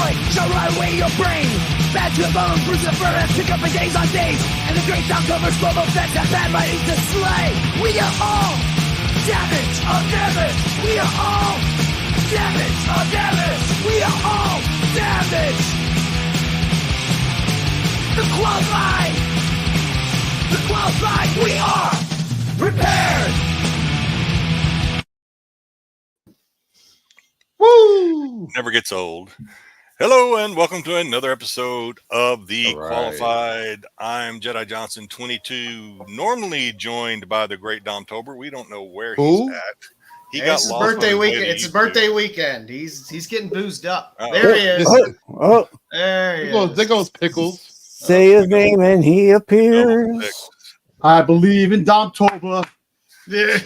boy shall rot away your brain. Bad to the bone, bruise the fur, and pick up for days on days. And the great sound covers full of effects that bad writing to slay. We are all damage of damage. We are all damage of damage. We are all damage. The qualified. The qualified. We are prepared. Woo! Never gets old. Hello and welcome to another episode of The Qualified. I'm Jedi Johnson 22, normally joined by the great Domtober. We don't know where he's at. He got It's his lost birthday on his way weekend. to It's his YouTube. birthday weekend. He's getting boozed up. Oh. There he is. Oh, There he is. there goes Pickles. Say his name and he appears. I believe in Domtober. Yeah.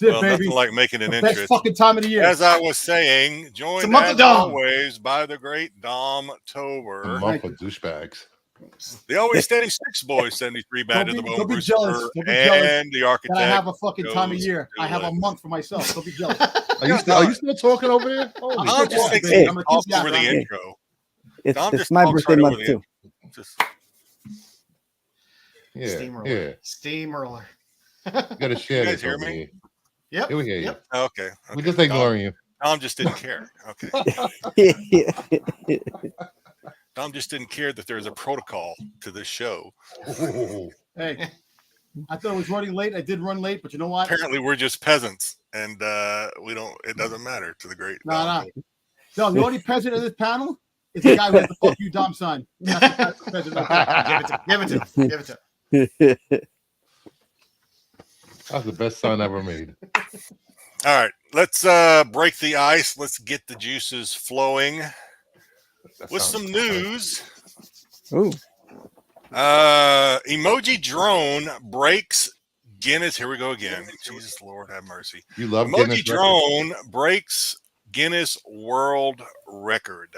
Well, baby. nothing like making an Best interest. fucking time of the year. As I was saying, It's a joined month of as Dom. always by the great Domtober. Month of douchebags. The always standing Styxboy 73 bad to the bone, don't be Bruce jealous. Burr, Don't be jealous and the architect. that I have a fucking time of goes year. I have a duelin. month for myself. Don't be jealous. Are you still talking over there? Holy I'm Dom shit. still just thinks talking, he baby. I'm talks a over the kid. intro. It's, Dom it's just my talks birthday right month over the too. Just, Yeah, Steamroller. yeah. Steamroller. You gotta share You guys this hear over me? here. Yep. Yeah, we hear you. Yep. okay. We just ignoring you. Dom just didn't care. Okay. Dom just didn't care that there's a protocol to this show. Ooh. Hey, I thought I was running late. I did run late, but you know what? Apparently, we're just peasants, and we don't. It doesn't matter to the great. Dom. No, the only president of this panel is the guy who has the fuck you, Dom sign. That's the president right there. Give it to him. Give it to him. That's the best sign ever made. All right, let's break the ice. Let's get the juices flowing That with sounds some fun. news. Ooh. Emoji drone breaks Guinness. Here we go again. Jesus Lord, have mercy. You love Emoji Guinness drone breaks Guinness World Record.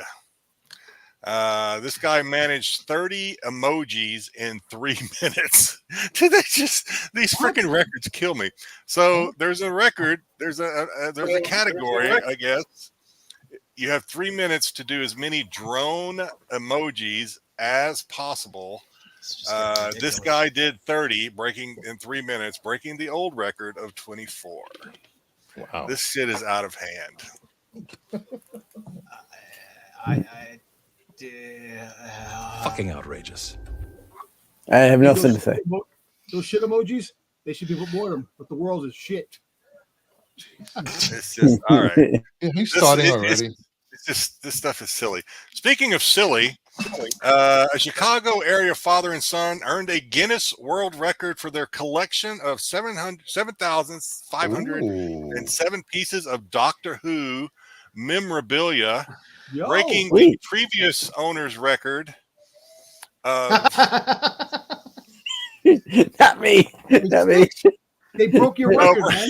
This guy managed 30 emojis in 3 minutes. These freaking records kill me. So there's a record. There's a category, I guess. You have 3 minutes to do as many drone emojis as possible. This guy did 30, breaking in 3 minutes, breaking the old record of 24. Wow. This shit is out of hand. Fucking outrageous. I have nothing to say. Those shit emojis, they should be put more of them, but the world is shit. It's just all right. Yeah, he's starting This- already. It's just this stuff is silly. Speaking of silly, a Chicago area father and son earned a Guinness World Record for their collection of 7,507 pieces of Doctor Who memorabilia, Yo, breaking the sweet. previous owner's record. Not me. Not me. they broke your record, man.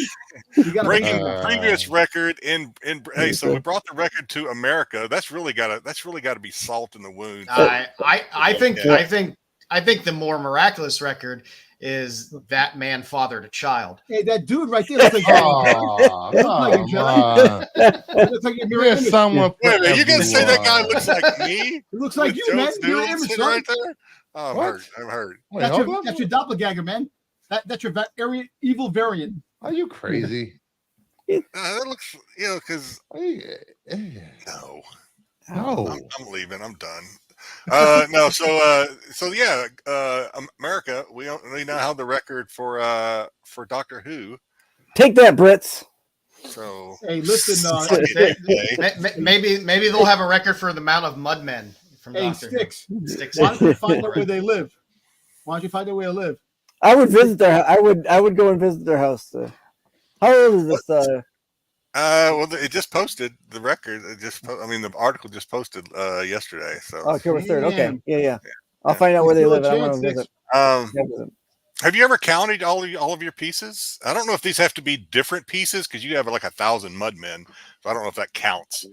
You gotta Breaking break the previous record in hey, so we brought the record to America. That's really gotta be salt in the wound. I think the more miraculous record is that man fathered a child. Hey, that dude right there looks like Oh, Look like you, come on. It looks like your mirror There's image. someone. Wait a for minute, you gonna say that guy everyone. looks like me? It looks like With you, man. Joe's Mirror duelin image, sitting son. right there? Oh, I'm What? hurt. I'm hurt. Wait, That's hold your, on. that's your doppelganger, man. That's your evil variant. Are you crazy? That looks, because Are you- no, No. I'm leaving. I'm done. No, so yeah, America, we now have the record for Doctor Who. Take that, Brits. So Hey, listen, suck it, eh? Maybe they'll have a record for the amount of mudmen from hey, Doctor Who. Styx. Styx. Why don't you find out where they live? Why don't you find out where they live? I would visit their. I would go and visit their house. How old is this? Well, it just posted the record. The article just posted yesterday. So October 3rd. Okay. Damn. Yeah. I'll find out where they Still a live. I'm chance, gonna visit. um, have you ever counted all of your pieces? I don't know if these have to be different pieces because you have like 1,000 mudmen. So I don't know if that counts.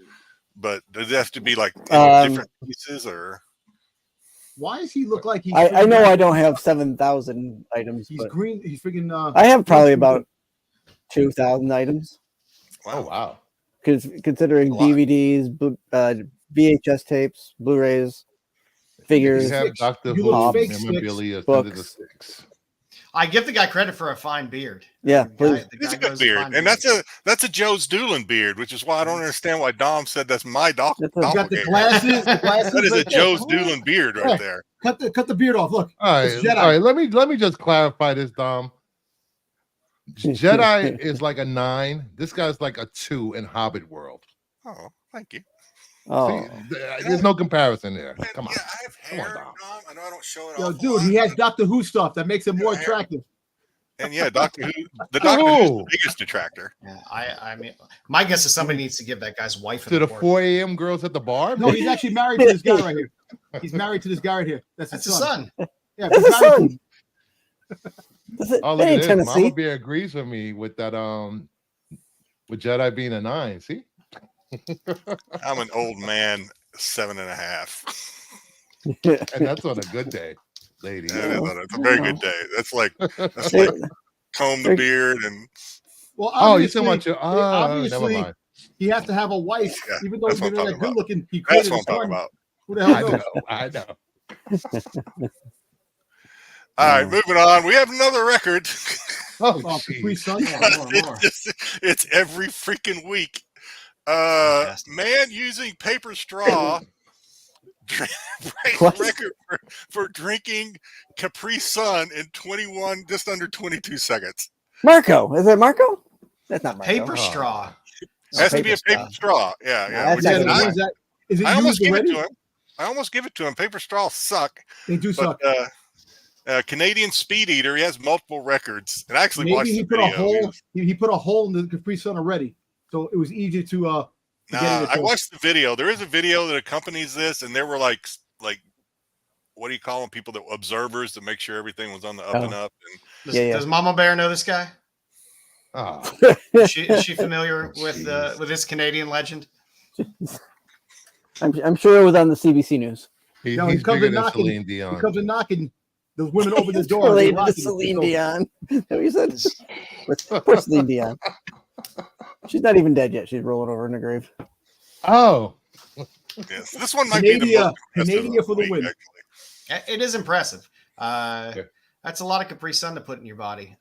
But does it have to be like different pieces or? Why does he look like he's? I know I don't have 7,000 items. He's But green. He's freaking. I have probably about 2,000 items. Oh wow. Considering A lot. DVDs, VHS tapes, Blu-rays, figures. You have Doctor You Who look fake, memorabilia Styx. under the Styx. I give the guy credit for a fine beard. Yeah, The guy- please. the It's guy a good grows beard, fine and beard. that's a Joe's Doolin beard, which is why I don't understand why Dom said that's my That's a- You got the doppelganger. glasses. The glasses. That is a right there. Joe's Doolin beard right there. Cut the beard off. Look. All right, It's Jedi. all right. Let me just clarify this, Dom. Jedi is like a 9. This guy's like a 2 in Hobbit world. Oh, thank you. Oh, See, there's no comparison there. Man, Come on. yeah, I have Come on, hair, Dom. Dom. I know I don't show it Yo, off. dude, he has Doctor Who stuff that makes him more Yeah. attractive. And yeah, Doctor Who, the Doctor Who's Who? the biggest detractor. Yeah, I mean, my guess is somebody needs to give that guy's wife To an the award. 4 a.m. girls at the bar? No, he's actually married to this guy right here. He's married to this guy right here. That's That's his his son. son. Yeah, that's he's his married to son. That's it. Oh, That look at ain't this. Tennessee. Mama Bear agrees with me with that with Jedi being a 9. See? I'm an old man, 7.5. And that's on a good day, lady. It's a very good day. That's like They- comb the beard and Well, Oh, you obviously, talking about your never obviously, mind. he has to have a wife, Yeah, even though that's he's what I'm not talking good about. looking. He that's created what a I'm talking son. about. Who the hell I knows? know, I know. All right, moving on. We have another record. Oh, Oh, geez. Capri Sun. It's every freaking week. Fantastic. Man using paper straw breaks What? record for drinking Capri Sun in 21, just under 22 seconds. Marco, is it Marco? That's not Marco. Paper Oh. straw. It has to be a Paper paper straw. Yeah, yeah. That's which not Yeah, is gonna the nice. ones that is it I almost used give it already? to him. I almost give it to him. Paper straws suck. They do But suck. Canadian Speed Eater, he has multiple records. And I actually watched Maybe he the put a video. hole. He put a hole in the Capri Sun already, so it was easy to Nah, get it. I watched the video. There is a video that accompanies this, and there were like what do you call them? People that observers to make sure everything was on the up and up. And Does Mama Bear know this guy? Oh, Is she familiar with this Canadian legend? I'm sure it was on the CBC News. No, he he's comes bigger in than knocking. Celine He Dion. comes in knocking. Those women open the It's door. and they're related to rocking. Celine So- Dion. Is that what you said? Poor Celine Dion. She's not even dead yet. She's rolling over in the grave. Oh, yes, this one might be the Canada, most impressive Canada of for the week, win. actually. It is impressive. That's a lot of Capri Sun to put in your body.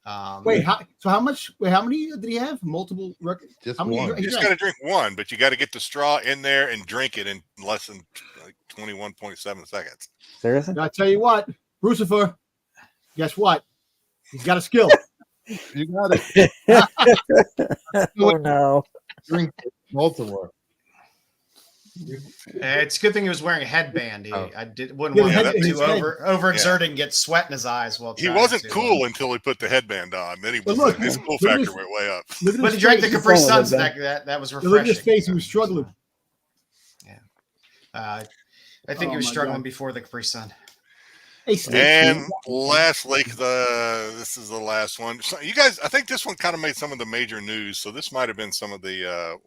Wait, how much? Wait, how many did he have? Multiple records? just How many? one. he You just drank? got to drink one, but you got to get the straw in there and drink it in less than like 21.7 seconds. Seriously? I tell you what, Lucifer. Guess what? He's got a skill. You got it. Oh no. Drink multiple. It's a good thing he was wearing a headband. Oh. I wouldn't Yeah, want the him head- to overexert and get sweat in his eyes while He trying wasn't to, cool until he put the headband on. Then he But was look, his cool look at factor this- went way up. Look at But his he drank the face. Capri He's Suns. solid, That was Look at his refreshing. face. He was struggling. I think he Oh was my struggling God. before the Capri Sun. Hey, Styx, And lastly, this is the last one. So you guys, I think this one kind of made some of the major news. So this might have been some of the,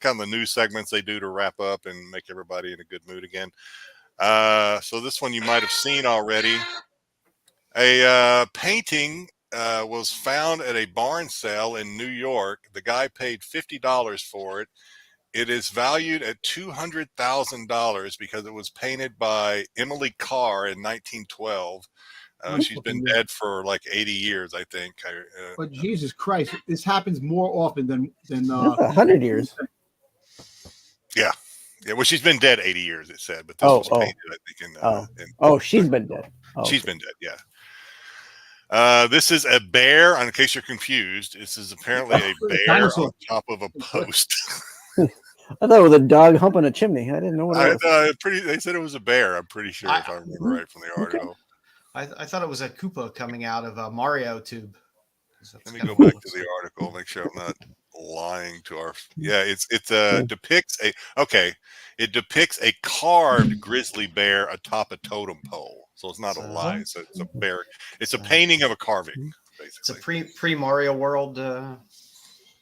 kind of the news segments they do to wrap up and make everybody in a good mood again. So this one you might have seen already. A painting was found at a barn sale in New York. The guy paid $50 for it. It is valued at $200,000 because it was painted by Emily Carr in 1912. She's been dead for like 80 years, I think. but Jesus Christ, this happens more often than 100 years. Yeah, well, she's been dead 80 years, it said, but this Oh, was oh. painted, I think, Oh, she's been dead. Oh, she's been dead, yeah. This is a bear, in case you're confused. This is apparently a bear Dinosaur. on top of a post. I thought it was a dog humping a chimney. I didn't know what it was. They said it was a bear, I'm pretty sure, if I remember right from the article. I thought it was a Koopa coming out of a Mario tube. Let me go back to the article, make sure I'm not lying to our. Yeah, it depicts a carved grizzly bear atop a totem pole. So it's not a lie. So it's a bear. It's a painting of a carving, It's a basically. pre Mario World Yeah.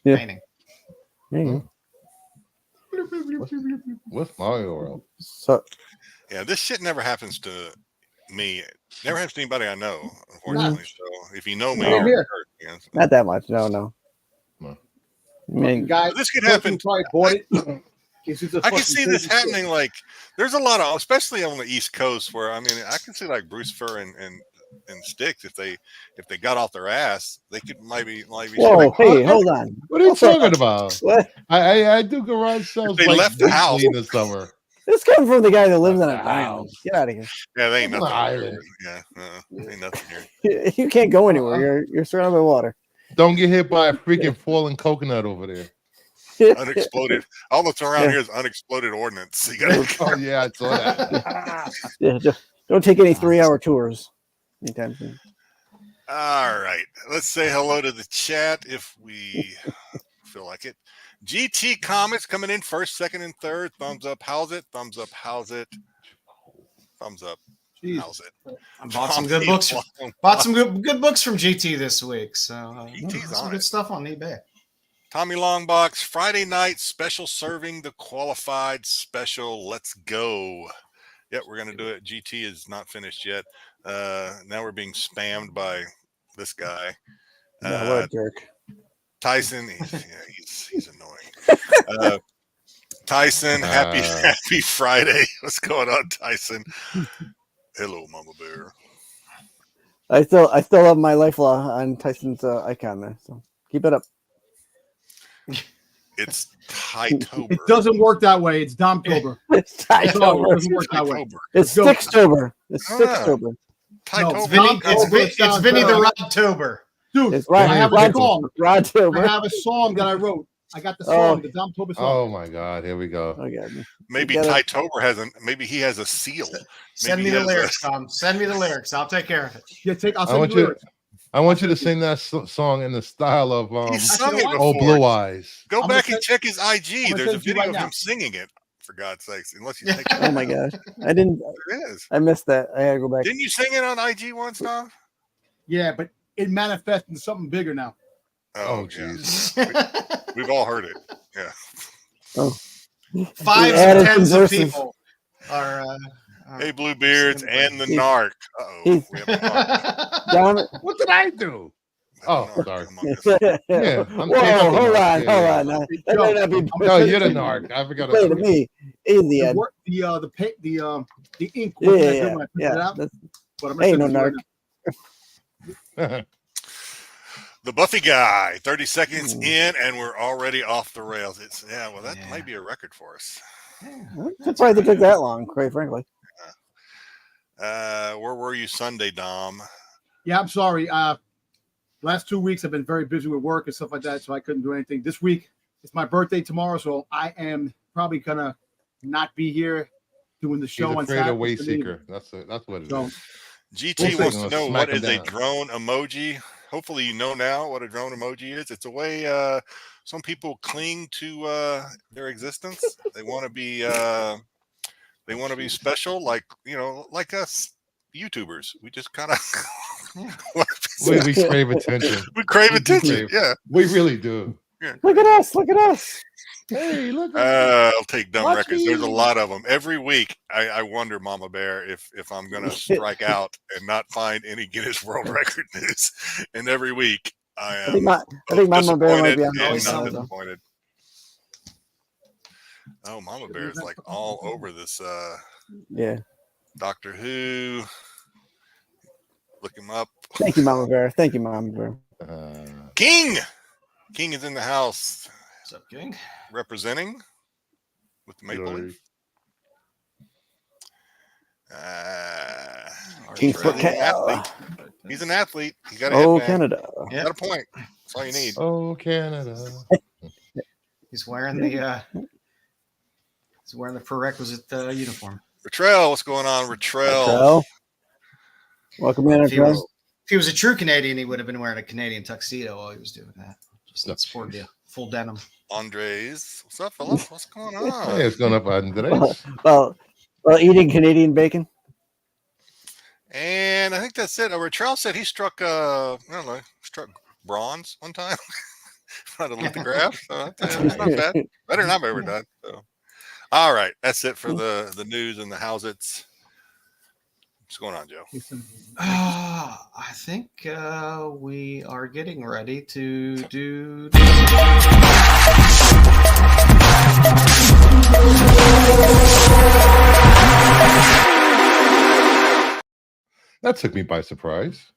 painting. There you go. What's Mario World? So, Yeah, this shit never happens to me. Never happens to anybody I know, unfortunately. So if you know me, Same or here. not that much. No. No. I mean, guy. this could happen. Probably bought it. I can see this happening. Like, there's a lot of, especially on the East Coast, where I mean, I can see like Bruce Fur and Styx, if they got off their ass, they could maybe. Whoa, hey, hold on. What are you talking about? What? I do garage sales. They like left the house in the summer. This comes from the guy that lives on an island. Get out of here. Yeah, they ain't On nothing. an island. Yeah, ain't nothing here. You can't go anywhere. You're surrounded by water. Don't get hit by a freaking falling coconut over there. Unexploded. All that's around here is unexploded ordnance. You gotta, Oh yeah, I saw that. Yeah, just don't take any 3-hour tours anytime soon. all right, let's say hello to the chat if we feel like it. GT Comics coming in first, second, and third. Thumbs up. How's it? Thumbs up. How's it? Thumbs up. Jeez. How's it? I bought some good books. Bought some good books from GT this week. So GT's some on good it. stuff on eBay. Tommy Longbox, Friday night special serving the qualified special. Let's go. Yep, we're going to do it. GT is not finished yet. Now we're being spammed by this guy. No, what a jerk. Tyson, he's annoying. Tyson, happy Friday. What's going on, Tyson? Hello, Mama Bear. I still have my life law on Tyson's icon there. So keep it up. It's Tytober. It doesn't work that way. It's Domtober. It's No, Tytober. it doesn't work that way. Tytober. It's Go. Styxtober. It's Ah. Styxtober. Tytober. It's Vinny the Rodtober. Dude, It's right. I have a song. I Rodtober. have a song that I wrote. I got the song, the Domtober Oh song. my God, here we go. Oh, God. Maybe You gotta- Tytober maybe he has a seal. Send Maybe me he the has lyrics, Tom. Send me the lyrics. I'll take care of it. Yeah, I'll I send want you the you. lyrics. I want you to sing that song in the style of He's sung it what? before. Oh Blue Eyes. Go I'm back gonna and check his IG. I'm gonna There's a send it to you video right of now. him singing it. For God's sakes, unless you take Oh my gosh. I didn't. There is. I missed that. I had to go back. Didn't you sing it on IG once, Tom? Yeah, but it manifests into something bigger now. Oh yeah. jeez. We've all heard it. Yeah. Oh. 5 added to some 10s of verses. people are. Hey, Bluebeards and the He's- Narc. Uh-oh. he's- We have a narc. Down. What did I do? Oh, Narc sorry. among us. Yeah, Whoa, I'm hold taking on, the hold narc. Yeah, on. yeah. Now, that may not be. No, you're the narc. I forgot. Play to me. Easy, Ed. The ink. Yeah, wasn't that yeah, good when I printed it yeah. out, That's- but I'm gonna Ain't send no it to you right now. The Buffy guy, 30 seconds in, and we're already off the rails. That might be a record for us. I'm surprised it took that long, quite frankly. Where were you Sunday, Dom? Yeah, I'm sorry. Last 2 weeks I've been very busy with work and stuff like that, so I couldn't do anything. This week it's my birthday tomorrow, so I am probably gonna not be here doing the He's show on afraid Saturday. of weight seeker. That's what it So, is. GT We'll wants see. to know Smack what him is a down. drone emoji. Hopefully, you know now what a drone emoji is. It's a way some people cling to their existence. They want to be special, like us YouTubers. We just kind of We crave attention. we crave attention. crave. Yeah, We really do. Look at us. Look at us. Hey, look. I'll take dumb Watch records. There's a me. lot of them every week. I wonder, Mama Bear, if I'm gonna strike out and not find any Guinness World Record news. And every week I I think am Mama Bear might be on disappointed and the not though. disappointed. Oh, Mama Bear is like all over this Yeah. Doctor Who. Look him up. Thank you, Mama Bear. Thank you, Mama Bear. King is in the house What's up, King? representing with the Maple Glory. Leaf. King he's for an athlete. He's an athlete. He's got a Oh, headband. Canada. Got a point. That's all you need. Oh, Canada. He's wearing the prerequisite uniform. Retrell, what's going on, Retrell? Well, welcome in, If he, Retrell. was, if he was a true Canadian, he would have been wearing a Canadian tuxedo while he was doing that. Just not sporting the full denim. Andres, what's up, fella? What's going on? Hey, it's going up on today. Well, eating Canadian bacon. And I think that's it. Retrell said he struck bronze one time. Not a lithograph. So that's not bad. Better than I've ever done. So. All right, that's it for the news and the how's it's. What's going on, Joe? I think we are getting ready to do. That took me by surprise.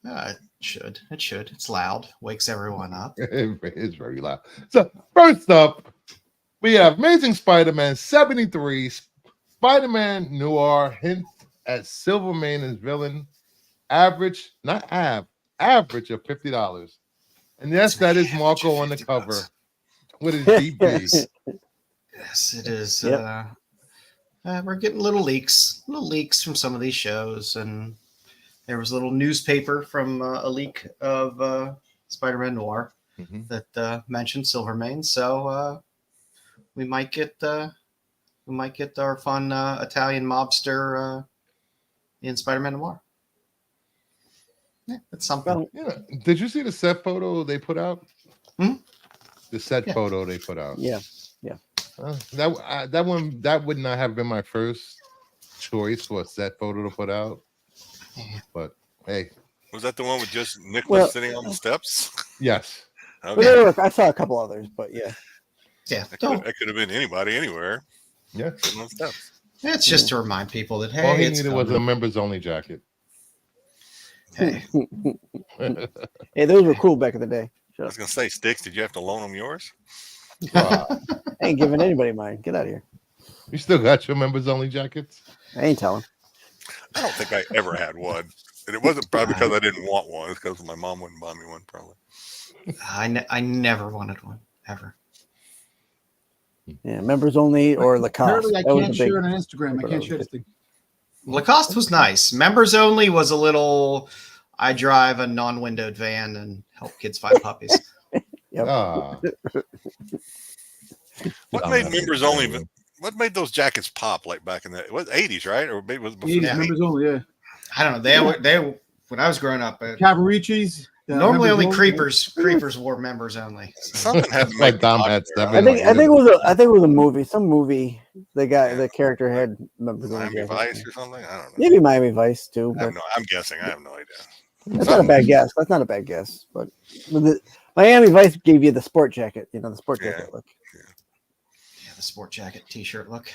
It should. It should. It's loud. Wakes everyone up. It is very loud. So first up, we have Amazing Spider-Man 73, Spider-Man Noir hint at Silvermane as villain, average, not average of $50. And yes, that is Marco on the cover with his DB. Yes, it is. Yep. We're getting little leaks from some of these shows, and there was a little newspaper from a leak of Spider-Man Noir that mentioned Silvermane. So we might get our fun Italian mobster in Spider-Man Noir. Yeah, that's something. Yeah. Did you see the set photo they put out? Hmm? The set photo they put out. Yeah. That would not have been my first choice for a set photo to put out. But hey, Was that the one with just Nicholas sitting on the steps? yes. Okay. I saw a couple others, but yeah. Yeah, That could have been anybody, anywhere. Yeah. Sitting on steps. it's just to remind people that hey, All he it's needed was a coming. members only jacket. Hey, Hey, those were cool back in the day. I was gonna say, Styx, did you have to loan them yours? Wow. I ain't giving anybody mine. Get out of here. You still got your members only jackets? I ain't telling. I don't think I ever had one. And it wasn't probably because I didn't want one. It's because my mom wouldn't buy me one, probably. I never wanted one ever. Yeah, members only or Lacoste. Apparently, I That was can't a big- share it on Instagram. I can't share this thing. Lacoste was nice. Members only was a little. I drive a non-windowed van and help kids find puppies. Yep. Ah. What made members only? What made those jackets pop like back in the 80s, right? Or maybe it was before. 80s Yeah. members only, yeah. I don't know. They when I was growing up. Cavaricci's. Normally, only members creepers wore members only. Something had to Like make Dom them had popular. seven. I think it was a movie. Some movie. The character had members only. Miami jackets. Vice or something. I don't know. Maybe Miami Vice too. But I'm guessing. I have no idea. that's not a bad guess. That's not a bad guess. But Miami Vice gave you the sport jacket. You know, the sport jacket look. Yeah, the sport jacket T-shirt look.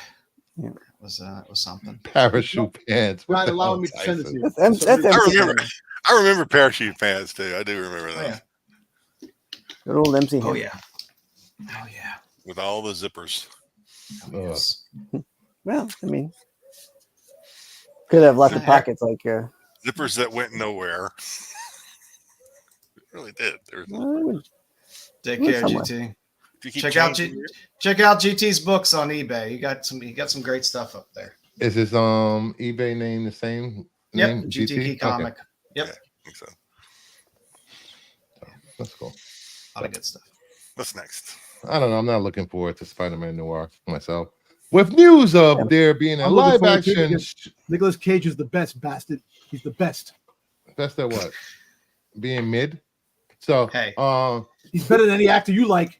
Yeah. It was something. Parachute pants. Not allowing me to send it to you. That's I remember parachute pants too. I do remember that. Oh, yeah. Good old MC. Oh Hammer. yeah. Oh yeah. With all the zippers. Oh, yes. Well, I mean, could have lots of pockets like. Zippers that went nowhere. It really did. There was well, Take Went care, somewhere. GT. you keep Check out changing check out GT's books on eBay. You got some great stuff up there. Is his eBay name the same? Yep, Name? GTP comic. Yep, Yeah. I think so. That's cool. a lot of good stuff. What's next? I don't know. I'm not looking forward to Spider-Man Noir myself. With news of there being a I'm looking live forward to it action. because Nicolas Cage is the best bastard. He's the best. That's that what? Being mid. So, Hey. He's better than any actor you like.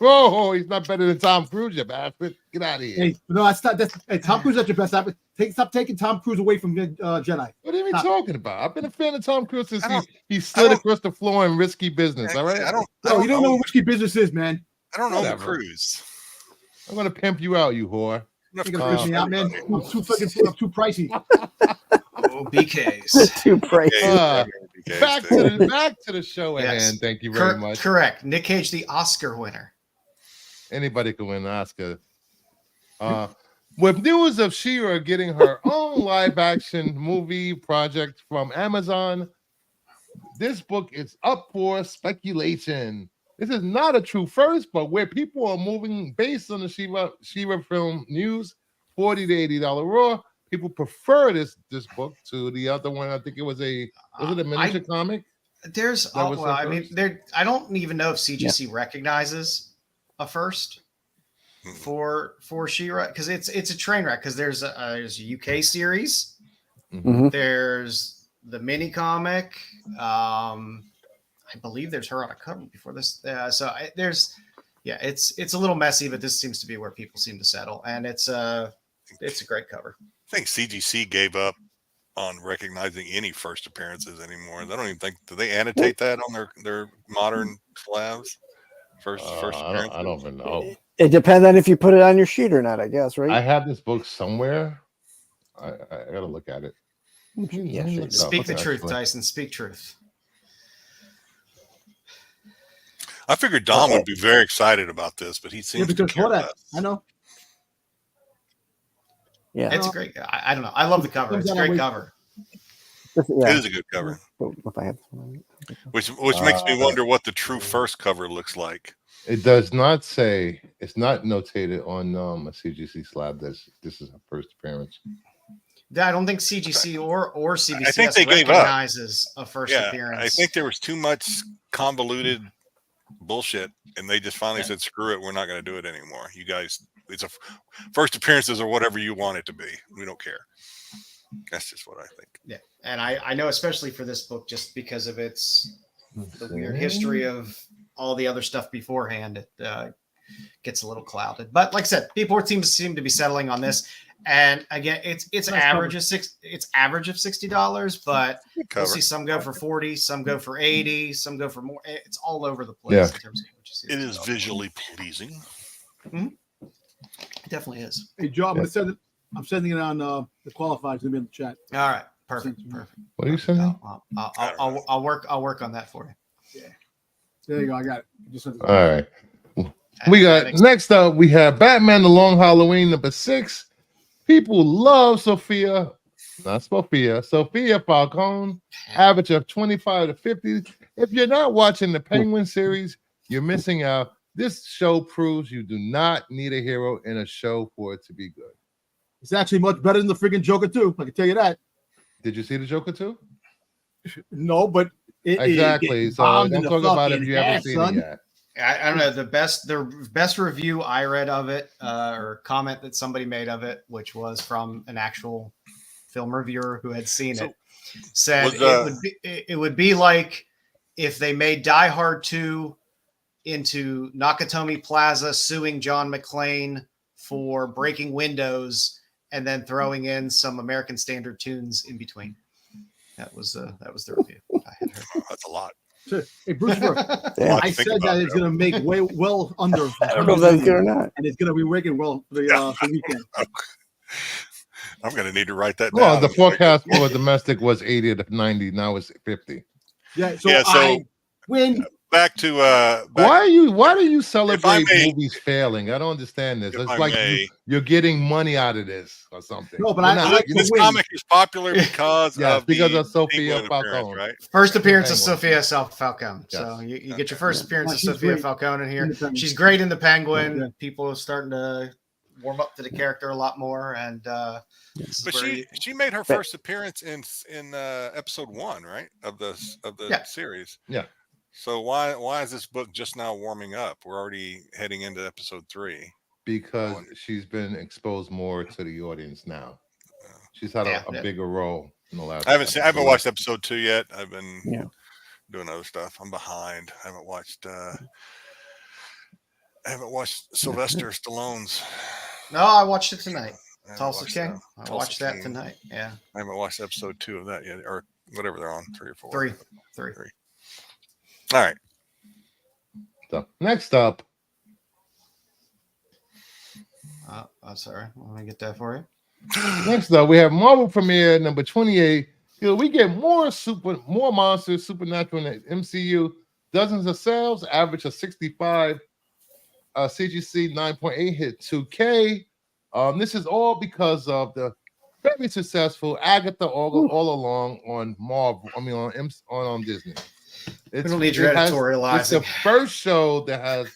oh, he's not better than Tom Cruise, you bastard. Get out of here. Hey, no, that's not. Hey, Tom Cruise is not your best actor. Stop taking Tom Cruise away from Jedi. What are you Stop. talking about? I've been a fan of Tom Cruise since I don't- he slid don't- across the floor in Risky Business. All right, I don't You don't know know. what whiskey business is, man. I don't know the Whatever. cruise. I'm gonna pimp you out, you whore. Enough You're gonna cruise fish me for out, man. everybody. I'm too pricey. Oh, BKs. too bright. Uh, Okay, back to the show at Yes. hand. Thank you very much. Correct. Nick Cage, the Oscar winner. Anybody can win an Oscar. With news of She-Ra getting her own live-action movie project from Amazon, this book is up for speculation. This is not a true first, but where people are moving based on the She-Ra film news, $40 to $80 raw. People prefer this book to the other one. I think was it a miniature comic? There's That was well, the I mean, first? there. I don't even know if CGC recognizes a first for She-Ra because it's a train wreck. Because there's a UK series, Mhm. there's the mini comic. I believe there's her on a cover before this. It's a little messy, but this seems to be where people seem to settle, and it's a great cover. I think CGC gave up on recognizing any first appearances anymore. I don't even think do they annotate that on their modern slabs. First appearances? I don't even know. It depends on if you put it on your sheet or not, I guess, right? I have this book somewhere. I gotta look at it. Yeah, Let me sure. look it Speak up, the truth, actually. Tyson. Speak truth. I figured Dom would be very excited about this, but he seems to because care hold on. less. I know. Yeah. It's a great. I don't know. I love the cover. It's a great cover. It is a good cover. If I have this one. Which makes me wonder what the true first cover looks like. It does not say. It's not notated on a CGC slab. This is her first appearance. I don't think CGC or CBCS I think they gave up. recognizes a first appearance. I think there was too much convoluted bullshit, and they just finally said, "Screw it, we're not going to do it anymore. You guys, it's a first appearances or whatever you want it to be. We don't care." That's just what I think. Yeah, and I know especially for this book, just because of its the weird history of all the other stuff beforehand, it gets a little clouded. But like I said, people seem to be settling on this. And again, it's average of $60, but you'll see some go for 40, some go for 80, some go for more. It's all over the place in terms of what you see. It is visually pleasing. Mm-hmm. It definitely is. Hey, Joe, I'm sending it on the qualifiers. It's gonna be in the chat. All right, perfect. What are you sending? I'll work on that for you. Yeah. There you go. I got it. Just sent it. All right. We got next up. We have Batman: The Long Halloween #6. People love Sophia Falcone. Average of 25 to 50. If you're not watching the Penguin series, you're missing out. This show proves you do not need a hero in a show for it to be good. It's actually much better than the freaking Joker 2. I can tell you that. Did you see the Joker 2? No, but exactly. So don't talk about it if you haven't seen it yet. I don't know the best review I read of it or comment that somebody made of it, which was from an actual film reviewer who had seen it, said it would be like if they made Die Hard 2 into Nakatomi Plaza suing John McClane for breaking windows and then throwing in some American Standard tunes in between. That was the review I had heard. That's a lot. Hey, Bruce, I said that it's going to make well under. I don't know if that's good or not. And it's going to be working well for the weekend. I'm going to need to write that down. Well, the forecast for domestic was 80 to 90. Now it's 50. Yeah, so I win. Back to why do you celebrate movies failing? I don't understand this. It's like you're getting money out of this or something. No, but I like this comic is popular because of Sophia Falcone. Right? First appearance of Sophia Falcone. Yes. So you get your first appearance of Sophia Falcone in here. She's great in the Penguin. Yeah. People are starting to warm up to the character a lot more, and but she made her first appearance in episode 1, right, of the series. Yeah. So why is this book just now warming up? We're already heading into episode 3. Because she's been exposed more to the audience now. She's had a bigger role in the last. I haven't watched episode 2 yet. I've been doing other stuff. I'm behind. I haven't watched Sylvester Stallone's. No, I watched it tonight. Tulsa King. I watched that tonight. Yeah. I haven't watched episode 2 of that yet, or whatever they're on, 3 or 4. Three. All right. So next up. I'm sorry. Let me get that for you. Next up, we have Marvel premiere number 28. We get more monsters, supernatural in the MCU. Dozens of sales, average of 65. CGC 9.8 hit 2K. This is all because of the very successful Agatha all along on Marvel. I mean on Disney. We don't need your editorializing. It's the first show that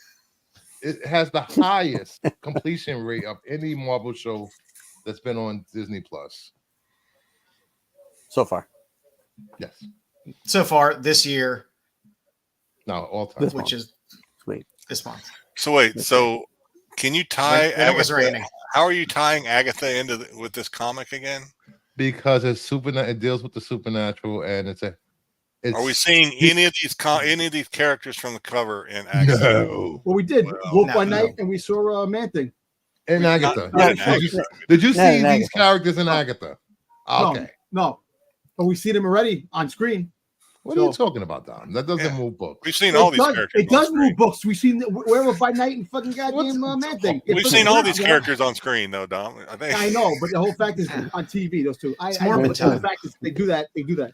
has the highest completion rate of any Marvel show that's been on Disney Plus. So far. Yes. So far this year. No, all time. Which is sweet. This month. So wait, so can you tie Agatha? How are you tying Agatha into with this comic again? Because it deals with the supernatural, and are we seeing any of these characters from the cover in Agatha? No. Well, we did Wolf by Night, and we saw Man-Thing. In Agatha. Did you see these characters in Agatha? Okay. No. But we see them already on screen. What are you talking about, Dom? That doesn't move books. We've seen all these characters. It does move books. We've seen Werewolf by Night and fucking goddamn Man Thing. We've seen all these characters on screen, though, Dom. I know, but the whole fact is on TV. Those two. I more know, of but the fact is they do that. They do that.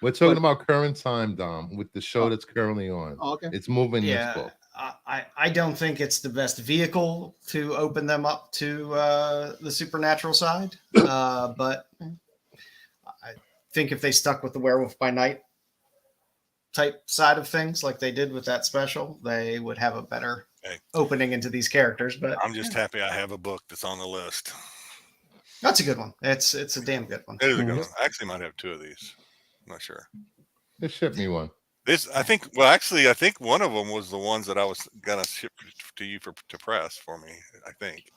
We're talking about current time, Dom, with the show that's currently on. Oh, okay. It's moving this book. I don't think it's the best vehicle to open them up to the supernatural side, but I think if they stuck with the Werewolf by Night type side of things, like they did with that special, they would have a better opening into these characters. But I'm just happy I have a book that's on the list. That's a good one. It's a damn good one. It is a good one. I actually might have two of these. I'm not sure. Just ship me one. I think one of them was the ones that I was gonna ship to you to press for me. I think.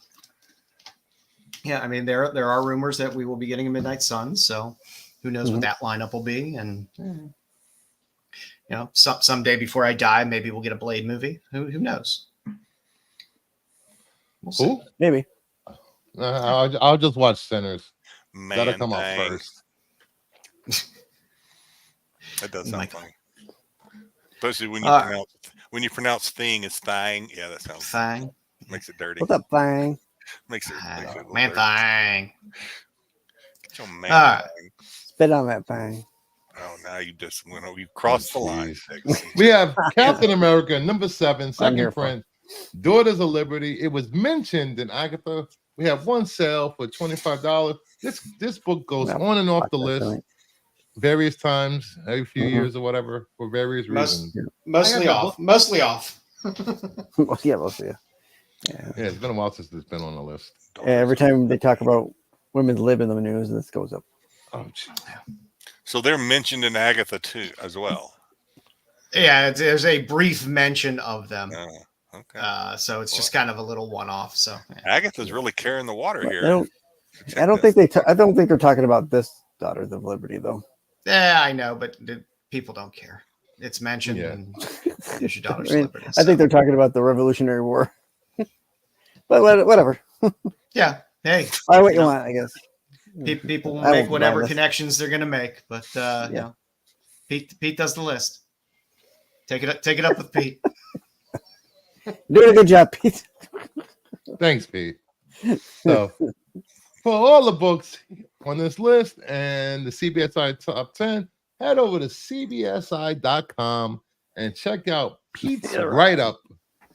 Yeah, I mean there are rumors that we will be getting a Midnight Suns, so who knows what that lineup will be, and you know, someday before I die, maybe we'll get a Blade movie. Who knows? We'll see. Maybe. I'll just watch Sinners. Man, Gotta come out first. That does sound funny. Especially when you pronounce thing as thang. Yeah, that sounds thang. Makes it dirty. What's up, thang? Makes it man dirty. thang. Get your man thang. Spit on that thang. Oh, now you just you crossed the line. We have Captain America #7, second print, Daughters of Liberty. It was mentioned in Agatha. We have one sale for $25. This book goes on and off the list various times, every few years or whatever, for various reasons. Mostly off. Yeah, mostly. Yeah, it's been a while since it's been on the list. Every time they talk about women's lib in the news, this goes up. Oh, geez. So they're mentioned in Agatha too, as well. Yeah, there's a brief mention of them. Okay. So it's just kind of a little one-off. So Agatha's really carrying the water here. I don't think they're talking about this Daughters of Liberty though. Yeah, I know, but people don't care. It's mentioned in Daughters of Liberty. I think they're talking about the Revolutionary War. But whatever. Yeah. Hey. Buy what you want, I guess. People make whatever connections they're going to make, but you know, Pete does the list. Take it up with Pete. Doing a good job, Pete. Thanks, Pete. So, for all the books on this list and the CBSI Top 10, head over to cbsi.com and check out Pete's write-up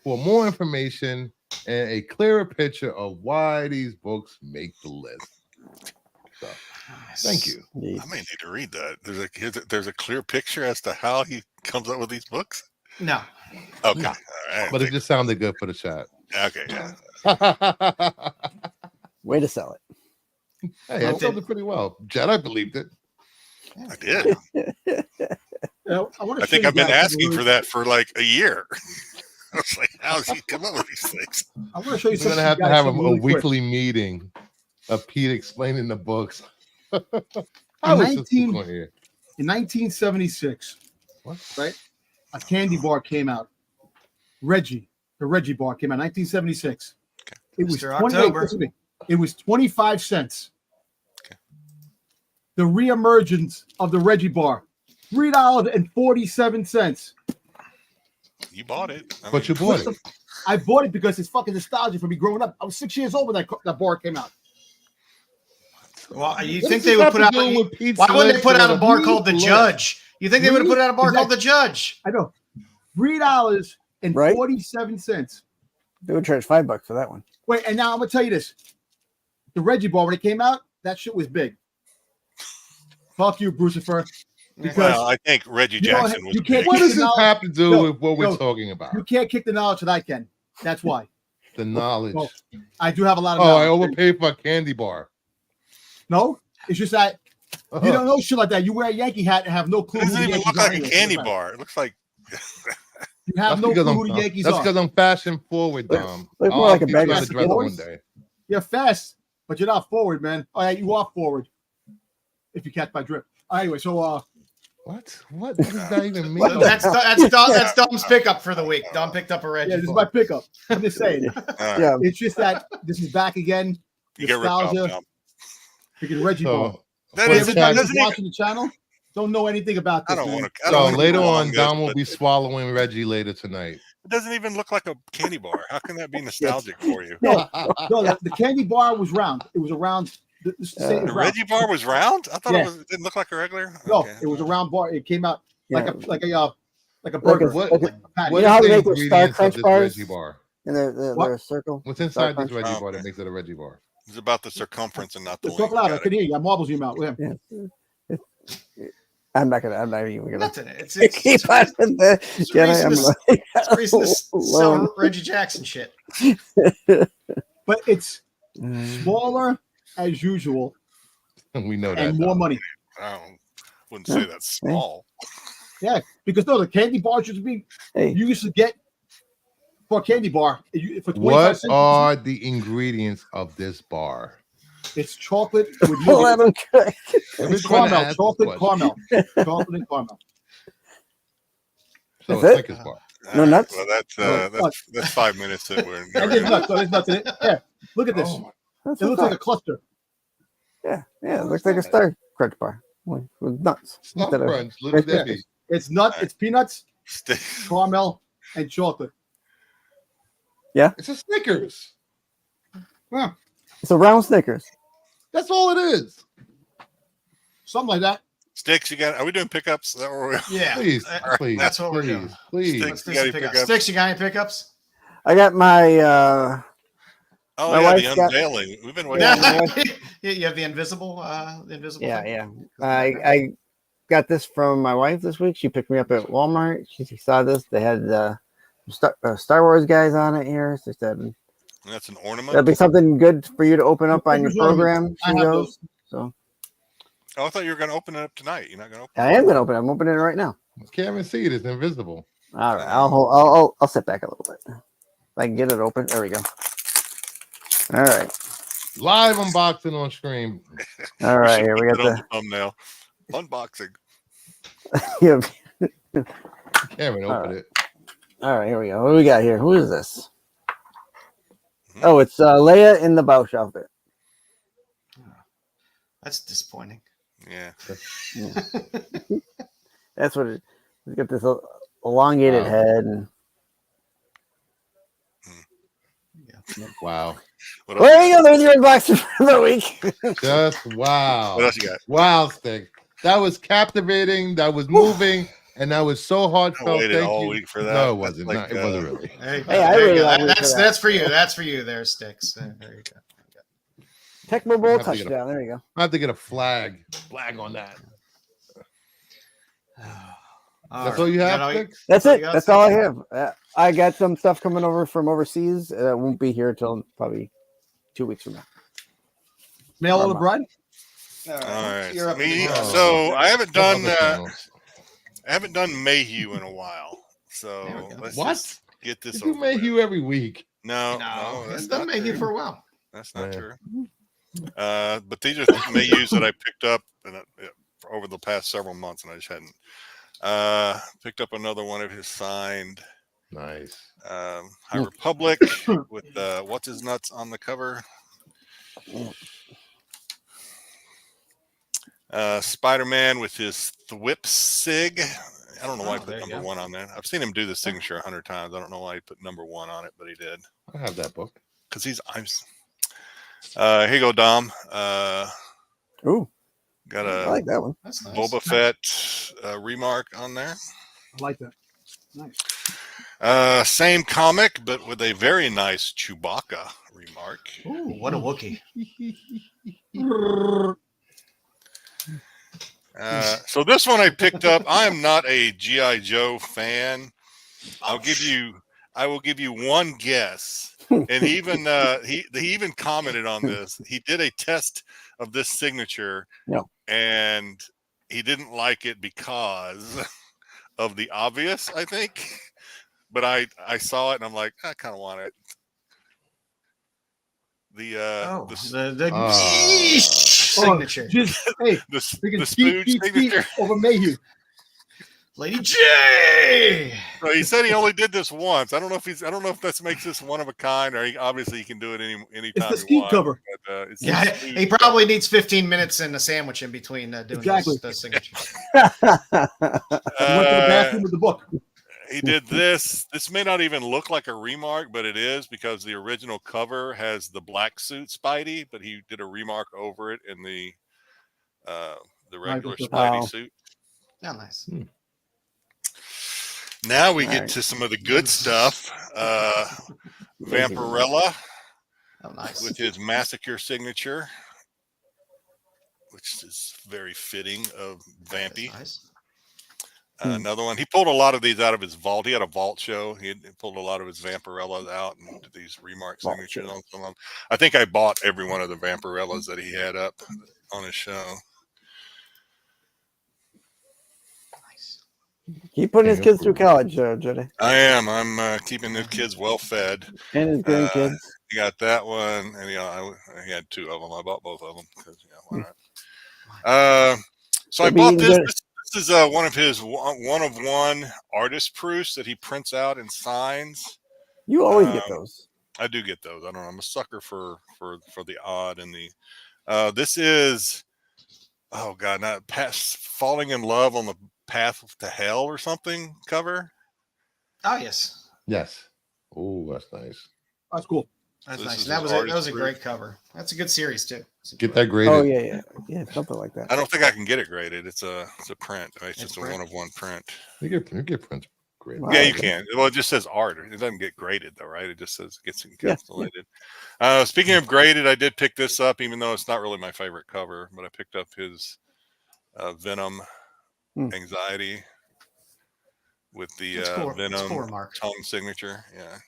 for more information and a clearer picture of why these books make the list. So, thank you. I may need to read that. There's a clear picture as to how he comes up with these books. No. Okay. No. All right. But it just sounded good for the chat. Okay. Yeah. Way to sell it. Hey, I sold it pretty well. Jedi believed it. I did. I think I've been asking for that for like a year. I was like, how does he come up with these things? I want to show you something. We're going to have a weekly meeting of Pete explaining the books. In 1976, right? A candy bar came out. The Reggie bar came out in 1976. Okay. It was 20, it was 25 cents. Okay. The reemergence of the Reggie bar, $3.47. You bought it. You bought it. I bought it because it's fucking nostalgia for me growing up. I was 6 years old when that bar came out. Well, you think they would put out? Why wouldn't they put out a bar called The Judge? You think they would have put out a bar called The Judge? I know. $3.47. They would charge $5 for that one. Wait, and now I'm gonna tell you this: the Reggie bar when it came out, that shit was big. Fuck you, Brucifer. Well, I think Reggie Jackson was big. What does this have to do with what we're talking about? You can't kick the knowledge that I can. That's why. The knowledge. Well, I do have a lot of knowledge. I overpaid for a candy bar. No, it's just that you don't know shit like that. You wear a Yankee hat and have no clue. It doesn't even look like a candy bar. It looks like you have no clue who the Yankees are. That's because I'm fashion forward, Dom. Look more like a bag of dress one day. You're fast, but you're not forward, man. Oh yeah, you are forward. If you catch my drift. Anyway, so what does that even mean? That's Dom's pickup for the week. Dom picked up a Reggie. Yeah, this is my pickup. I'm just saying. Yeah, it's just that this is back again. You get ripped off, Dom. Freaking Reggie bar. That is watching the channel. don't know anything about I this. don't man. want to. So later on, Dom will be swallowing Reggie later tonight. It doesn't even look like a candy bar. How can that be nostalgic for you? No, the candy bar was round. It was a round. It was The round. Reggie bar was round. I thought Yeah. it didn't look like a regular. No, Okay. it was a round bar. It came out like a burger. What, Like a patty. what You know how is they the make those Star ingredients of Crunch this bars? Reggie bar? And they're What? a circle. What's inside this Crunch? Reggie Oh, bar that okay. makes it a Reggie bar? It's about the circumference and not the Talk length. loud. I Got can it. hear you. Got marbles in your mouth. Yeah. I'm not even gonna Nothing. It's keep on with the it's Jedi. reason I'm to- like, it's reason to sell alone. Reggie Jackson shit. But it's Mm. smaller as usual We know that. and more Dom. money. Wouldn't say that's small. Yeah, because no, the candy bars used to be. Hey, You used to get for a candy bar for 25 What cents. are the ingredients of this bar? It's chocolate with well, let nougat. him cook. I'm It's just trying to caramel, ask chocolate a question. caramel, chocolate and caramel. So That's it's it? Snickers bar. No nuts? Well, that's 5 minutes that we're. And there's nuts. So there's nuts in it. Yeah, look at this. Oh, That's It looks what's like a up. cluster. Yeah, it What looks is like a that? Star Crunch bar with nuts. Snuff instead of- Crunch, Little Yeah. Debbie. It's nut. It's peanuts, Stick. caramel, and chocolate. It's a Snickers. Yeah, It's a round Snickers. That's all it is. something like that. Sticks, you got? Are we doing pickups? Is that where we're? Yeah. Please, please. That's what we're please, doing. Please. Sticks. Let's do You got some any pickups. pickups? Sticks, you got any pickups? I got my Oh My yeah, the wife's got- unveiling. We've been waiting. Yeah, Yeah, you have the invisible yeah, thing? yeah. I got this from my wife this week. She picked me up at Walmart. She saw this. They had Star Wars guys on it here. So she said That's an ornament. that'd be something good for you to open up on your Figures ornaments. program. I She have goes. So Oh, I thought you were going to open it up tonight. You're not going to open. I am gonna open it. I'm opening it right now. Can't even see it. It's invisible. All right, I'll sit back a little bit. If I can get it open. There we go. All right, Live unboxing on screen. all right. Here we Put got it on the. thumbnail. Unboxing. Yeah. Can't even open it. All right, here we go. What do we got here? Who is this? Oh, it's Leia in the Bausch outfit. That's disappointing. Yeah. That's what it. It's got this elongated Wow. head and. Wow. What else? There you go. There's your unboxing for the week. Just wow. What else you got? Wow, Stick. That was captivating. That was moving. And that was so I heartfelt. waited Thank all you. week for that. No, it That's wasn't. like, No, it wasn't really. There you go. Hey, I There you really go. like it for That's that. that's for you. That's for you. There, Sticks. There you go. Tecmo Bowl Have to get a- touchdown. There you go. I have to get a flag on that. That's all you have, Sticks? That's all it. you got, That's all I Sticks? have. I got some stuff coming over from overseas. Won't be here till probably 2 weeks from now. Mail order bride. All All right. You're up. Me, Oh. so I haven't done Other channels. I haven't done Mayhew in a while. There we So go. let's What? just get this You do over with. Mayhew every week. No, No, that's it's done not Mayhew true. for a while. That's not Yeah. true. But these are Mayhews that I picked up over the past several months, and I just hadn't picked up another one of his signed Nice. High Republic with what's his nuts on the cover. Spider-Man with his Thwip Sig. I don't know why I Oh, put there you number go. one on there. I've seen him do the signature 100 times. I don't know why he put number one on it, but he did. I have that book. Because here you go, Dom. Ooh, Got I a like that one. That's nice. Boba Fett remark on there. I like that. Nice. Same comic, but with a very nice Chewbacca remark. Ooh, what a Wookiee. So this one I picked up. I am not a G.I. Joe fan. I will give you one guess. And even he even commented on this. He did a test of this signature, No. and he didn't like it because of the obvious, I think. But I saw it and I'm like, I kind of want it. Signature. Just, hey, the we can Spooge signature. over Mayhew. Lady J. So he said he only did this once. I don't know if that makes this one of a kind, or obviously he can do it anytime It's the he skeet wants. cover. But, it's Yeah, he probably needs 15 minutes and a sandwich in between doing Exactly. those signatures. He went to the bathroom with the book. He did this. This may not even look like a remark, but it is, because the original cover has the black suit Spidey, but he did a remark over it in the regular Spidey suit. Oh, nice. Now we get to some of the good stuff. Vampirella, with his Massacre signature, which is very fitting of Vampy. Nice. Another one. He pulled a lot of these out of his vault. He had a vault show. He pulled a lot of his Vampirellas out and did these remark signatures on some of them. I think I bought every one of the Vampirellas that he had up on his show. Keep putting his kids through college, Jedi. I am. I'm keeping his kids well fed. And his grandkids. He got that one, and he had two of them. I bought both of them because why not? So I bought this. This is one of his one-of-one artist proofs that he prints out and signs. You always get those. I do get those. I don't know. I'm a sucker for the odd and the. This is, oh god, not past falling in love on the path to hell or something cover. Oh yes. Yes. Oh, that's nice. That's cool. That's nice. That was a great cover. That's a good series too. Get that graded. Oh yeah, something like that. I don't think I can get it graded. It's a print. It's just a one-of-one print. You get prints graded. Yeah, you can. Well, it just says art. It doesn't get graded though, right? It just says it gets encapsulated. Speaking of graded, I did pick this up, even though it's not really my favorite cover, but I picked up his Venom Anxiety with the Venom tongue signature. Yeah.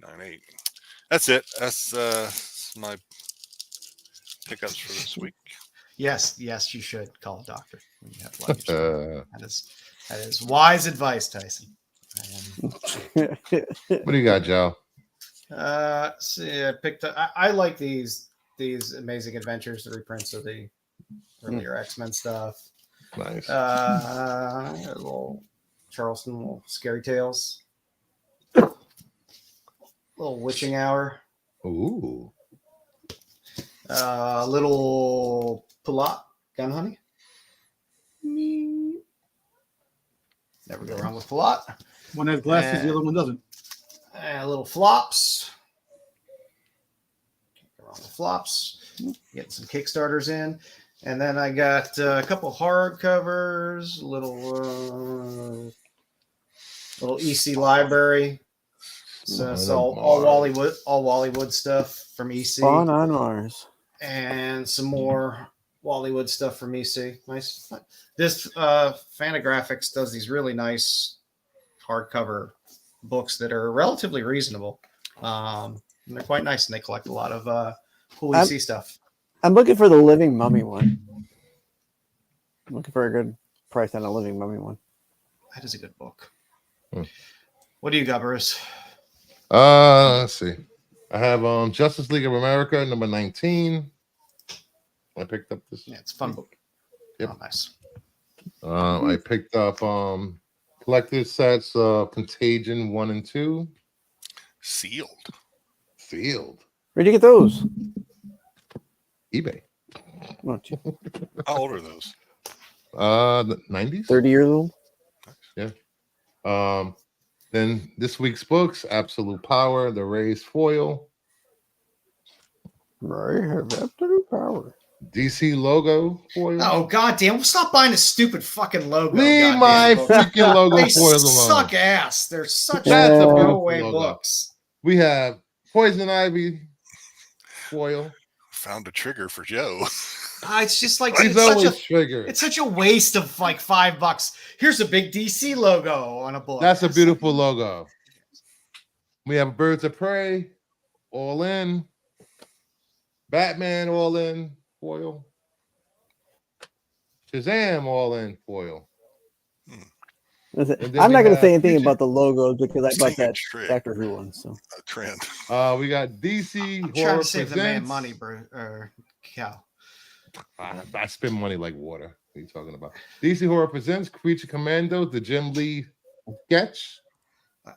9/8. That's it. That's my pickups for this week. Yes, you should call a doctor when you have blood. That is wise advice, Tyson. What do you got, Joe? See, I picked up. I like these Amazing Adventures, the reprints of the earlier X-Men stuff. Nice. A little Charleston, little Scary Tales. Little Witching Hour. Ooh. Little Pilat Gun Honey. Never go wrong with Pilat. One has glasses, the other one doesn't. Little Flops. Can't go wrong with Flops. Getting some Kickstarters in. And then I got a couple hardcovers, little EC library. So all Wally Wood stuff from EC. Spawn on Mars. And some more Wally Wood stuff from EC. Nice. This Fantagraphics does these really nice hardcover books that are relatively reasonable. And they're quite nice, and they collect a lot of cool EC stuff. I'm looking for the Living Mummy one. I'm looking for a good price on a Living Mummy one. That is a good book. What do you got, Bruce? Let's see. I have Justice League of America number 19. I picked up this. Yeah, it's a fun book. Yep. Oh, nice. I picked up collected sets of Contagion 1 and 2. Sealed. Where'd you get those? eBay. How old are those? The 90s. 30 years old. Yeah. Then this week's books: Absolute Power, the Raised Foil. I have absolute power. DC logo foil. Oh goddamn! Stop buying a stupid fucking logo. Leave my freaking logo they foils alone. Suck ass. They're such That's a throwaway logo. books. We have Poison Ivy foil. Found a trigger for Joe. It's just like He's always triggered. It's such a waste of like $5. Here's a big DC logo on a book. That's a beautiful logo. We have Birds of Prey, all in. Batman, all in foil. Shazam, all in foil. I'm not going to say anything about the logos because I bought that Doctor Who one. So a trend. We got DC. I'm trying to save the man money, bro. Cal. I spend money like water. What are you talking about? DC Horror presents Creature Commandos, the Jim Lee sketch.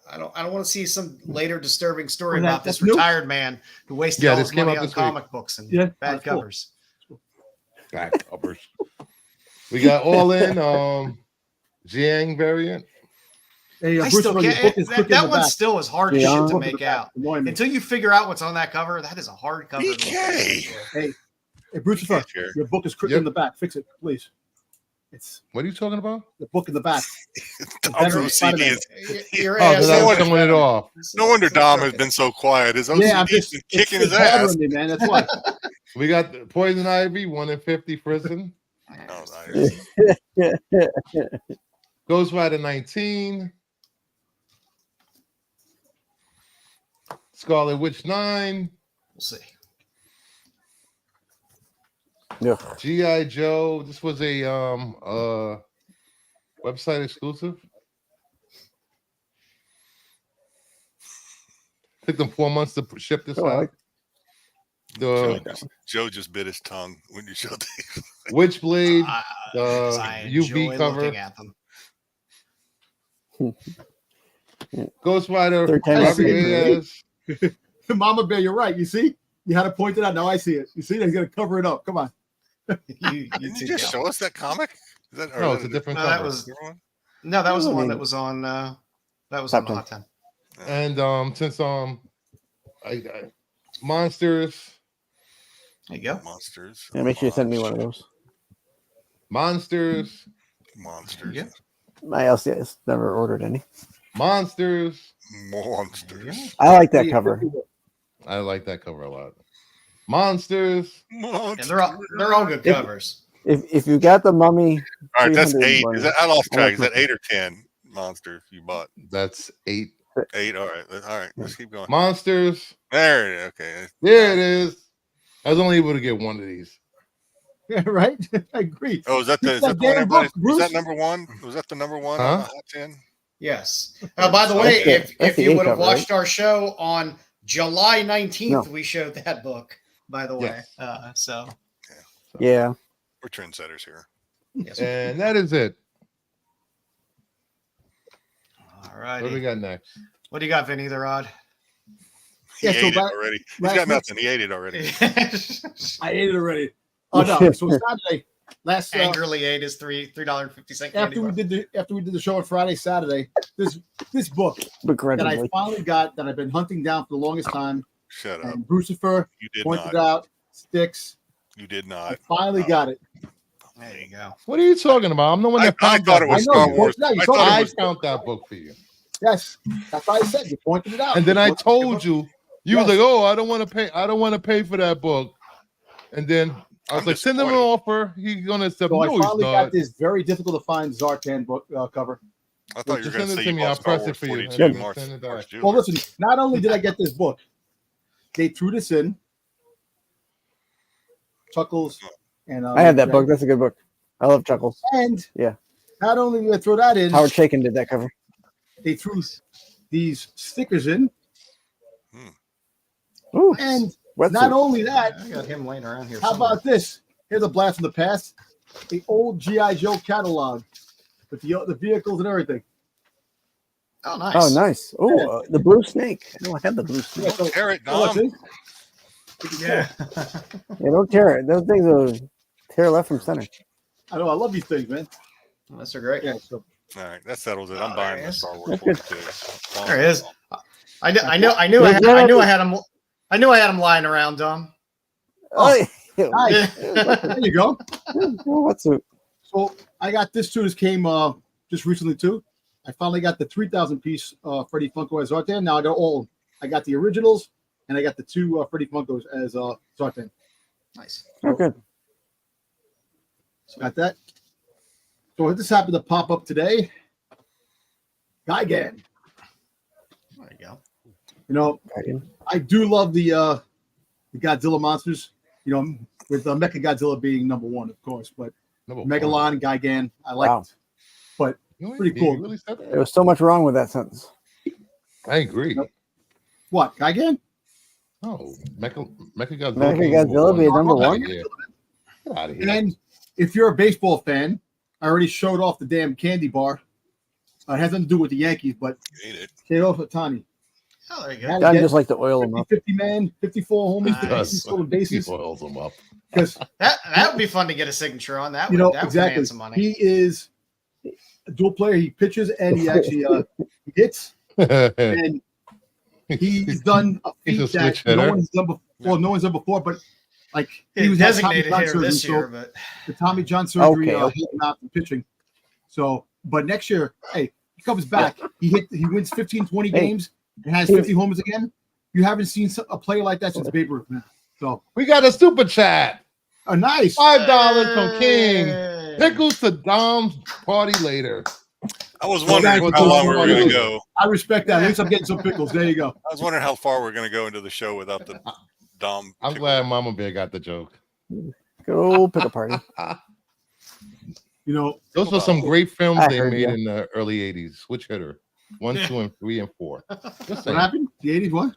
I don't want to see some later disturbing story Well, about this that's new? retired man who wasted Yeah, all this his came money out on this week. comic books and Yeah, bad that's cool. covers. Back covers. We got All In Jiang variant. Hey, I Bruce, still your can't. book is quick in That the one back. still is hard Yeah. shit to Book in the make back. out. Annoy me. Until you figure out what's on that cover, that is a hard cover. to look BK. at. Hey, Bruce, Yeah, sure. your book is quick Yep. in the back. Fix it, please. It's What are you talking about? the book in the back. Dom's Veteran OCD Spider-Man. is. Your Oh, ass because no I was wonder- showing it off. No wonder Dom has been so quiet. His OCD Yeah, I'm has just been kicking it's his ass. bothering me, man. That's why. We got the Poison Ivy, 1 in 50 prison. Oh, nice. Ghost Rider 19. Scarlet Witch 9. We'll see. Ugh. G.I. Joe. This was a website exclusive. Took them 4 months to ship this Oh, I out. like Joe just bit his tongue when you showed the Witchblade, Because I UV enjoy cover. looking at them. Ghost Rider, Third time I've seen Javier it. Mama Bear, you're right. You see? You had to point it out. Now I see it. You see? He's going to cover it up. Come on. You Didn't too, you just Joe. show us that comic? Is that, or No, is it's a that different No, that cover. was- different one? No, that was the I one mean- that was on. That was Top on the 10. Hot 10. And since I Monsters, There you go. Monsters. Yeah, make sure you send me one of those. Monsters, Monsters. Yeah. My LCS never ordered any. Monsters. Monsters. I like that cover. I like that cover a lot. Monsters. Monsters. Yeah, they're all good covers. If you got the Mummy, All right, that's 300 8. one. Is that, I lost I track. like Is that 8 or 10 monsters you bought? That's 8. 8. All right. All right. Let's keep going. Monsters. There it is. Okay. There it is. I was only able to get one of these. Yeah, right? I agree. Oh, is that the, It's is that that the one damn everybody? book, Bruce. Was that number 1? Was that the number 1 Huh? on the Hot 10? Yes. By the way, That's the- that's if the you A would have cover, right? watched our show on July 19th, No. we showed that book, by the way. Yes. So, yeah. We're trendsetters here. yes. And that is it. All What do we righty. got next? What do you got, Vinny the Rod? He Yeah, so ate it back- already. He's last got week- nothing. He ate it already. I ate it already. Oh no! So Saturday, last Angrily ate his $3.50 candy bar. after we did the show on Friday, Saturday, this book that I Begrudgingly. finally got that I've been hunting down for the longest time, Shut up. and Brucifer You did pointed not. out Styx. You did I not. finally got it. There you go. What are you talking about? I'm the one I that found thought that it was book. I know, Star you Wars. pointed out, you I told thought me. it I was found that book for you. Yes, that's why I said you pointed it out. And then I Look, told you, you was Yes. like, "Oh, I don't want to pay. I don't want to pay for that book." And then I was I'm like, "Send him an disappointed. offer. He's gonna accept." So I No, he's finally not. got this very difficult to find Zartan book cover. I thought you were Just going send to it say to you me. I'll bought Star press it Wars for you. 42 Send it March. back. March Well, Jeweler. listen. Not only did I get this book, they threw this in. Chuckles and I had that book. That's a good book. I love Chuckles. And Yeah. not only did they throw that in, Howard Chaykin did that cover. they threw these stickers in, Ooh, and wetsuit. not only that, I got him laying around here. how somewhere. about this? Here's a blast from the past: the old GI Joe catalog with the vehicles and everything. Oh, nice. Oh, nice. Oh, the blue snake. I don't have the blue Yeah, snake. so, Tear it, oh, Dom. see? Yeah. Yeah, don't tear it. Those things will tear left from center. I know. I love these things, man. Those are great. Yeah. So All right, that settles it. Oh, I'm buying there the it Star is. Wars That's 42. There it is. I knew I had him. I knew I had him lying around, Dom. Oh, yeah. nice. Yeah. There you go. Wetsuit. So I got this too. This came just recently too. I finally got the 3,000 piece Freddy Funko as Zartan. Now I got all. I got the originals and I got the two Freddy Funkos as Zartan. Nice. Oh, good. So got that. So this happened to pop up today. Gigan. There you go. You know, I do love the Godzilla monsters. You know, with Mecha Godzilla being number one, of course, but Number Megalon, Gigan, I like Wow. it. But one. pretty You cool. really said that? There was so much wrong with that sentence. I agree. Nope. What, Gigan? No, Mecha Godzilla. Mecha being Godzilla being number one? Yeah. Get out of here. And if you're a baseball fan, I already showed off the damn candy bar. It has nothing to do with the Yankees, but Ate it. Shohei Ohtani. Oh, there you Had go. to I get just like to oil them up. 50 man, 54 homers, 50 Nice. stolen bases. He oils them up. Because That would be fun to get a signature on. That you would know that would exactly, command some money. he is a dual player. He pitches and he actually hits, and he's done a He's a feat that switch hitter. no one's done before. Well, no one's done before, but like He was had Tommy designated John hitter surgery, this so year, but the Tommy John surgery Okay. helped him out in pitching. So, but next year, hey, he comes back. He wins 15, 20 Hey. games and has 50 homers again. You haven't seen a player like that since Babe Ruth, man. So, We got a super chat. nice. $5 from King. Hey. Pickles to Dom's party later. I was wondering how long we were going to go. I respect that. At least I'm getting some pickles. There you go. I was wondering how far we're going to go into the show without the Dom. I'm glad Mama Bear got the joke. Go pick a party. You know, Those were some great films I they heard made ya. in the early 80s. Switch hitter. 1, 2, and 3, and 4. Just what saying. happened? The 80s, what?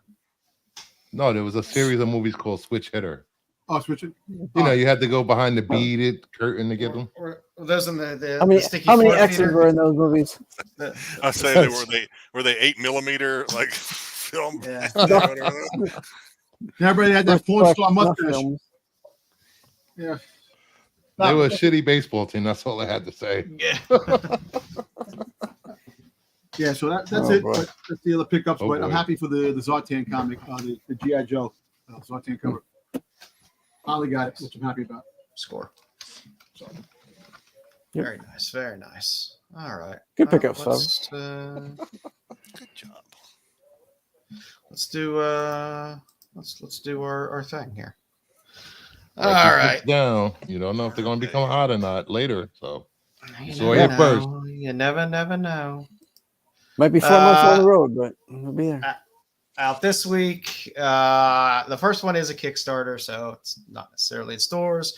No, there was a series of movies called Switch Hitter. Oh, switch it. You know, you had to go behind the beaded curtain to get them. Or those in the How many sticky how many floor X's theater? were in those movies? I say they were they 8mm like film. Yeah. Everybody had that porn star Snuff mustache. films. Yeah. They were a shitty baseball team. That's all I had to say. Yeah. Yeah, so that's Oh, it. boy. But that's the other pickups. Oh, but I'm boy. happy for the Zartan comic, the G.I. Joe Zartan cover. Finally got it, which I'm happy about. Score. Yep. Very nice. Very nice. All right. Good pickup, let's, Good job. let's do let's do our thing here. All Write these right. books down. You don't know if they're going to become hot or not later. So You So never here first. know. You never know. Might be 4 months on the road, but we'll be there. Out this week, the first one is a Kickstarter, so it's not necessarily in stores,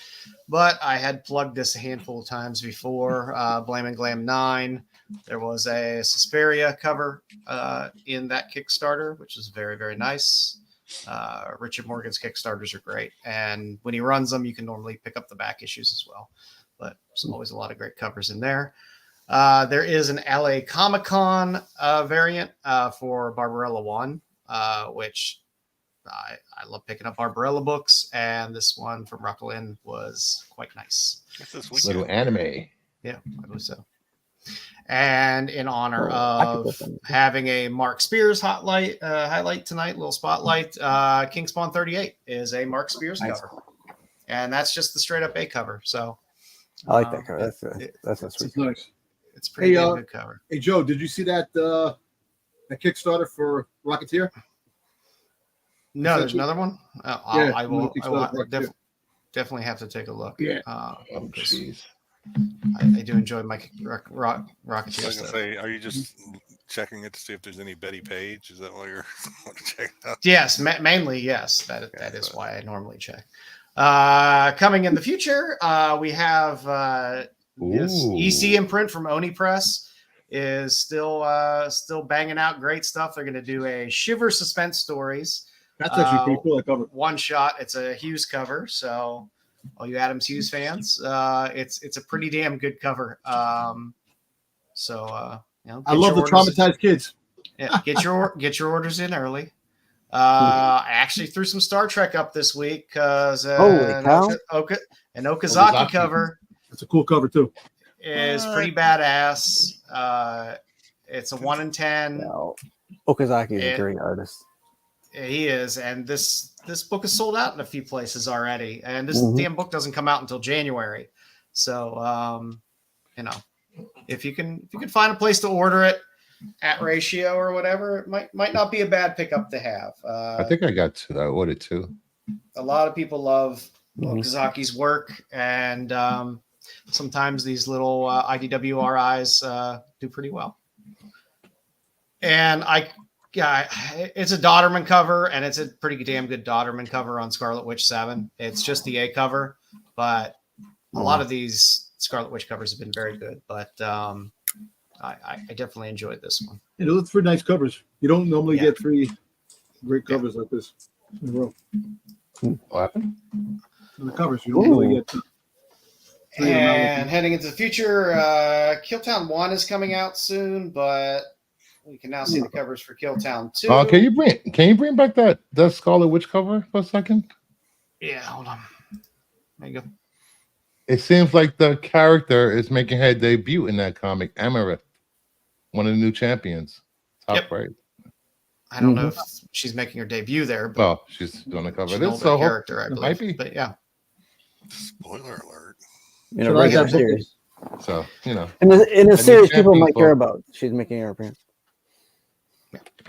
but I had plugged this a handful of times before. Blame and Glam 9. There was a Suspiria cover in that Kickstarter, which is very, very nice. Richard Morgan's Kickstarters are great, and when he runs them, you can normally pick up the back issues as well. But there's always a lot of great covers in there. There is an LA Comic-Con variant for Barbarella 1, which I love picking up Barbarella books, and this one from Rucklin was quite nice. What's this little weekend? anime. Yeah, I believe so. And in honor I could of put them. having a Mark Spears highlight tonight, little spotlight, King Spawn 38 is a Mark Spears Nice. cover. And that's just the straight up A cover. So I like that cover. That's a That's sweet. nice. it's a pretty Hey, damn good cover. Hey, Joe, did you see that Kickstarter for Rocketeer? No, there's another one. Yeah, I will Kickstarter for Rocketeer. definitely have to take a look. Yeah. Oh, jeez. I do enjoy my I Rocketeer was gonna stuff. say, are you just checking it to see if there's any Betty Page? Is that why you're checking out? Yes, mainly yes. That is why I normally check. Coming in the future, we have this Ooh. EC imprint from Oni Press is still banging out great stuff. They're going to do a Shiver Suspense Stories That's actually pretty cool. That cover. one shot. It's a Hughes cover, so all you Adams Hughes fans, it's a pretty damn good cover. So you know, I love the get your orders- traumatized kids. Yeah, get your orders in early. I actually threw some Star Trek up this week because Holy cow. an Okazaki cover That's a cool cover too. is pretty badass. It's a 1 in 10. No. Okazaki is Yeah. a great artist. He is, and this book is sold out in a few places already. And this Mhm. damn book doesn't come out until January. So you know, if you can find a place to order it at ratio or whatever, it might not be a bad pickup to have. I think I got two. I ordered two. A lot of people love Mhm. Okazaki's work, and sometimes these little IDWRIs do pretty well. And it's a Dodderman cover, and it's a pretty damn good Dodderman cover on Scarlet Witch 7. It's just the A cover, but a lot of these Scarlet Witch covers have been very good. But I definitely enjoyed this one. And those are three nice covers. You don't normally Yeah. get three great covers like this in a row. What happened? In the covers, you don't really get. And heading into the future, Killtown 1 is coming out soon, but we can now see the covers for Killtown 2. Can you bring back that Scarlet Witch cover for a second? Yeah, hold on. There you go. It seems like the character is making her debut in that comic, Amarith, one of the new champions. Top right. I don't know if she's making her debut there, but well, she's going to cover this. So character, I believe. Might be. But yeah. Spoiler alert. In a regular series. So, you know. In a series people might care about. She's making her appearance.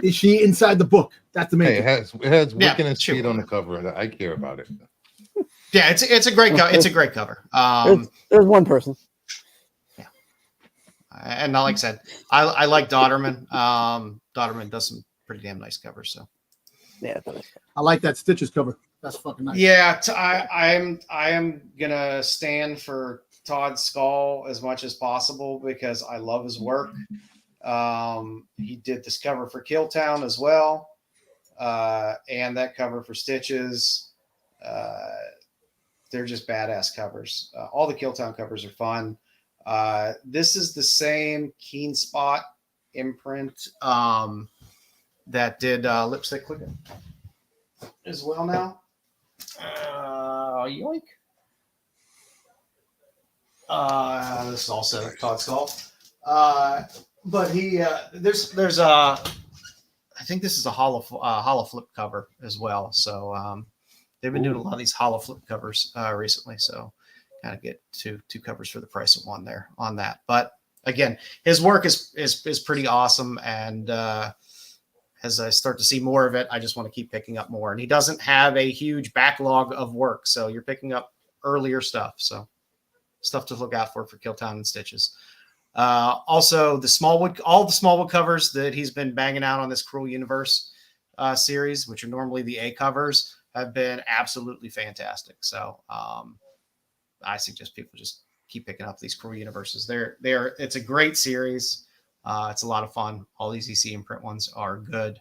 Is she inside the book? That's the main thing. It has Wiccan and Speed on the cover. I care about it. Yeah, it's a great cover. It's a great cover. There's one person. Yeah. And like I said, I like Dodderman. Dodderman does some pretty damn nice covers. So yeah, I like that Stitches cover. That's fucking nice. Yeah, I am gonna stand for Todd Skull as much as possible because I love his work. He did this cover for Killtown as well, and that cover for Stitches. They're just badass covers. All the Killtown covers are fun. This is the same Keen Spot imprint that did Lipstick Clicker as well now. Yoink. This is also Todd Skull. But he there's I think this is a hollow flip cover as well. So they've been doing a lot of these hollow flip covers recently. So kind of get two covers for the price of one there on that. But again, his work is pretty awesome, and as I start to see more of it, I just want to keep picking up more. And he doesn't have a huge backlog of work, so you're picking up earlier stuff. So stuff to look out for Killtown and Stitches. Also, all the Smallwood covers that he's been banging out on this Cruel Universe series, which are normally the A covers, have been absolutely fantastic. So I suggest people just keep picking up these Cruel Universes. It's a great series. It's a lot of fun. All these EC imprint ones are good.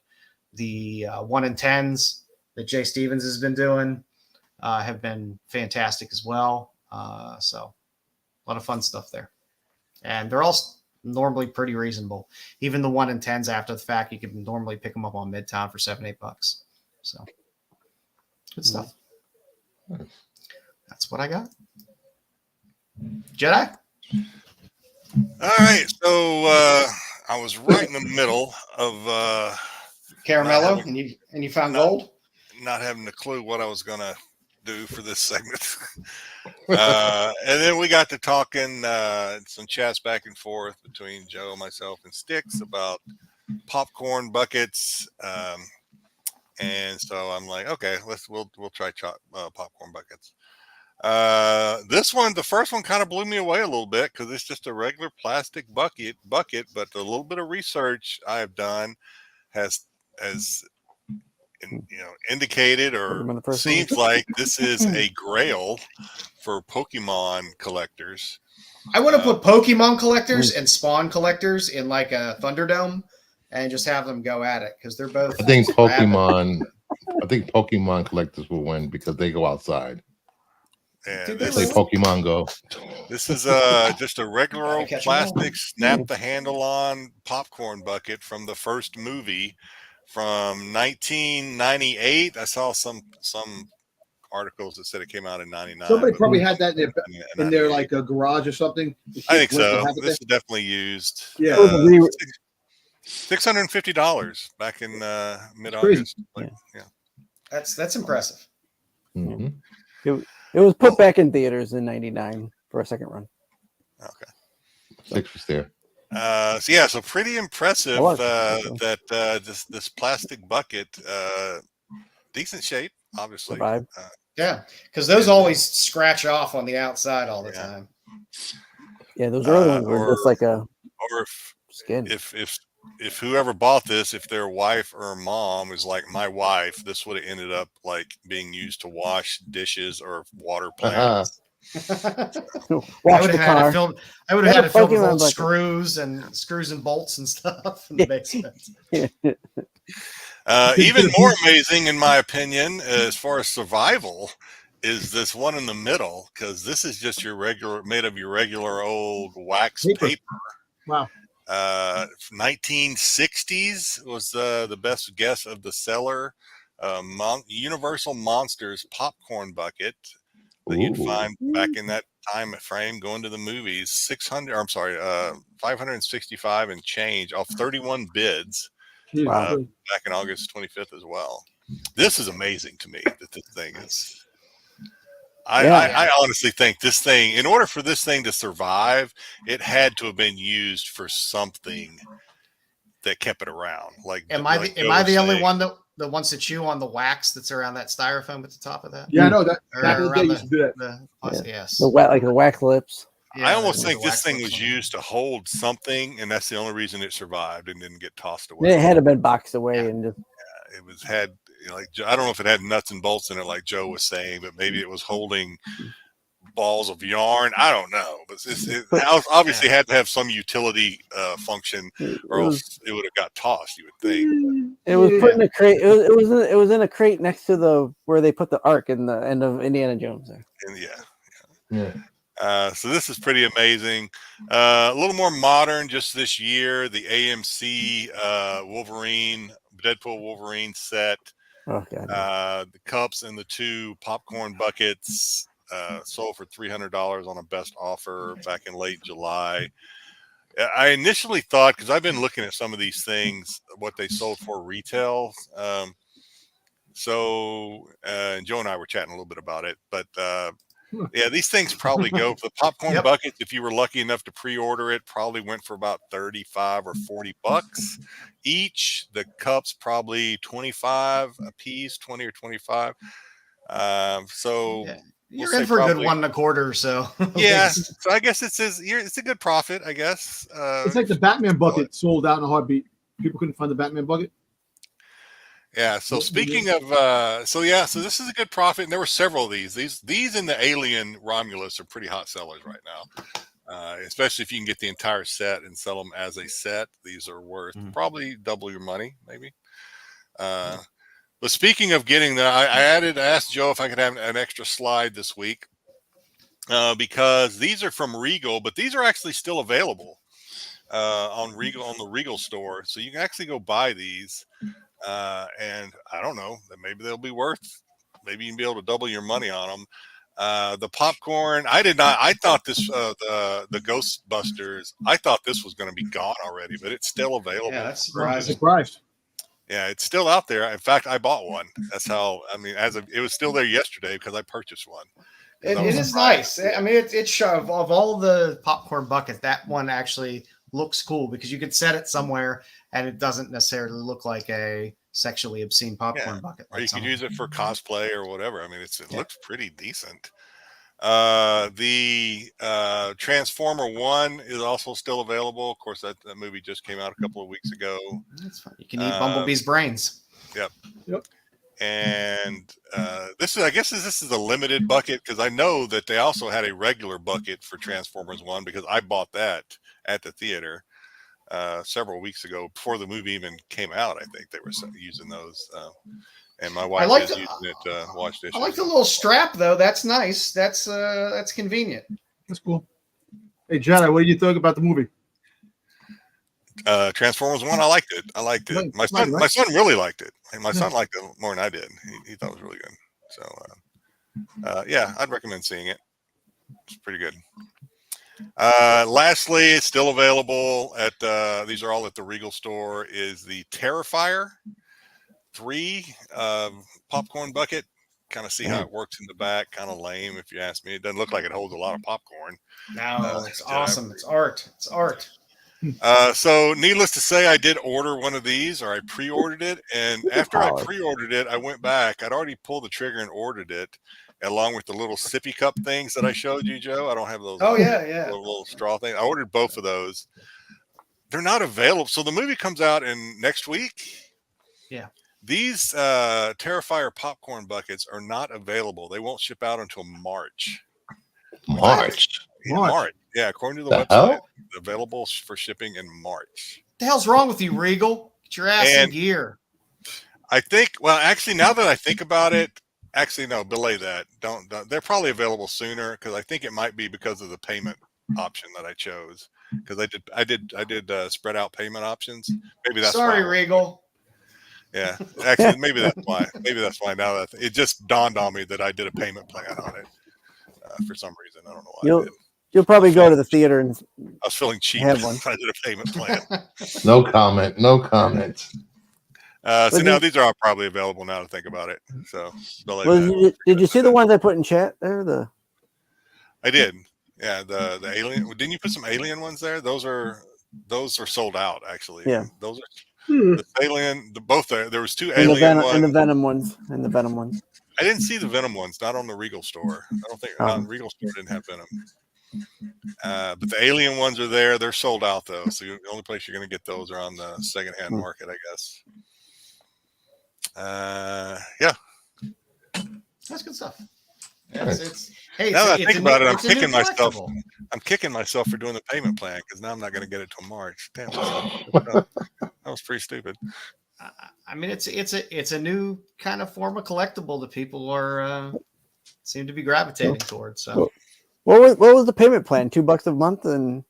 The 1 in 10s that Jay Stevens has been doing have been fantastic as well. So a lot of fun stuff there. And they're all normally pretty reasonable. Even the 1 in 10s after the fact, you can normally pick them up on Midtown for $7-8. So good stuff. That's what I got. Jedi? All right, so I was right in the middle of Caramello, and you found gold? Not having a clue what I was going to do for this segment. And then we got to talking, some chats back and forth between Joe, myself, and Styx about popcorn buckets. And so I'm like, okay, we'll try popcorn buckets. The first one kind of blew me away a little bit because it's just a regular plastic bucket, but a little bit of research I have done has indicated or seems like this is a grail for Pokemon collectors. I want to put Pokemon collectors and Spawn collectors in like a Thunderdome and just have them go at it because they're both. I think Pokemon collectors will win because they go outside. And they play Pokemon Go. This is just a regular old plastic snap the handle on popcorn bucket from the first movie from 1998. I saw some articles that said it came out in 99. Somebody probably had that in their like a garage or something. I think so. This is definitely used. Yeah. $650 back in mid-August. Yeah. That's impressive. Mm-hmm. It was put back in theaters in '99 for a second run. Okay. Styx was there. So pretty impressive that this plastic bucket, decent shape, obviously. Yeah, because those always scratch off on the outside all the time. Yeah, those early ones were just like a skin. If whoever bought this, if their wife or mom is like my wife, this would have ended up like being used to wash dishes or water plants. I would have had it filled with old screws and bolts and stuff in the basement. Even more amazing, in my opinion, as far as survival, is this one in the middle, because this is just your regular, made of your regular old wax paper. Wow. 1960s was the best guess of the seller. Universal Monsters popcorn bucket that you'd find back in that time frame going to the movies. 565 and change off 31 bids back in August 25th as well. This is amazing to me that this thing is. I honestly think this thing, in order for this thing to survive, it had to have been used for something that kept it around. Like, am I the only one that wants to chew on the wax that's around that styrofoam at the top of that? Yeah, no, that around used to do that. Yes. The wax lips. I almost think this thing was used to hold something, and that's the only reason it survived and didn't get tossed away. It had to been boxed away and just. It was had. Like, I don't know if it had nuts and bolts in it, like Joe was saying, but maybe it was holding balls of yarn. I don't know, but it obviously had to have some utility function, or else it would have got tossed. You would think. It was put in a crate. It was in a crate next to where they put the Ark in the end of Indiana Jones. There. And so this is pretty amazing. A little more modern, just this year, the AMC Deadpool Wolverine set. Oh, God. The cups and the 2 popcorn buckets sold for $300 on a best offer back in late July. I initially thought, because I've been looking at some of these things, what they sold for retail. Joe and I were chatting a little bit about it, but yeah, these things probably go for the popcorn buckets. If you were lucky enough to pre-order it, probably went for about 35 or 40 bucks each. The cups probably 25 a piece, 20 or 25. So you're in for a good 1 1/4. So yeah, so I guess it's a good profit, I guess. It's like the Batman bucket sold out in a heartbeat. People couldn't find the Batman bucket. Yeah. So speaking of, so this is a good profit, and there were several of these. These in the Alien Romulus are pretty hot sellers right now, especially if you can get the entire set and sell them as a set. These are worth probably double your money, maybe. But speaking of getting that, I asked Joe if I could have an extra slide this week because these are from Regal, but these are actually still available on the Regal store, so you can actually go buy these. And I don't know, that maybe they'll be worth, maybe you can be able to double your money on them. The popcorn, I thought this, the Ghostbusters, I thought this was going to be gone already, but it's still available. Yeah, that's surprising. Yeah, it's still out there. In fact, I bought one. That's how, it was still there yesterday because I purchased one. It is nice. I mean, it's of all the popcorn buckets, that one actually looks cool because you could set it somewhere and it doesn't necessarily look like a sexually obscene popcorn bucket. Or you could use it for cosplay or whatever. I mean, it looks pretty decent. The Transformer 1 is also still available. Of course, that movie just came out a couple of weeks ago. That's fine. You can eat Bumblebee's brains. Yep. And this is a limited bucket because I know that they also had a regular bucket for Transformers 1 because I bought that at the theater several weeks ago before the movie even came out. I think they were using those. And my wife is using it to wash dishes. I like the little strap though. That's nice. That's convenient. That's cool. Hey, Jedi, what do you think about the movie? Transformers 1, I liked it. My son really liked it. And my son liked it more than I did. He thought it was really good. So yeah, I'd recommend seeing it. It's pretty good. Lastly, it's still available at these are all at the Regal store, is the Terrifier 3 popcorn bucket. Kind of see how it works in the back. Kind of lame if you ask me. It doesn't look like it holds a lot of popcorn. No, it's awesome. It's art. It's art. So needless to say, I did order one of these, or I pre-ordered it, and after I pre-ordered it, I went back. I'd already pulled the trigger and ordered it, along with the little sippy cup things that I showed you, Joe. I don't have those. Oh yeah. Little straw things. I ordered both of those. They're not available. So the movie comes out in next week. Yeah. These Terrifier popcorn buckets are not available. They won't ship out until March. March. Yeah, according to the website, available for shipping in March. What the hell's wrong with you, Regal? Get your ass in gear. I think, well, actually, now that I think about it, Actually, no, belay that. Don't. They're probably available sooner because I think it might be because of the payment option that I chose. Because I did spread out payment options. Maybe that's Sorry, why. Regal. Yeah, actually, maybe that's why. Maybe that's why. Now that it just dawned on me that I did a payment plan on it for some reason. I don't know why I did. You'll probably go to the theater and I was feeling cheap. have one. I did a payment plan. No comment. No comment. So now these are all probably available now to think about it. So did you see the ones I put in chat there? I did. Yeah, the alien. Didn't you put some alien ones there? Those are sold out actually. Yeah. Those are the alien. Both there was two alien ones and the Venom ones I didn't see the Venom ones. Not on the Regal store. I don't think the Regal store didn't have Venom. But the alien ones are there. They're sold out though. So the only place you're going to get those are on the secondhand market, I guess. Yeah, that's good stuff. Now that I think about it, I'm kicking myself for doing the payment plan because now I'm not going to get it till March. Damn, that was pretty stupid. I mean, it's a new kind of form of collectible that people are seem to be gravitating towards. So, what was the payment plan? $2 a month, and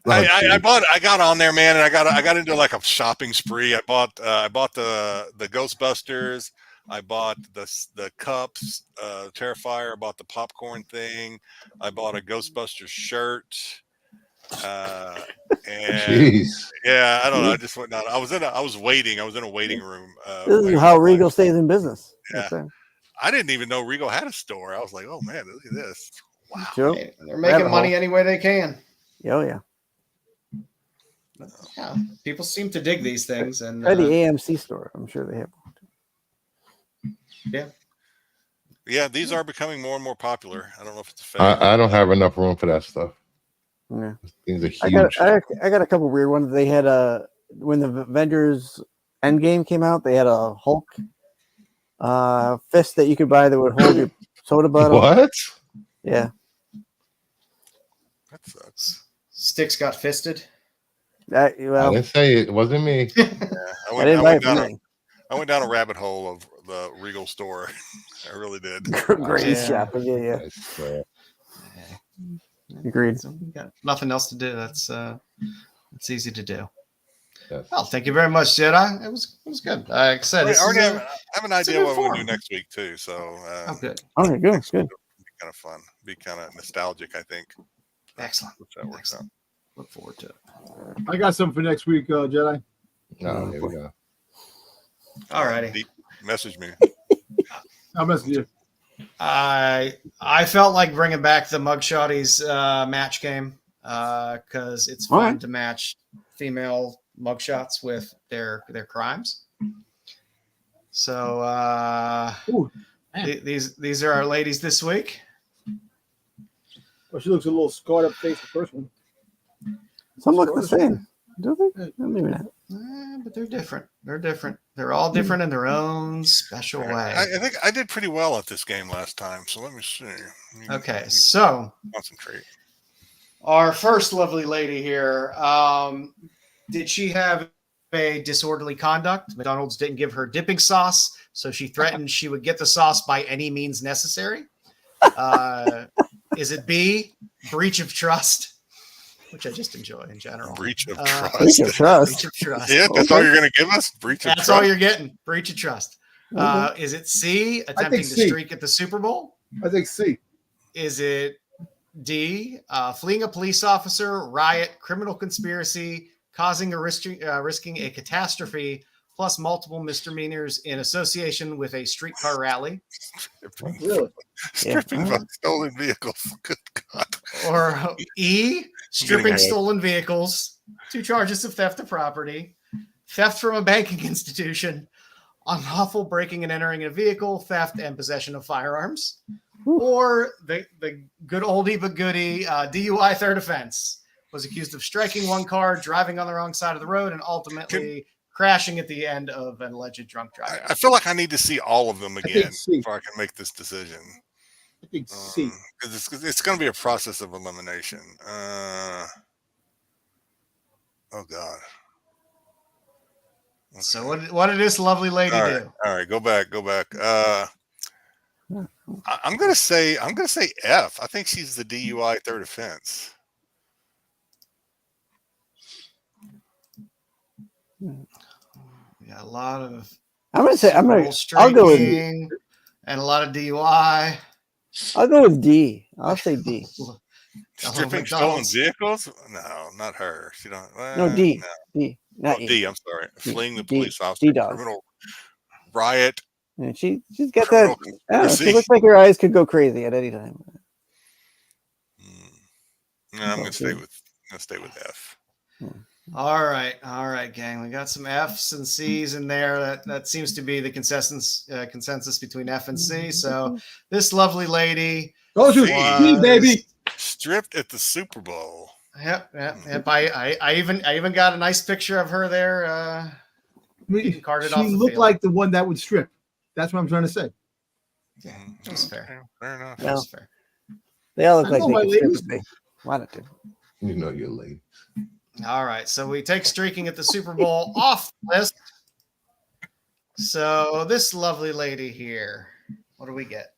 I got on there, man, and I got into like a shopping spree. I bought the Ghostbusters. I bought the cups, Terrifier. I bought the popcorn thing. I bought a Ghostbusters shirt. And Jeez. Yeah, I don't know. I just went down. I was in a waiting room. This is how Regal stays in business. Yeah. I didn't even know Regal had a store. I was like, oh man, look at this. Wow. Sure. They're making money any way they can. Oh yeah. Yeah. People seem to dig these things, and the AMC store. I'm sure they have one. Yeah. Yeah, these are becoming more and more popular. I don't know if it's a fake. I don't have enough room for that stuff. Yeah. Things are huge. I got a couple weird ones. They had when the Avengers Endgame came out, they had a Hulk fist that you could buy that would hold your soda bottle. What? Yeah. That sucks. Styx got fisted. I didn't say it. It wasn't me. Yeah, I went down a rabbit hole of the Regal store. I really did. Great shopping. Yeah. Agreed. So we got nothing else to do. That's easy to do. Yes. Well, thank you very much, Jedi. It was good. Like I said, I have an idea what we'll do next week too. So good. Okay, good. Be kind of fun. Be kind of nostalgic, I think. Excellent. That works out. Look forward to it. I got something for next week, Jedi. No, here we go. All righty. Message me. I'll message you. I felt like bringing back the Mugshotties match game because it's fun to match female mugshots with their crimes. So these are our ladies this week. Well, she looks a little scarred up face, the first one. Some look the same. Do they? Maybe not. But they're different. They're all different in their own special way. I think I did pretty well at this game last time. So let me see. Okay, so concentrate. Our first lovely lady here. Did she have a disorderly conduct? McDonald's didn't give her dipping sauce, so she threatened she would get the sauce by any means necessary. Is it B, breach of trust? Which I just enjoy in general. Breach of trust. Breach of trust. Breach of trust. Yeah, that's all you're going to give us? Breach of trust? That's all you're getting. Breach of trust. Is it C, attempting to streak at the Super Bowl? I think C. Is it D, fleeing a police officer, riot, criminal conspiracy, risking a catastrophe, plus multiple misdemeanors in association with a streetcar rally? Really? Stripping from stolen vehicles. Good God. Or E, stripping stolen vehicles, 2 charges of theft of property, theft from a banking institution, unlawful breaking and entering a vehicle, theft and possession of firearms, or the good oldie but goodie DUI third offense. Was accused of striking one car, driving on the wrong side of the road, and ultimately crashing at the end of an alleged drunk driver. I feel like I need to see all of them again before I can make this decision. I think C. Because it's going to be a process of elimination. Oh, God. Okay. So what did this lovely lady do? All right, go back. I'm gonna say F. I think she's the DUI third offense. Yeah, a lot of. I'm gonna say I'll go with D. And a lot of DUI. I'll go with D. I'll say D. Stripping stolen vehicles? No, not her. She don't. No, D. No. D. Not D. I'm sorry. Fleeing the D. police officer. D-dog. Criminal riot. And she's got that. She looks conspiracy. like her eyes could go crazy at any time. No, I'm gonna stay with F. All right, gang. We got some F's and C's in there. That seems to be the consensus between F and C. So this lovely lady, Go to C, baby. Stripped at the Super Bowl. Yep. I even got a nice picture of her there. Carted off. She the looked field. like the one that would strip. That's what I'm trying to say. Yeah, that's fair. Fair enough. Well, That's fair. they all look like my they could ladies. strip if they wanted to. You know you're late. All right, so we take streaking at the Super Bowl off the list. So this lovely lady here, what do we get?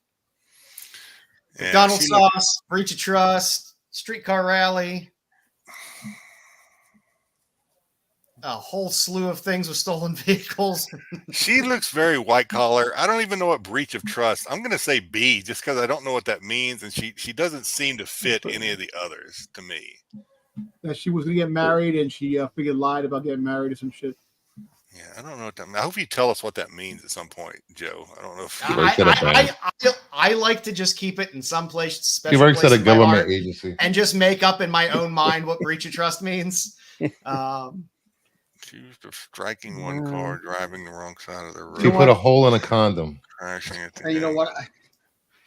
Yeah, McDonald's sauce, breach of trust, streetcar rally, a whole slew of things with stolen vehicles. She looks very white collar. I don't even know what breach of trust. I'm going to say B just because I don't know what that means, and she doesn't seem to fit any of the others to me. That she was going to get married and she figured lied about getting married or some shit. Yeah, I don't know what that means. I hope you tell us what that means at some point, Joe. I don't know if I like to just keep it in some place. She works at a government agency and just make up in my own mind what breach of trust means. Accused of striking one car, driving the wrong side of the road. She put a hole in a condom. Crashing it. And you know what?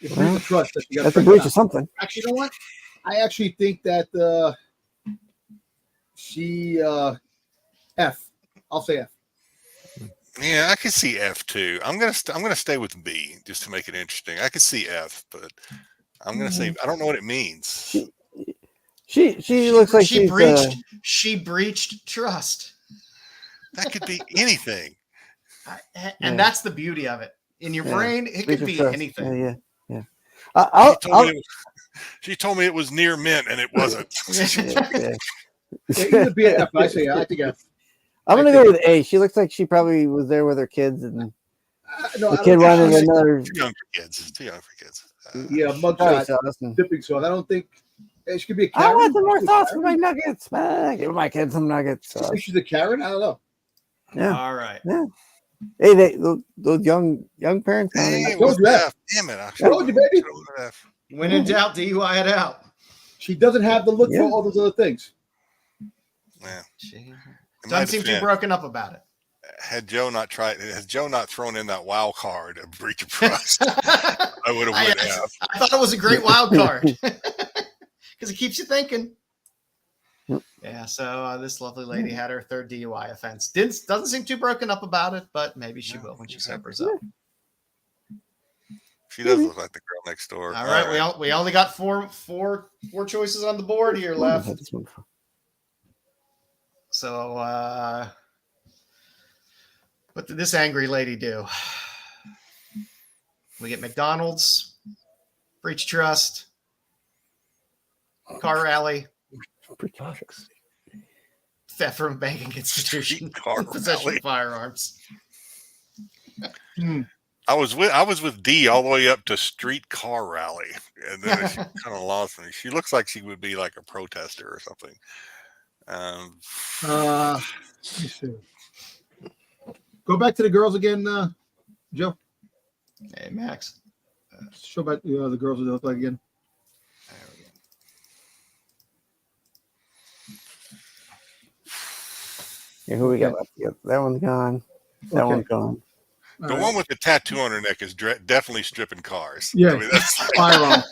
It's breach of trust that she got. That's a breach of something. Actually, you know what? I actually think that she F. I'll say F. Yeah, I could see F too. I'm gonna stay with B just to make it interesting. I could see F, but I'm gonna say I don't know what it means. She looks like she breached trust. That could be anything, and that's the beauty of it. In your brain, it could be anything. Yeah. She told me it was near mint, and it wasn't. Either B or F. I say I think F. I'm gonna go with A. She looks like she probably was there with her kids, and the kid wanted another. Too young for kids. Yeah, mugshot, dipping sauce. I don't think she could be a Karen. I want some more sauce for my nuggets, man. Give my kids some nuggets. She's a Karen. I don't know. Yeah. All right. Yeah. Hey, those young parents. Hey, it was F. Damn it! I told you, baby. When in doubt, DUI it out. She doesn't have the look for all those other things. Yeah. Doesn't seem too broken up about it. Has Joe not thrown in that wild card of breach of trust, I would have went F. I thought it was a great wild card because it keeps you thinking. Yeah, so this lovely lady had her third DUI offense. Doesn't seem too broken up about it, but maybe she will when she sobers up. She does look like the girl next door. All right. We only got four choices on the board here left. So, what did this angry lady do? We get McDonald's, breach trust, car rally, theft from a banking institution, possession of firearms. I was with D all the way up to street car rally, and then she kind of lost me. She looks like she would be like a protester or something. Let me see. Go back to the girls again, Joe. Hey, Max. Show back the girls what they look like again. There we go. Yeah, who we got left? Yep, that one's gone. That one's gone. The one with the tattoo on her neck is definitely stripping cars. Yeah, I mean, that's firearm.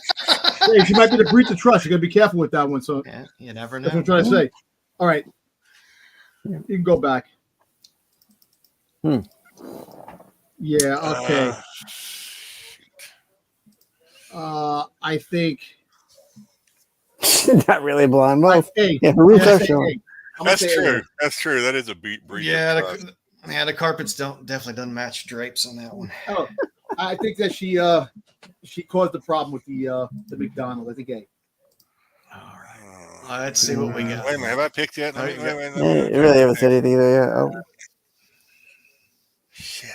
Hey, she might be the breach of trust. You got to be careful with that one. So yeah, you never know. That's what I'm trying to say. All right, you can go back. Yeah. Okay. I think not really blonde. Well, yeah, the roots are showing. That's true. That's true. That is a breach. Yeah, the carpets definitely doesn't match drapes on that one. Oh, I think that she she caused the problem with the McDonald at the gate. All right. Let's see what we got. Wait a minute, have I picked yet? Wait, Yeah, you really haven't said anything either yet. Oh. Shit.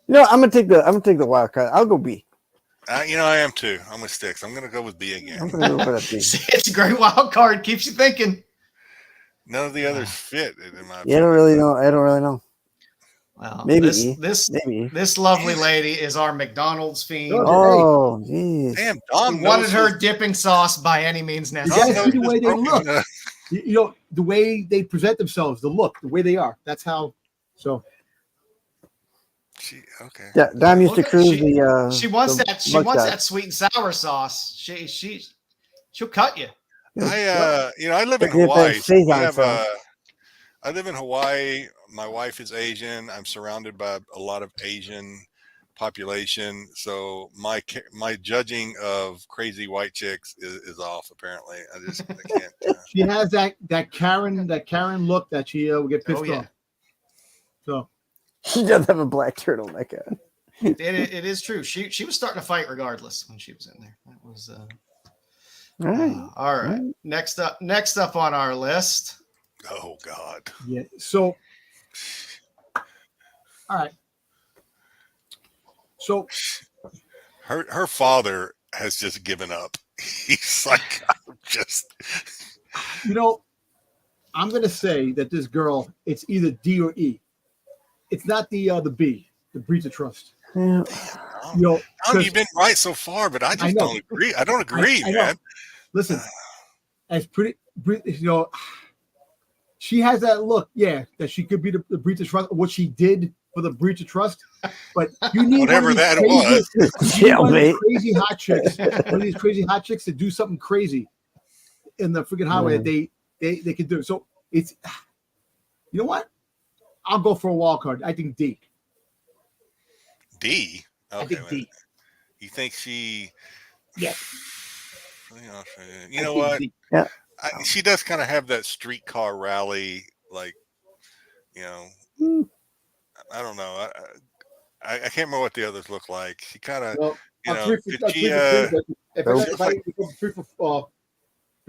No, I'm gonna take the wild card. I'll go B. I am too. I'm with Styx. I'm gonna go with B again. I'm gonna go for that B. It's a great wild card. Keeps you thinking. None of the others fit in my Yeah, I don't really know. Well, Maybe this lovely lady is our McDonald's fiend. Oh, jeez. Damn, We Dom wanted knows her his- dipping sauce by any means You necessary. gotta see the way they broken, look. You know, the way they present themselves, the look, the way they are. That's how. So okay. Yeah, Dom used to Look, cruise she wants the that. She wants mugshot. that sweet and sour sauce. She'll cut you. I live in But get that Hawaii. So we Seitan have, sauce. I live in Hawaii. My wife is Asian. I'm surrounded by a lot of Asian population. So my judging of crazy white chicks is off. Apparently, I can't. she has that Karen look that she will get pissed off. So She does have a black turtleneck on. It is true. She was starting to fight regardless when she was in there. That was All right. all right. Next up on our list. Oh God. yeah. So all right. So Her father has just given up. He's like, I'm gonna say that this girl, it's either D or E. It's not the B, the breach of trust. Yeah. Tom, you've been right so far, but I just don't agree. I don't agree, I know. man. Listen, as she has that look, that she could be the breach of trust. What she did for the breach of trust, but you need Whatever that was. crazy hot chicks. One of these crazy hot chicks to do something crazy in the freaking highway. They can do it. So it's, you know what? I'll go for a wild card. I think D. D. Okay, I think D. You think she? Yeah. You know what? Yeah. She does kind of have that streetcar rally, like, I don't know. I can't remember what the others look like. She kind of, three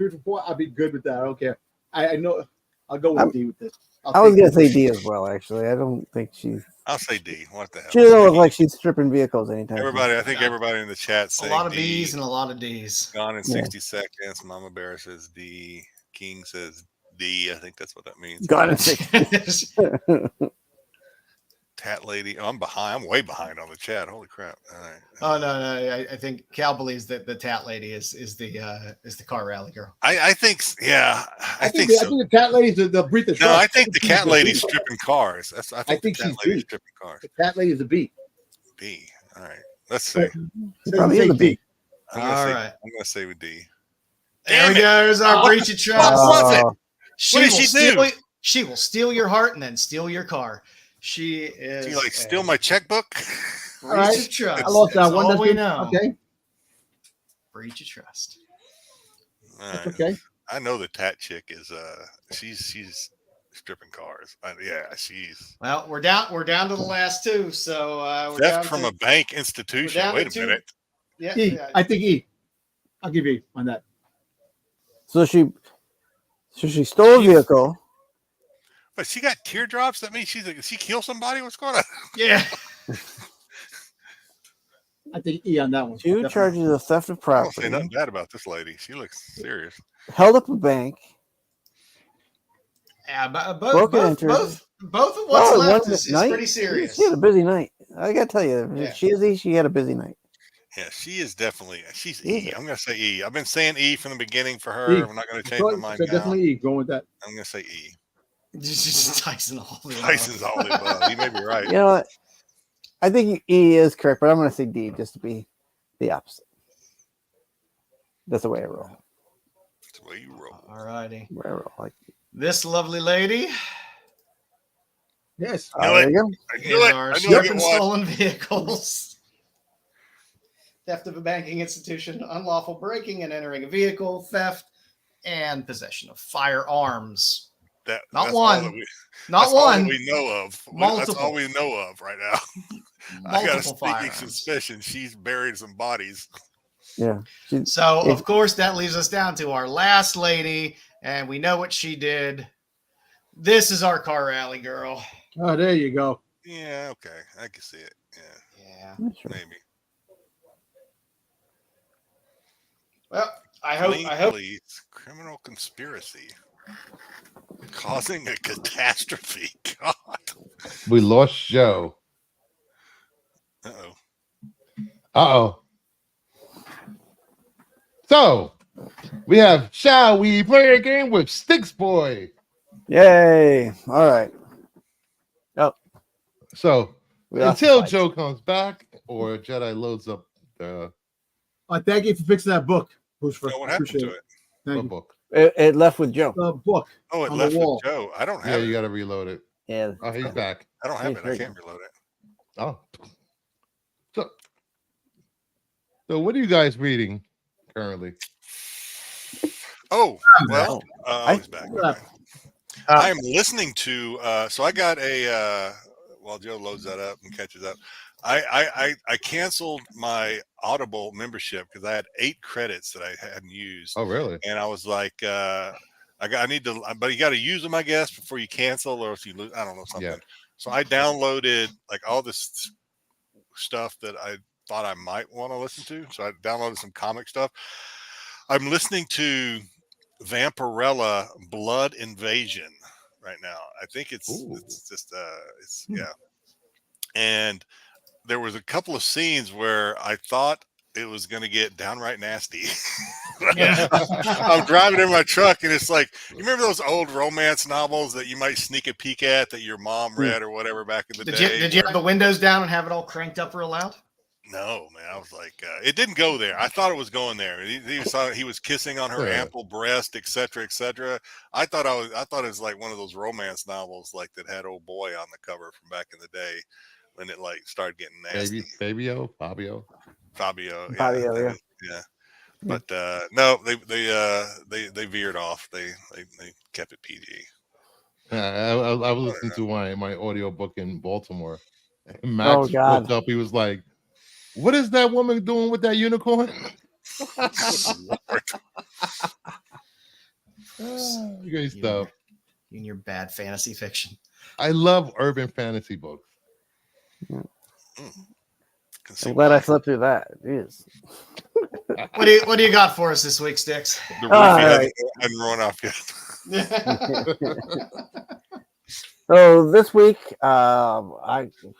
for 4, I'll be good with that. I don't care. I know. I'll go with D with this. I was gonna say D as well. Actually, I don't think she's. I'll say D. What the hell? She doesn't look like she's stripping vehicles anytime. I think everybody in the chat saying a lot of D. B's and a lot of D's. Gone in 60 seconds. Mama Bear says D. King says D. I think that's what that means. Gone in 60. Tat lady. Oh, I'm behind. I'm way behind on the chat. Holy crap! All right. Oh no! I think Cal believes that the Tat lady is the car rally girl. I think. Yeah. I think so. so. I think the cat lady's the breathe. No, I think the cat lady's stripping cars. I think the cat lady's stripping cars. The cat lady's a B. B. All right. Let's see. Probably is a B. I'm gonna say with D. There we go. There's our breach of trust. What was it? What did she do? She will steal your heart and then steal your car. She is. Do you steal my checkbook? All right. Breach of trust. I lost that one. All we know. Okay. Breach of trust. Right. That's okay. I know the Tat chick is she's stripping cars. She's. Well, we're down to the last two. So we're theft down from to, a bank institution. Wait a minute. Yeah, E. I think E. I'll give E on that. So she stole a vehicle. But she got teardrops. That means she killed somebody. What's going on? Yeah. I think E on that one. 2 Definitely. charges of theft of I don't property. say nothing bad about this lady. She looks serious. Held up a bank. Yeah, but Broken both of what's Oh, left one is night? pretty serious. She had a busy night. I gotta tell you, Yeah. she had a busy night. Yeah, she is definitely. She's Yeah. E. I'm gonna say E. I've been saying E from the beginning for her. E. I'm not gonna change my mind So now. definitely E. Going with that. I'm gonna say E. Just Tyson all the way. Tyson's all the above. You may be right. You know what? I think E is correct, but I'm gonna say D just to be the opposite. That's the way I roll. That's the way you roll. All righty. Where I roll. Like, This lovely lady Yes. there you go. I is knew it. our I knew I'd strip get and one. stolen vehicles. Theft of a banking institution, unlawful breaking and entering a vehicle, theft, and possession of firearms. Not Not that's one. all that Not that's all one. that we know of. That's Multiple. all we know of right now. I got a multiple sneaking firearms. suspicion she's buried some bodies. Yeah. So, of course, that leaves us down to our last lady, and we know what she did. This is our car rally girl. Oh, there you go. Yeah, okay. I can see it. Yeah, Yeah. Sure. maybe. Well, I hope. Leads criminal conspiracy causing a catastrophe. God. We lost Joe. Uh-oh. Uh-oh. So, we have, shall we play a game with Styxboy? Yay! All right. So, We lost until the fight. Joe comes back or Jedi loads up the Thank you for fixing that book, Bruce. No, what happened to it? Thank you. book. It left with Joe. The book. Oh, it On the left with wall. Joe. I don't Yeah, have you it. got to reload it. Yeah. Oh, he's back. I don't have He's it. I very can't good. reload it. Oh. So what are you guys reading currently? Oh, well, he's back. Yeah. Okay. I'm listening to so I got a while Joe loads that up and catches up. I canceled my Audible membership because I had 8 credits that I hadn't used. Oh, really? And I was like, I need to, but you got to use them, I guess, before you cancel, or if you lose, I don't know, something. Yeah. So I downloaded like all this stuff that I thought I might want to listen to. So I downloaded some comic stuff. I'm listening to Vampirella Blood Invasion right now. I think it's just yeah. And there was a couple of scenes where I thought it was going to get downright nasty. Yeah. I'm driving in my truck and it's like, you remember those old romance novels that you might sneak a peek at that your mom read or whatever back in the day? Did you have the windows down and have it all cranked up real loud? No, man. I was like, it didn't go there. I thought it was going there. He was kissing on her ample breast, etc., etc. I thought it was like one of those romance novels like that had old boy on the cover from back in the day when it like started getting nasty. Fabio. Yeah. But no, they veered off. They kept it PG. I was listening to my audiobook in Baltimore. And Max looked up. He was like, "What is that woman doing with that unicorn?" Great stuff. You and your bad fantasy fiction. I love urban fantasy books. I'm glad I slept through that. Jeez. What do you got for us this week, Styx? The roof hadn't run off yet. So this week,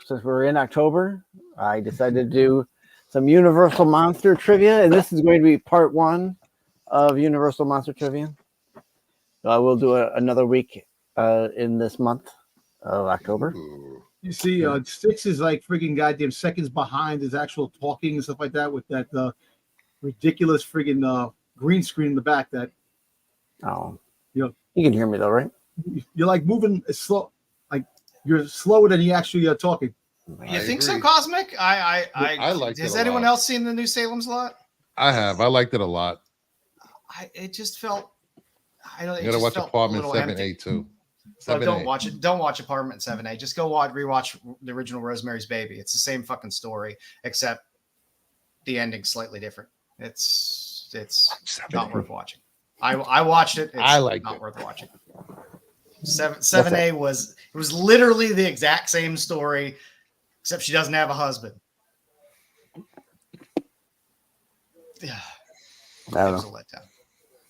since we're in October, I decided to do some Universal Monster trivia, and this is going to be part 1 of Universal Monster trivia. So I will do another week in this month of October. You see, Styx is like freaking goddamn seconds behind his actual talking and stuff like that with that ridiculous friggin' green screen in the back. That you can hear me though, right? You're like moving slow, like you're slower than he actually talking. You think so, Cosmic? I liked it. Has a anyone lot. else seen the new Salem's Lot? I have. I liked it a lot. It just felt. I don't. You gotta watch Apartment 7A too. Don't watch it. Don't watch Apartment 7A. Just go rewatch the original Rosemary's Baby. It's the same fucking story, except the ending's slightly different. It's not worth watching. I watched it. It's I liked not it. worth watching. 7A was literally the exact same story, except she doesn't have a husband. Yeah, I it don't was a know. letdown.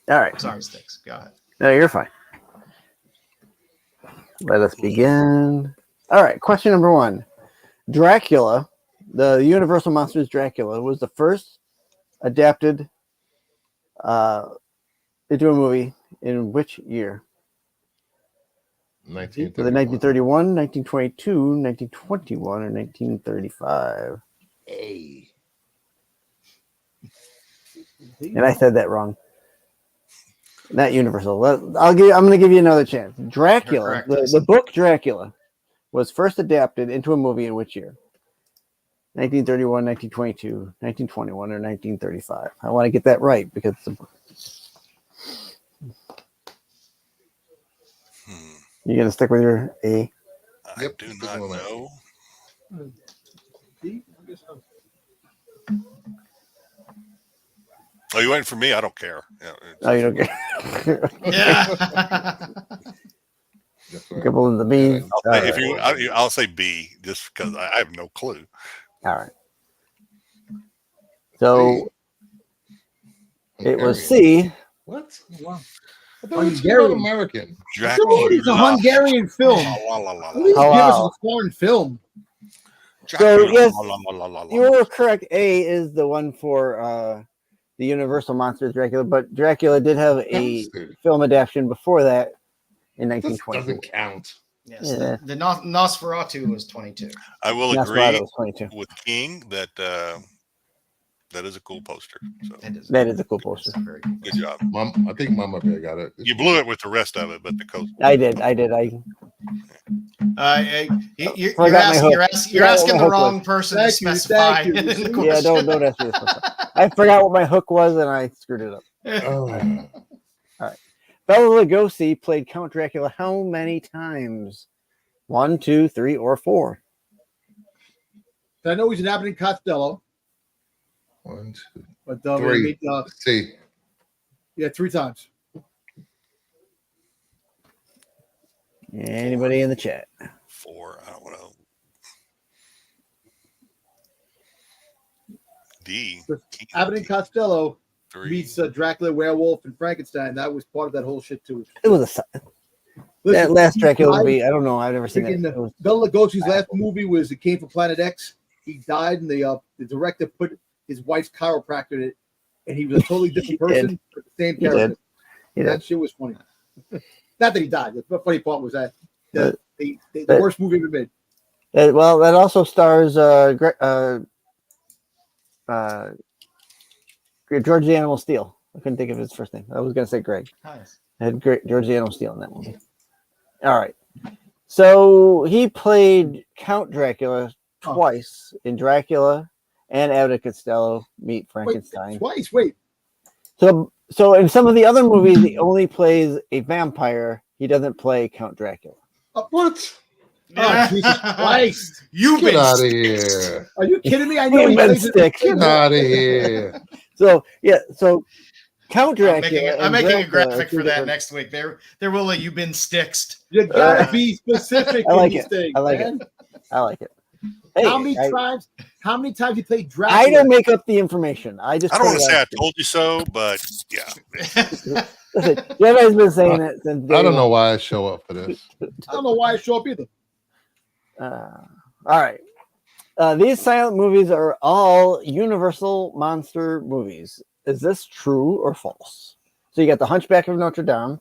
All right. Sorry, Styx. Go ahead. No, you're fine. Let us begin. All right. Question number 1. Dracula, the Universal Monsters Dracula, was the first adapted into a movie in which year? 1931. 1931, 1922, 1921, or 1935? Hey. And I said that wrong. Not Universal. I'm going to give you another chance. Dracula, the book Dracula, was first adapted into a movie in which year? 1931, 1922, 1921, or 1935? I want to get that right because you're going to stick with your A? I do not know. Oh, you waiting for me? I don't care. Yeah, Oh, you don't care. Yeah. Couple in the B. I'll say B just because I have no clue. All right. So it was C. What? Wow. I thought it was American. It's a Hungarian film. At least give us a foreign film. So yes, you were correct. A is the one for the Universal Monsters Dracula, but Dracula did have a film adaptation before that in 1920. Doesn't count. Yes, yeah. the Nosferatu was 22. I will agree with King that that is a cool poster. So. That is a cool poster. Very cool. Good job. I think Mama Bear got it. You blew it with the rest of it, but the coast. I did. You're asking the wrong person to specify. Yeah, don't ask me this. I forgot what my hook was and I screwed it up. All right. Bela Lugosi played Count Dracula how many times? 1, 2, 3, or 4? I know he's an Abbott and Costello. 1, 2, but 3. See. Yeah, 3 times. Anybody in the chat? 4. I don't know. D. Abbott and Costello meets Dracula, Werewolf, and Frankenstein. That was part of that whole shit too. It was that last Dracula movie. I don't know. I've never seen it. Bela Lugosi's last movie was It Came from Planet X. He died, and the director put his wife's chiropractor in it, and he was a totally different person, but the same character. That shit was funny. Not that he died. The funny part was that the worst movie ever made. Well, that also stars George the Animal Steel. I couldn't think of his first name. I was going to say Greg. Nice. I had George the Animal Steel in that movie. All right. So he played Count Dracula twice in Dracula and Abbott and Costello Meet Frankenstein. Wait. So in some of the other movies, he only plays a vampire. He doesn't play Count Dracula. What? Oh, Jesus Christ. Get out of here. Are you kidding me? I know he plays Styx. Get out of here. So Count Dracula. I'm making a graphic for that next week. There will you've been Styxed. You gotta be specific. I like it. I like it. Hey, how many times you played Dracula? I don't make up the information. I don't want to say I told you so, but yeah. Listen, Jedi's been saying it since I don't know why I show up for this. I don't know why I show up either. All right. These silent movies are all Universal monster movies. Is this true or false? So you got The Hunchback of Notre Dame,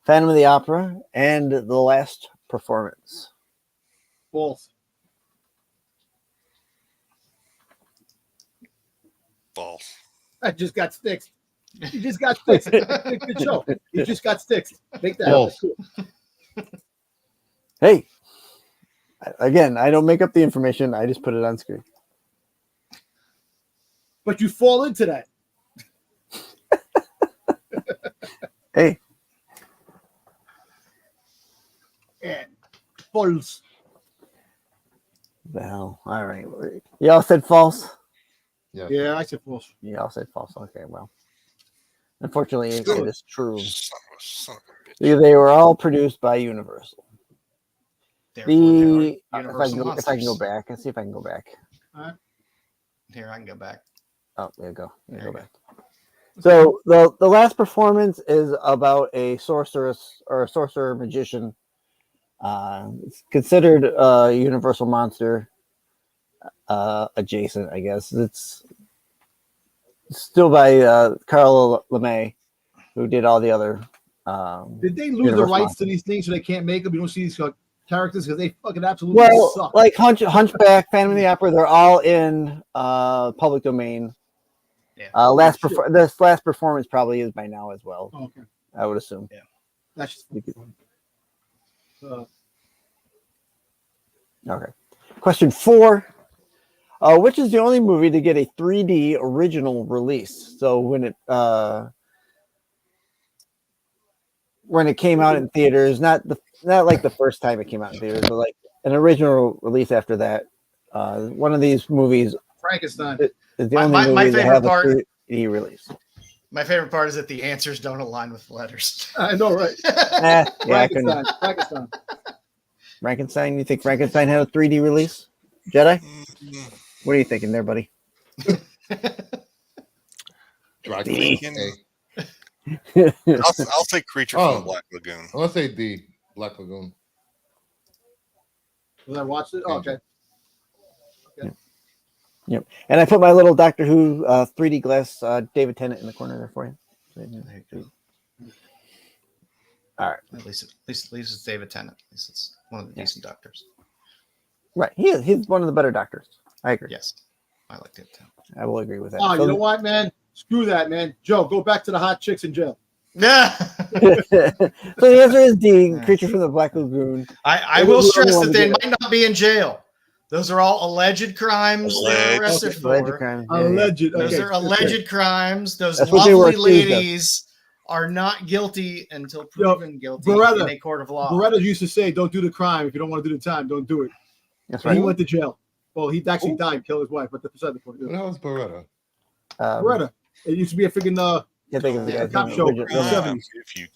Phantom of the Opera, and The Last Performance. False. False. I just got Styx. You just got Styx. Good show. You just got Styx. Make that. False. Cool. Hey. Again, I don't make up the information. I just put it on screen. But you fall into that. Hey. And false. Well, all right. Y'all said false? Yeah, I said false. Y'all said false. Okay, well. Unfortunately, it is true. Son of a bitch. They were all produced by Universal. If I can go back, let's see if I can go back. Here, I can go back. Oh, there you go. Go back. So the Last Performance is about a sorceress or a sorcerer magician. It's considered a Universal monster adjacent, I guess. It's still by Carl LeMay, who did all the other. Did they lose the rights to these things so they can't make them? You don't see these characters because they fucking absolutely suck. Like Hunchback, Phantom of the Opera, they're all in public domain. Yeah. This Last Performance probably is by now as well. Oh, okay. I would assume. Yeah. That's just okay. Question 4. Which is the only movie to get a 3D original release? So when it came out in theaters, not like the first time it came out in theaters, but like an original release after that. One of these movies Frankenstein. is the only movie that have a 3D release. My favorite part is that the answers don't align with the letters. I know, right? Frankenstein. Frankenstein. You think Frankenstein had a 3D release? Jedi? What are you thinking there, buddy? I'll say Creature from the Black Lagoon. Let's say D. Black Lagoon. Was I watched it? Oh, okay. Yep. And I put my little Doctor Who 3D glass David Tennant in the corner there for you. All right. At least it's David Tennant. At least it's one of the decent doctors. Right. He's one of the better doctors. I agree. Yes. I like David Tennant. I will agree with that. Oh, you know what, man? Screw that, man. Joe, go back to the hot chicks in jail. Yeah. So the answer is D, Creature from the Black Lagoon. I will stress that they might not be in jail. Those are all alleged crimes they're arrested for. Alleged. Those are alleged crimes. Those lovely ladies are not guilty until proven guilty in a court of law. Beretta used to say, don't do the crime. If you don't want to do the time, don't do it. That's right. He went to jail. Well, he actually died, killed his wife, but that's beside the point. That was Beretta. Beretta. It used to be a freaking can't think of the guy's cop show in the 70s.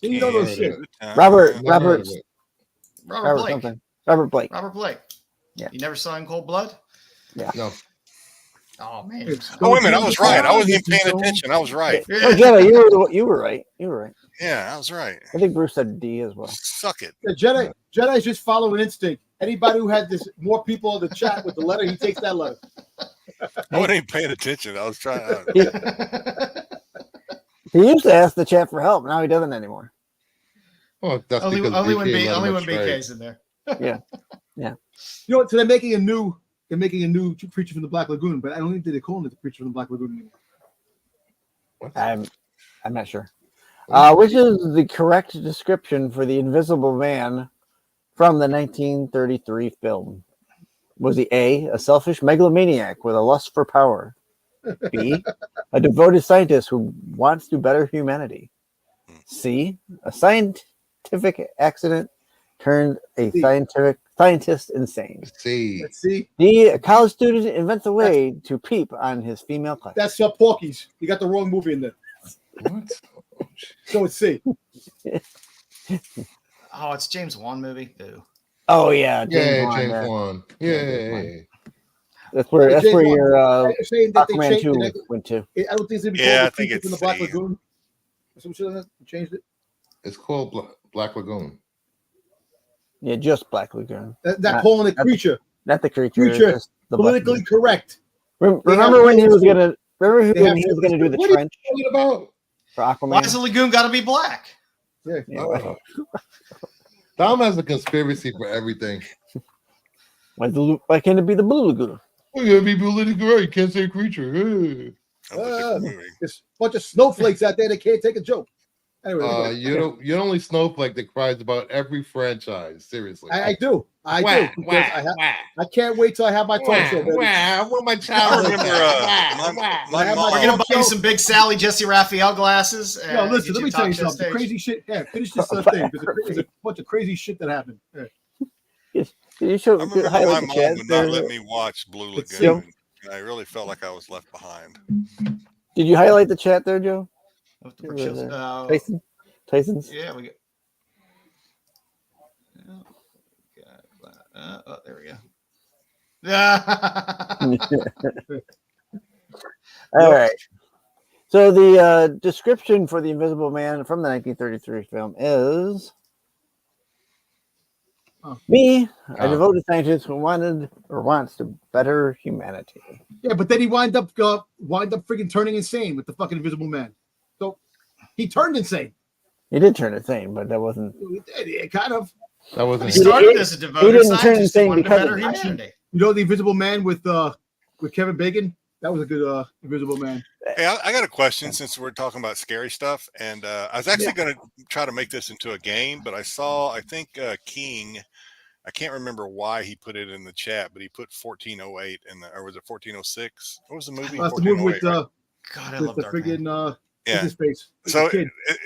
You know those shit. Robert Blake. Robert Blake. Yeah. You never saw In Cold Blood? Yeah. No. Oh man. Oh, wait a minute. I was right. I wasn't even paying attention. I was right. Yeah. Oh, Jedi, you were right. You were right. Yeah, I was right. I think Bruce said D as well. Suck it. Yeah, Jedi's just following instinct. Anybody who had more people in the chat with the letter, he takes that letter. I wasn't even paying attention. I was trying. He used to ask the chat for help. Now he doesn't anymore. Well, that's only when BK BK's in there. Yeah. You know what? So they're making a new Preacher from the Black Lagoon, but I don't think they're calling it the Preacher from the Black Lagoon anymore. I'm not sure. Which is the correct description for the Invisible Man from the 1933 film? Was he A, selfish megalomaniac with a lust for power? B, a devoted scientist who wants to better humanity? C, a scientific accident turned a scientist insane? C. Let's see. D, a college student invents a way to peep on his female class. That's Porky's. You got the wrong movie in there. What? So it's C. Oh, it's James Wan movie. Boo. Oh yeah, James Wan. Yeah. That's where your Aquaman 2 went to. I don't think it's gonna be I called think it's in the Black Lagoon. Some shit like that. You changed it. It's called Black Lagoon. Yeah, just Black Lagoon. That calling it creature. Not the creature. Creature. Politically correct. Remember when he was gonna? Remember when he was gonna do the trench? What are you talking about? For Aquaman. Why does the lagoon got to be black? Yeah. Tom has a conspiracy for everything. Why can't it be the Blue Lagoon? Well, you gotta be politically right. You can't say creature. There's a bunch of snowflakes out there that can't take a joke. Anyway, you're the only snowflake that cries about every franchise. Seriously, I do. I can't wait till I have my talk show. Baby. I want my child. We're gonna buy you some Big Sally Jesse Raphael glasses. No, listen. Let me tell you something. Crazy shit. Yeah, finish this thing. There's a bunch of crazy shit that happened. Yeah. You show, I remember my mom would not let me watch Blue Lagoon. I really felt like I was left behind. Did you highlight the chat there, Joe? Tyson's? Yeah, we got. There we go. All right. So the description for the Invisible Man from the 1933 film is me, a devoted scientist who wanted or wants to better humanity. Yeah, but then he wind up freaking turning insane with the fucking Invisible Man. So he turned insane. He did turn insane, but that wasn't. Yeah, kind of. That wasn't. He started as a devoted scientist who wanted to better humanity. You know the Invisible Man with Kevin Bacon? That was a good Invisible Man. Hey, I got a question since we're talking about scary stuff, and I was actually going to try to make this into a game, but I think King, I can't remember why he put it in the chat, but he put 1408 in the, or was it 1406? What was the movie? That's the movie with God, I love the Dark friggin' Yeah. His face. So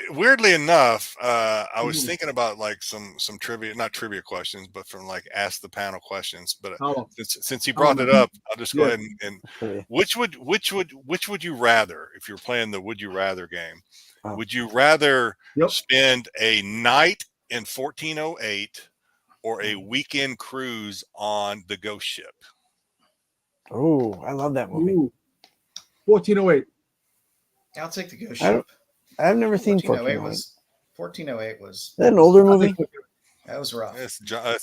weirdly enough, I was thinking about like some trivia, not trivia questions, but from like ask the panel questions. But since you brought it up, I'll just go ahead and which would you rather, if you're playing the would you rather game, would you rather spend a night in 1408 or a weekend cruise on the Ghost Ship? Oh, I love that movie. 1408. I'll take the Ghost Ship. I've never seen 1408 was. Is that an older movie? That was rough.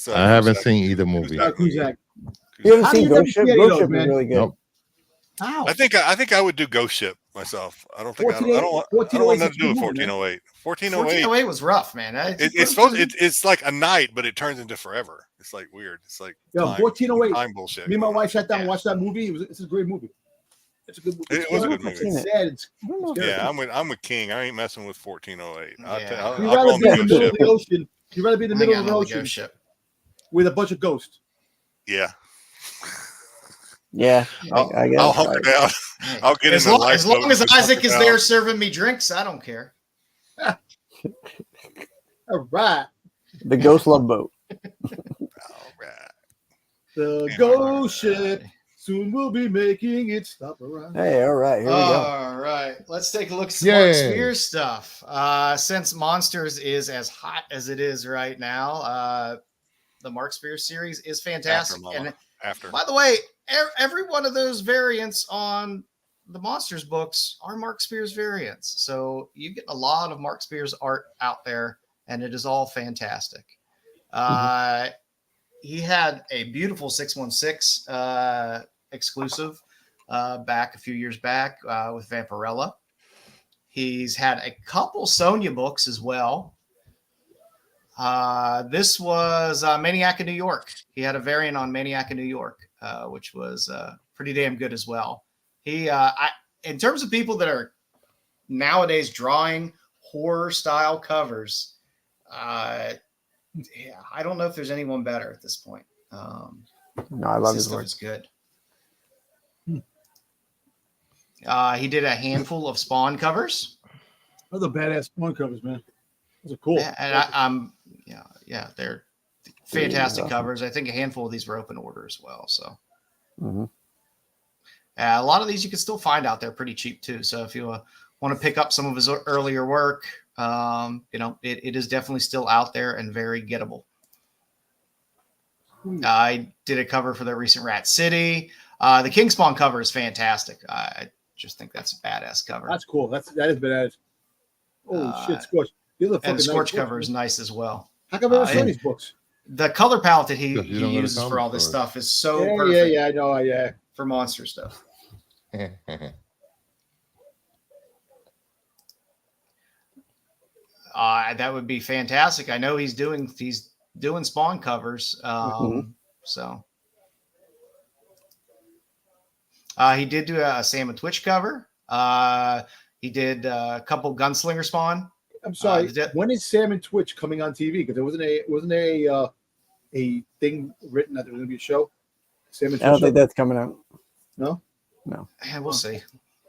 I haven't seen either movie. You haven't seen Ghost Ship? Ghost Ship is really good. Nope. How? I think I would do Ghost Ship myself. I don't want nothing to do with 1408. 1408 was rough, man. It's like a night, but it turns into forever. It's like weird. It's like 1408. Time bullshit. Me and my wife sat down and watched that movie. It's a great movie. It's a good movie. It was a good movie. It's sad. It's yeah, I'm with King. I ain't messing with 1408. You'd rather be in the middle of the ocean. You'd rather be in the middle of the ocean with a bunch of ghosts. Yeah. Yeah. I'll hunker down. I'll get as long as Isaac is there serving me drinks, I don't care. All right. The Ghost Love Boat. All right. The Ghost Ship. Soon we'll be making it stop around. Hey, all right. Here we go. All right. Let's take a look at some Mark Spears stuff. Since Monsters is as hot as it is right now, the Mark Spears series is fantastic. By the way, every one of those variants on the Monsters books are Mark Spears variants. So you get a lot of Mark Spears art out there, and it is all fantastic. He had a beautiful 616 exclusive back a few years back with Vampirella. He's had a couple Sonya books as well. This was Maniac in New York. He had a variant on Maniac in New York, which was pretty damn good as well. In terms of people that are nowadays drawing horror style covers, I don't know if there's anyone better at this point. No, I love his work. It's good. He did a handful of Spawn covers. Those are badass Spawn covers, man. Those are cool. And they're fantastic covers. I think a handful of these were open order as well. So a lot of these you can still find out there pretty cheap too. So if you want to pick up some of his earlier work, it is definitely still out there and very gettable. I did a cover for the recent Rat City. The King Spawn cover is fantastic. I just think that's a badass cover. That's cool. That is badass. Holy shit, Scorch. And the Scorch cover is nice as well. How come I never saw these books? The color palette that he uses for all this stuff is so perfect. Yeah, I know. Yeah, for monster stuff. That would be fantastic. I know he's doing Spawn covers. So he did do a Sam and Twitch cover. He did a couple Gunslinger Spawn. I'm sorry. When is Sam and Twitch coming on TV? Because there wasn't a thing written that there was going to be a show. Sam and Twitch. I don't think that's coming out. No. Yeah, we'll see.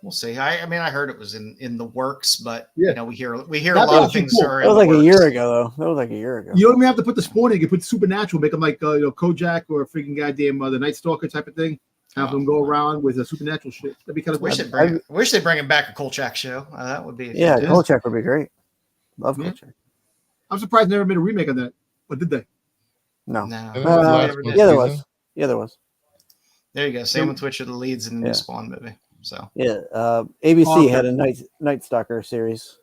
We'll see. I mean, I heard it was in the works, but we hear that a lot of things. That was like a year ago, though. That was like a year ago. You don't even have to put the Spawn in. You can put Supernatural, make them like Kojak or a freaking goddamn the Night Stalker type of thing. Have them go around with a supernatural shit. That'd be kind of cool. Wish they'd bring him back a Kolchak show. That would be Kolchak would be great. Love Kolchak. I'm surprised they never made a remake on that. Or did they? No. There was. Yeah, there was. There you go. Sam and Twitch are the leads in the new Spawn movie. So ABC had a Night Stalker series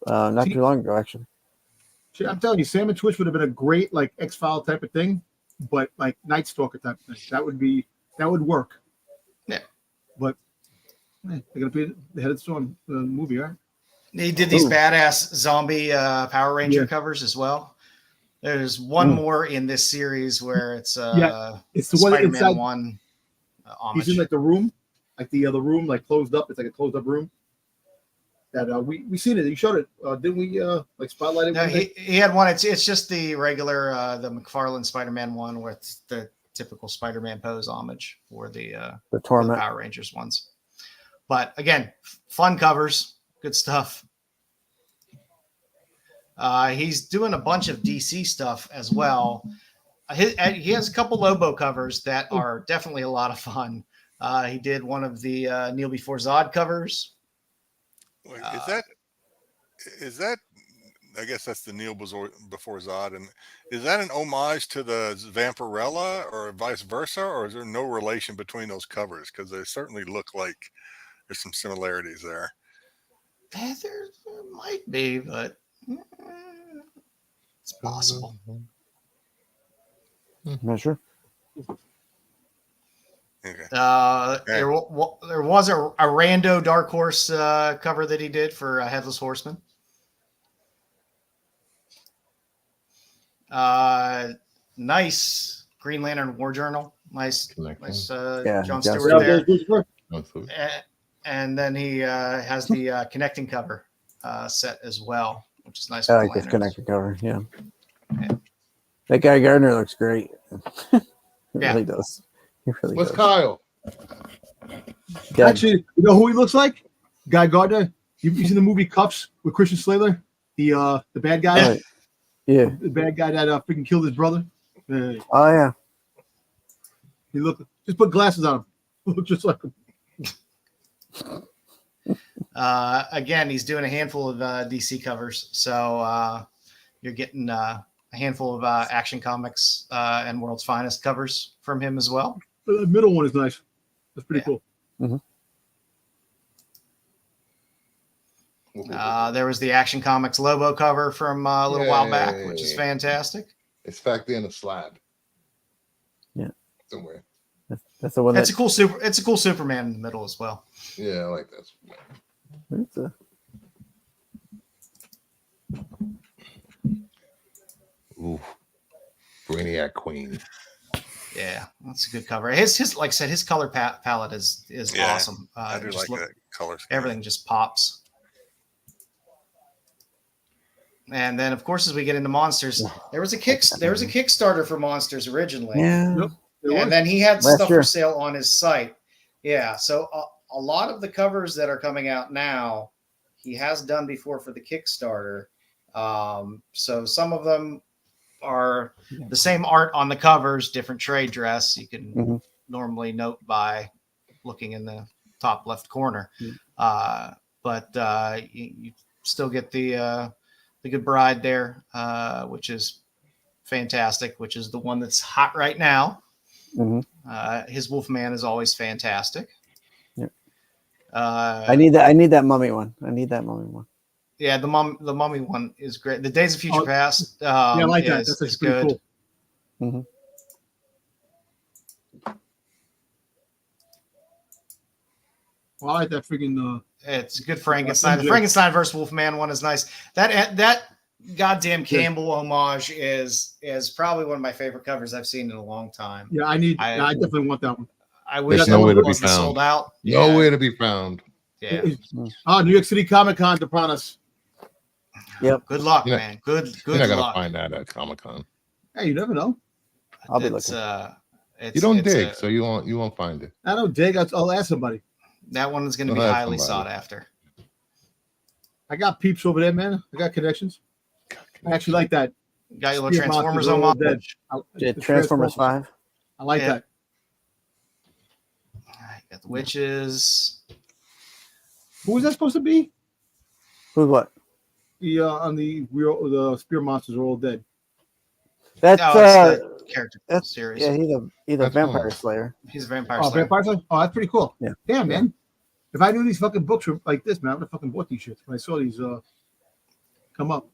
not too long ago, actually. I'm telling you, Sam and Twitch would have been a great like X-File type of thing, but like Night Stalker type of thing. That would work. Yeah. But they're gonna be the headed storm movie, right? He did these badass zombie Power Ranger covers as well. There's one more in this series where it's it's the Spider-Man one inside. One. He's in like the room, like the other room, like closed up. It's like a closed up room. That we seen it. You showed it, didn't we? Like spotlight it. No, he had one. It's just the regular the McFarlane Spider-Man one with the typical Spider-Man pose homage for the Torment Power Rangers ones. But again, fun covers. Good stuff. He's doing a bunch of DC stuff as well. He has a couple Lobo covers that are definitely a lot of fun. He did one of the Kneel Before Zod covers. Wait, is that? I guess that's the Kneel Before Zod, and is that an homage to the Vampirella, or vice versa, or is there no relation between those covers? Because they certainly look like there's some similarities there. There might be, but it's possible. I'm not sure. Okay. There was a rando Dark Horse cover that he did for Headless Horseman. Nice Green Lantern War Journal. Nice John Stewart there. And then he has the connecting cover set as well, which is nice. I like this connecting cover. Yeah. That Guy Gardner looks great. He really does. He really What's does. Kyle? Actually, you know who he looks like? Guy Gardner. You seen the movie Cuffs with Christian Slater? The bad guy. Right. Yeah. The bad guy that freaking killed his brother. Oh yeah. He just put glasses on him. Look just like him. Again, he's doing a handful of DC covers, so you're getting a handful of Action Comics and World's Finest covers from him as well. The middle one is nice. That's pretty cool. Mm-hmm. There was the Action Comics Lobo cover from a little while back, which is fantastic. It's back there in the slab. Yeah, somewhere. That's the one. It's a cool Superman in the middle as well. Yeah, I like that. Ooh, Brainiac Queen. Yeah, that's a good cover. His like I said, his color palette is awesome. I do like that color scheme. Everything just pops. And then, of course, as we get into monsters, there was a Kickstarter for monsters originally. Yeah. Yep, and then he had stuff for sale on his site. Yeah, so a lot of the covers that are coming out now, he has done before for the Kickstarter. So some of them are the same art on the covers, different trade dress. You can normally note by looking in the top left corner. But you still get the Good Bride there, which is fantastic, which is the one that's hot right now. His Wolfman is always fantastic. Yep. I need that mummy one. Yeah, the mummy one is great. The Days of Future Past. Yeah, I like that. That's pretty good. Cool. Well, I like that freaking. It's good Frankenstein. The Frankenstein versus Wolfman one is nice. That goddamn Campbell homage is probably one of my favorite covers I've seen in a long time. Yeah, I definitely want that one. I wish that one wasn't sold out. Nowhere to be found. Yeah. New York City Comic Con upon us. Yep. Good luck, man. Good You're not gonna luck. find that at Comic Con. Hey, you never know. I'll be looking. You don't dig, so you won't find it. I don't dig. I'll ask somebody. That one is going to be highly sought after. I got peeps over there, man. I got connections. I actually like that. Got your little Transformers homage. Transformers 5. I like that. Got the witches. Who was that supposed to be? Who's what? The spear monsters are all dead. That's the character series. Yeah, he's a vampire slayer. He's a vampire slayer. Vampire slayer? Oh, that's pretty cool. Yeah. Damn, man. If I knew these fucking books were like this, man, I would have fucking bought these shits when I saw these come up.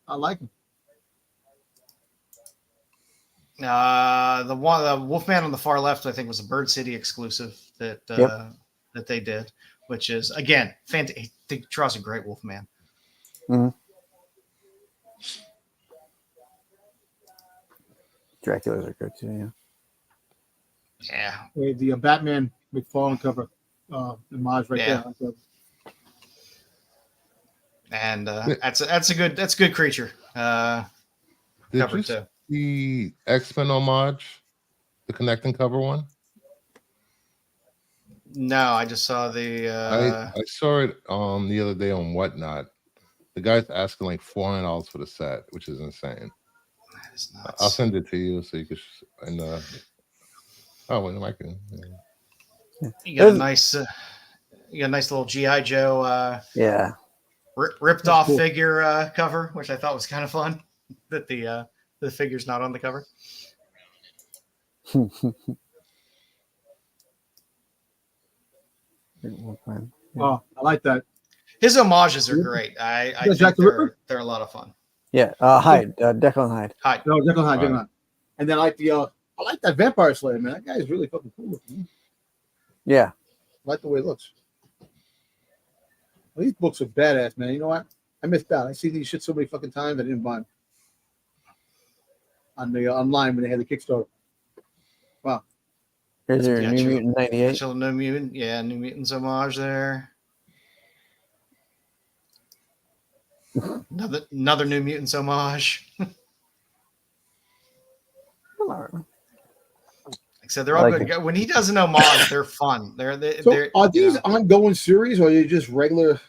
I like them. The Wolfman on the far left, I think, was a Bird City exclusive that they did, which is again fantastic. He draws a great Wolfman. Draculas are good too. Yeah. The Batman McFarlane cover, Maj right there. And that's a good creature. Did cover you too. The X-Men homage, the connecting cover one? No, I just saw the. I saw it the other day on Whatnot. The guy's asking like $400 for the set, which is insane. That is nuts. I'll send it to you so you can. And oh, wait, I can. Yeah. You got a nice little GI Joe. Yeah. Ripped off figure cover, which I thought was kind of fun. That the figure's not on the cover. Oh, I like that. His homages are great. I think they're a lot of fun. Yeah, Hyde, Declan Hyde. Hyde. No, Declan Hyde. And then I like that Vampire Slayer, man. That guy is really fucking cool. Yeah. I like the way it looks. Well, these books are badass, man. You know what? I missed out. I see these shit so many fucking times I didn't buy them. On the online when they had the Kickstarter. Wow. Here's your New Mutant 98. New Mutant, New Mutants homage there. Another New Mutants homage. Like I said, they're all good. When he does an homage, they're fun. Are these ongoing series or are you just regular?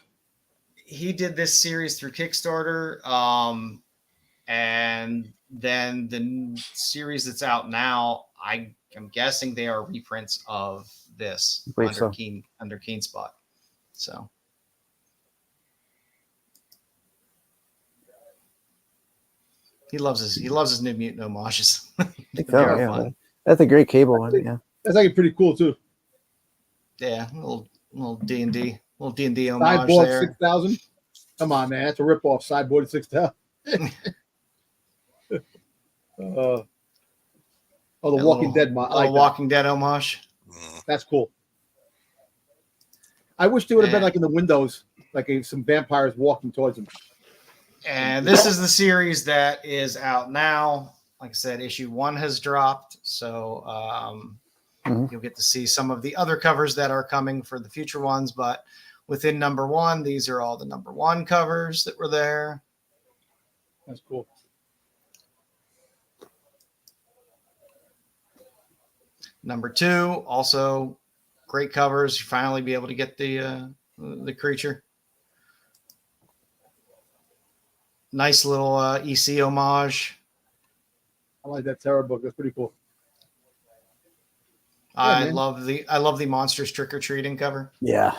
He did this series through Kickstarter, and then the series that's out now, I'm guessing they are reprints of this under Keen Spot. So he loves his New Mutant homages. Fun. That's a great Cable one. Yeah, that's actually pretty cool too. Yeah, little D&D homage Sideboard there. 6000. Come on, man, that's a ripoff. Sideboard 6000. The Walking Dead. Walking Dead homage. That's cool. I wish they would have been like in the windows, like some vampires walking towards them. And this is the series that is out now. Like I said, issue 1 has dropped, so you'll get to see some of the other covers that are coming for the future ones. But within number 1, these are all the number 1 covers that were there. That's cool. Number 2, also great covers. You finally be able to get the creature. Nice little EC homage. I like that Terror book. That's pretty cool. I love the Monsters Trick or Treating cover. Yeah.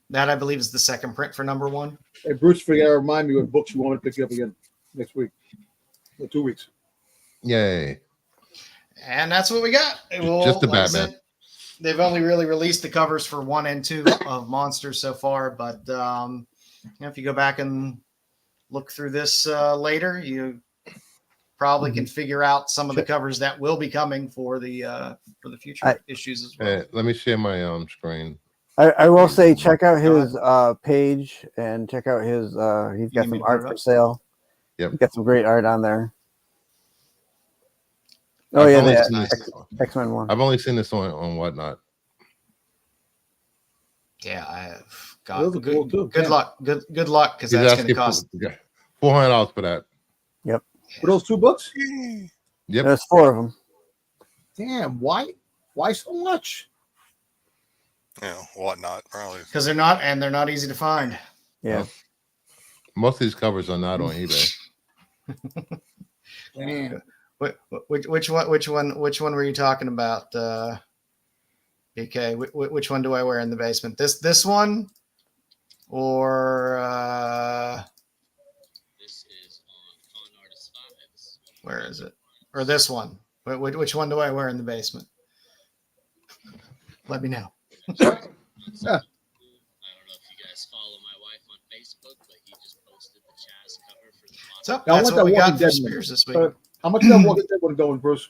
That I believe is the second print for number 1. Hey Bruce, remind me what books you want to pick up again next week or 2 weeks. Yay. And that's what we got. Just the Batman. They've only really released the covers for 1 and 2 of Monsters so far, but if you go back and look through this later, you probably can figure out some of the covers that will be coming for the future issues as well. Let me share my screen. I will say, check out his page and check out his. He's got some art for sale. Yep, he's got some great art on there. Oh yeah, the X-Men one. I've only seen this on Whatnot. Yeah, I have. God, good luck. Good luck, because that's going to cost $400 for that. Yep. For those 2 books? Yep. There's 4 of them. Damn, why so much? Yeah, Whatnot, probably. Because they're not easy to find. Yeah. Most of these covers are not on eBay. Damn. Which one were you talking about, BK? Which one do I wear in the basement? This one, or this is on Con Artist 5's. Where is it? Or this one? Which one do I wear in the basement? Let me know. I don't know if you guys follow my wife on Facebook, but he just posted the Chaz cover for the So that's what we got for Spears this week. How much is that Walking Dead one going, Bruce?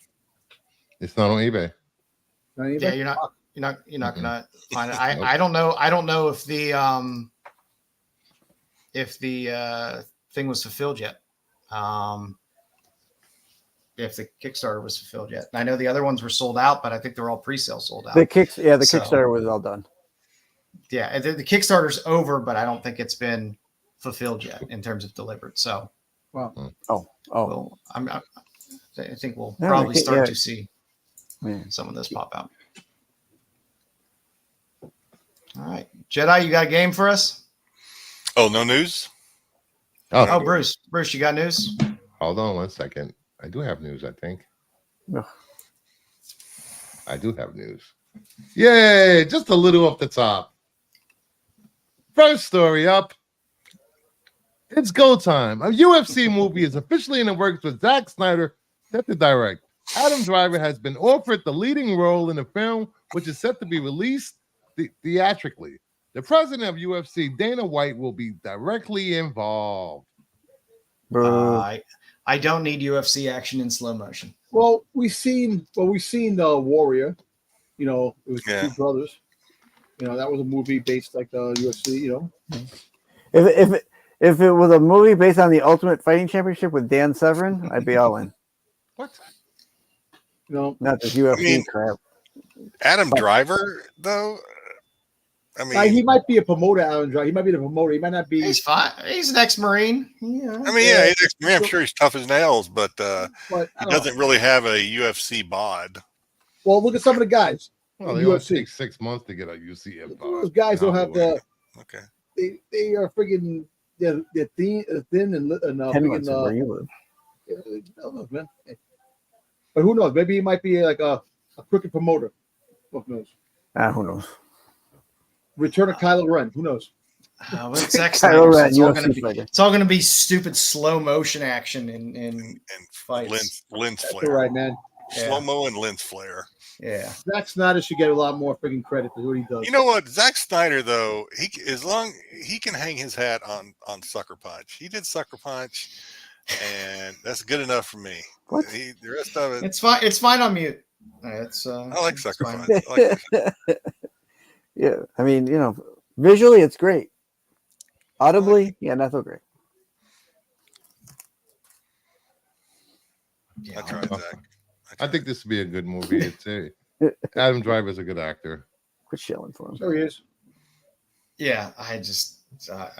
It's not on eBay. Yeah, you're not gonna find it. I don't know if the thing was fulfilled yet. If the Kickstarter was fulfilled yet. I know the other ones were sold out, but I think they're all pre-sale sold out. The Kickstarter was all done. Yeah, the Kickstarter's over, but I don't think it's been fulfilled yet in terms of delivered. So, well, I think we'll probably start to see some of this pop out. All right, Jedi, you got a game for us? Oh, no news? Oh, Bruce, you got news? Hold on 1 second. I do have news, I think. Ugh. I do have news. Yay! Just a little off the top. First story up. It's go time. A UFC movie is officially in the works with Zack Snyder set to direct. Adam Driver has been offered the leading role in the film, which is set to be released theatrically. The president of UFC, Dana White, will be directly involved. I don't need UFC action in slow motion. Well, we've seen Warrior. You know, it was two brothers. You know, that was a movie based like the UFC. You know, if it was a movie based on the Ultimate Fighting Championship with Dan Severn, I'd be all in. What? You know, not this UFC crap. Adam Driver, though. I mean, he might be a promoter. Adam Driver. He might be the promoter. He might not be. He's fine. He's an ex-Marine. Yeah. I mean, yeah, he's ex-Marine. I'm sure he's tough as nails, but he doesn't really have a UFC bod. Well, look at some of the guys. Well, they UFC take 6 months to get a UFC bod. Those guys don't have the. Okay. They are freaking. They're thin and 10 months where you live. No, man. But who knows? Maybe he might be like a crooked promoter. Who knows? Who knows? Return of Kylo Ren. Who knows? Kylo Ren, it's all going to be stupid slow motion action in fights. Lens flare. That's all right, man. Slow mo and lens flare. Yeah. Zack Snyder should get a lot more freaking credit for what he does. You know what? Zack Snyder, though, he can hang his hat on Sucker Punch. He did Sucker Punch, and that's good enough for me. What? The rest of it, it's fine. It's fine on mute. I like Sucker Punch. I like yeah, I mean, you know, visually it's great. Audibly, not so great. I tried, Zach. I think this would be a good movie. Adam Driver is a good actor. Quit shilling for him. So he is. Yeah, I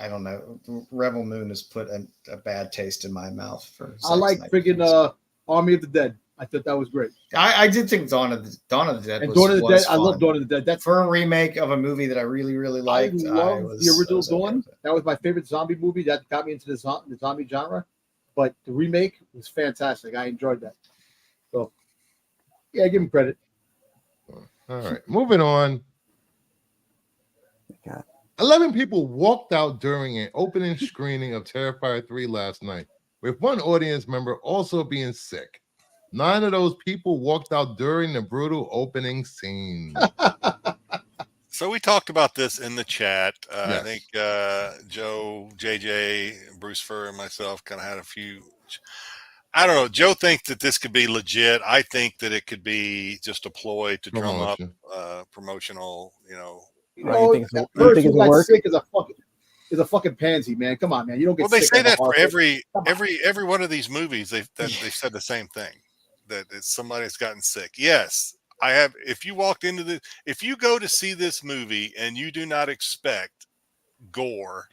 don't know. Rebel Moon has put a bad taste in my mouth for. I like freaking Army of the Dead. I thought that was great. I did think Dawn of the Dead. And Dawn of the Dead. I love Dawn of the Dead. That's for a remake of a movie that I really, really liked. I love the original Dawn. That was my favorite zombie movie. That got me into the zombie genre. But the remake was fantastic. I enjoyed that. So, yeah, give him credit. All right, moving on. God. 11 people walked out during an opening screening of Terrifier 3 last night, with one audience member also being sick. 9 of those people walked out during the brutal opening scene. So we talked about this in the chat. Yes. I think Joe, JJ, Bruce Furr, and myself kind of had a few. I don't know. Joe thinks that this could be legit. I think that it could be just a ploy to drum up promotional, You think it's work? Sick is a fucking pansy, man. Come on, man. You don't get. Well, they say that for every one of these movies. They've said the same thing, that it's somebody that's gotten sick. Yes, I have. If you go to see this movie and you do not expect gore,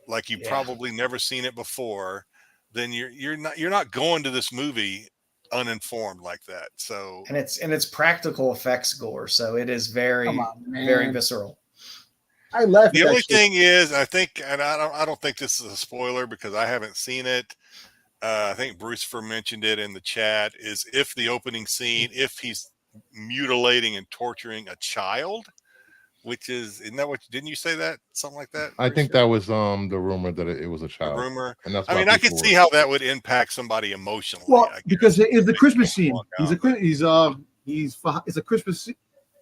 like you've probably never seen it before, then you're not going to this movie uninformed like that. So and it's practical effects gore, so it is very very visceral. I left. The only thing is, I think, and I don't think this is a spoiler because I haven't seen it. I think Bruce mentioned it in the chat. Is if the opening scene, if he's mutilating and torturing a child, isn't that what? Didn't you say that? Something like that? I think that was the rumor that it was a child. The rumor. And that's I could see how that would impact somebody emotionally. Well, because it's the Christmas scene. It's a Christmas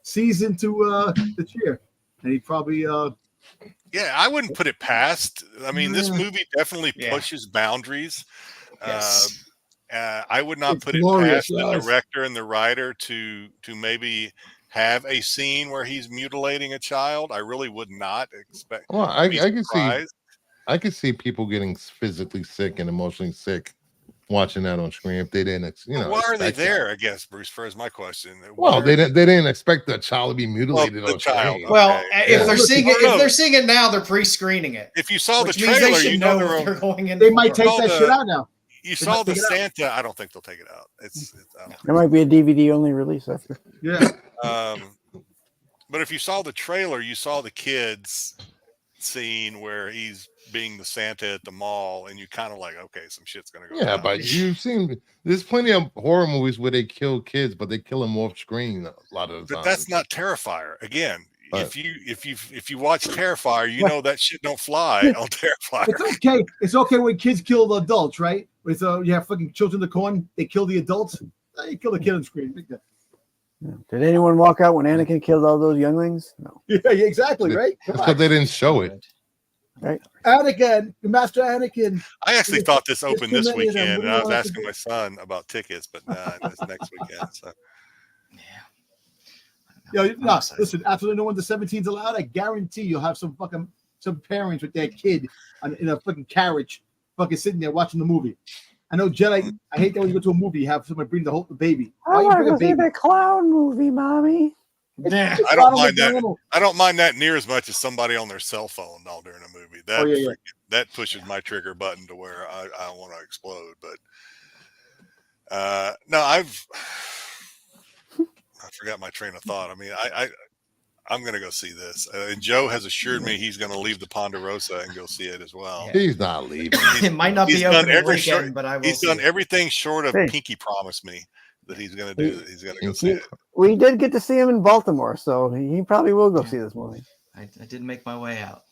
season to the cheer. And he probably I wouldn't put it past. I mean, this movie definitely pushes boundaries. Yes. I would not put it past the director and the writer to maybe have a scene where he's mutilating a child. I really would not expect. Well, I can see people getting physically sick and emotionally sick watching that on screen if they didn't, why are they there? I guess Bruce Furr is my question. Well, they didn't expect the child to be mutilated on screen. Well, if they're seeing it now, they're pre-screening it. If you saw the trailer, you know they're going in. They might take that shit out now. You saw the Santa. I don't think they'll take it out. There might be a DVD only release after. Yeah. But if you saw the trailer, you saw the kids scene where he's being the Santa at the mall, and you kind of like, okay, some shit's gonna go down. But you've seen there's plenty of horror movies where they kill kids, but they kill them off screen a lot of the time. But that's not Terrifier. Again, if you watch Terrifier, you know that shit don't fly on Terrifier. It's okay. It's okay when kids kill the adults, right? With you have fucking children in the corn, they kill the adults. You kill the kid on screen. Did anyone walk out when Anakin killed all those younglings? No. Yeah, exactly, right? Because they didn't show it. Right. Anakin, Master Anakin. I actually thought this opened this weekend, and I was asking my son about tickets, but it's next weekend. So. Yo, no, listen, absolutely no one to 17's allowed. I guarantee you'll have some parents with their kid in a fucking carriage, fucking sitting there watching the movie. I know Jedi. I hate that when you go to a movie, you have somebody bring the baby. I want to see the clown movie, mommy. I don't mind that. I don't mind that near as much as somebody on their cell phone all during a movie. That pushes my trigger button to where I want to explode. But no, I forgot my train of thought. I mean, I'm going to go see this. And Joe has assured me he's going to leave the Ponderosa and go see it as well. He's not leaving. It might not be open weekend, but I will. He's done everything short of Pinky promised me that he's going to do. He's going to go see it. We did get to see him in Baltimore, so he probably will go see this movie. I did make my way out.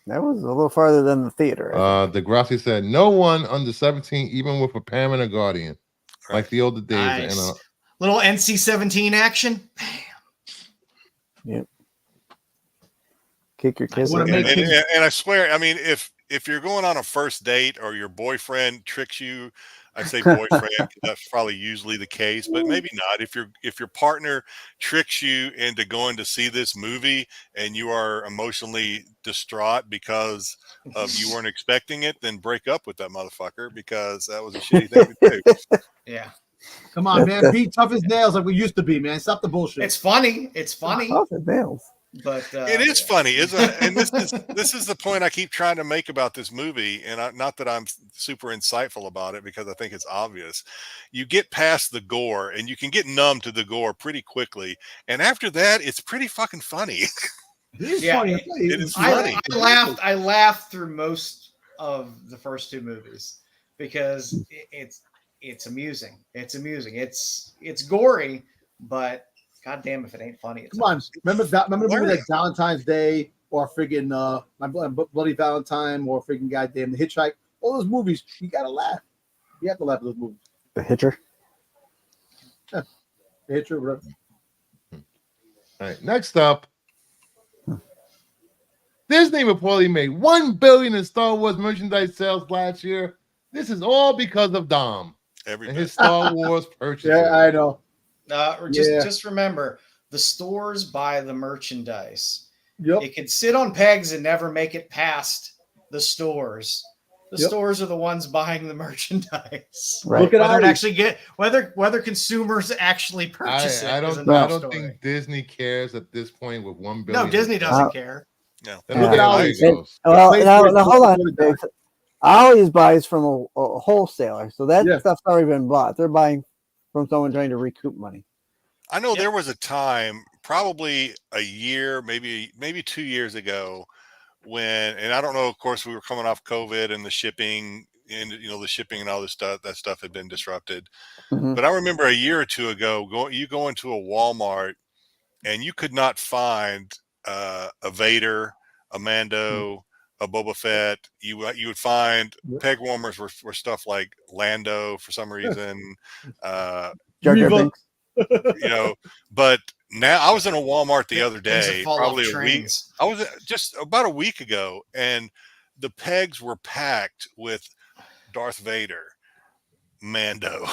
That was a little farther than the theater. DeGrassi said, no one under 17, even with a parent or guardian, like the older days. Nice. And, little NC-17 action. Yep. Kick your kids. And I swear, I mean, if you're going on a first date or your boyfriend tricks you, I say boyfriend because that's probably usually the case, but maybe not. If your partner tricks you into going to see this movie and you are emotionally distraught because of you weren't expecting it, then break up with that motherfucker because that was a shitty thing to do. Yeah. Come on, man. Be tough as nails like we used to be, man. Stop the bullshit. It's funny. It's funny. Tough as nails. But it is funny, isn't it? And this is the point I keep trying to make about this movie, and not that I'm super insightful about it because I think it's obvious. You get past the gore, and you can get numb to the gore pretty quickly, and after that, it's pretty fucking funny. It is funny. It is funny. I laughed through most of the first two movies because it's amusing. It's amusing. It's gory, but God damn if it ain't funny. Come on. Remember the movie like Valentine's Day or friggin' My Bloody Valentine or friggin' goddamn The Hitchhike? All those movies, you gotta laugh. You have to laugh at those movies. The Hitcher? Yeah. The Hitcher, whatever. all right, next up. Disney reportedly made $1 billion in Star Wars merchandise sales last year. This is all because of Dom and his Star Wars purchases. Yeah, I know. Just remember, the stores buy the merchandise. Yep. It could sit on pegs and never make it past the stores. The stores are the ones buying the merchandise. Right. Look at whether it actually whether consumers actually purchase it. I don't think Disney cares at this point with $1 billion. No, Disney doesn't care. No. Look at Ollie's. Well, now hold on. Ollie's buys from a wholesaler, so that stuff's already been bought. They're buying from someone trying to recoup money. I know there was a time, probably a year, maybe 2 years ago, when, and I don't know, of course, we were coming off COVID and the shipping, and the shipping and all this stuff, that stuff had been disrupted. Mm-hmm. But I remember a year or two ago, you go into a Walmart and you could not find a Vader, a Mando, a Boba Fett. You would find peg warmers were stuff like Lando for some reason. Jar Jar Binks. But now I was in a Walmart the other day, probably a week. Trains. I was just about a week ago, and the pegs were packed with Darth Vader, Mando,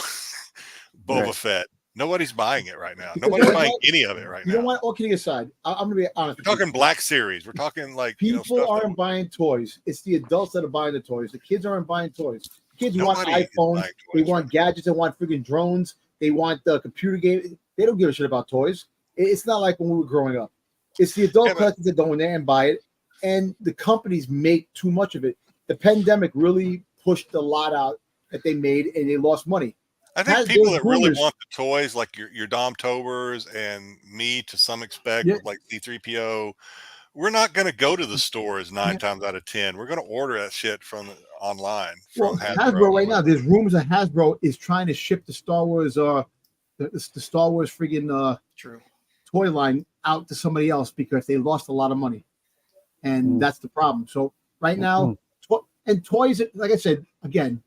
Boba Fett. Nobody's buying it right now. Nobody's buying any of it right now. You know what? All kidding aside, I'm going to be honest. We're talking Black Series. We're talking like people aren't buying toys. It's the adults that are buying the toys. The kids aren't buying toys. Kids want iPhones. They want gadgets. They want freaking drones. They want the computer game. They don't give a shit about toys. It's not like when we were growing up. It's the adult collectors that go in there and buy it, and the companies make too much of it. The pandemic really pushed a lot out that they made, and they lost money. I think people that really want the toys, like your Dom Tobers and me to some extent, with like C-3PO, we're not going to go to the stores 9 times out of 10. We're going to order that shit from online. From Hasbro right now, there's rumors that Hasbro is trying to ship the Star Wars, the Star Wars friggin' toy line out to somebody else because they lost a lot of money, and that's the problem. So right now, and toys, like I said again,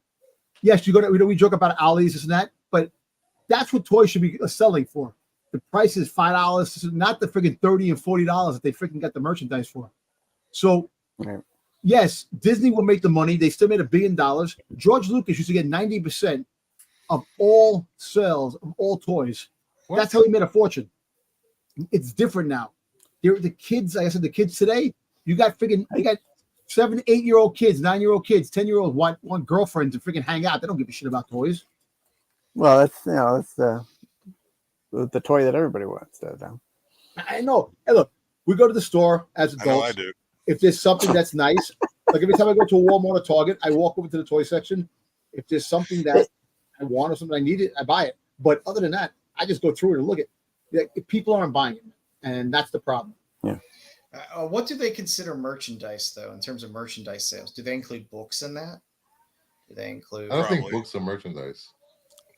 yes, you go to, we joke about Ollie's, this and that, but that's what toys should be selling for. The price is $5, not the freaking $30 and $40 that they freaking got the merchandise for. So, yes, Disney will make the money. They still made $1 billion. George Lucas used to get 90% of all sales of all toys. What? That's how he made a fortune. It's different now. The kids, like I said, the kids today, you got 7, 8-year-old kids, 9-year-old kids, 10-year-olds want girlfriends to freaking hang out. They don't give a shit about toys. Well, that's the toy that everybody wants. I know. Hey, look, we go to the store as adults. I do. If there's something that's nice, like every time I go to a Walmart or Target, I walk over to the toy section. If there's something that I want or something I need it, I buy it. But other than that, I just go through it and look at it. If people aren't buying it, and that's the problem. Yeah. What do they consider merchandise, though, in terms of merchandise sales? Do they include books in that? Do they include? I don't think books are merchandise.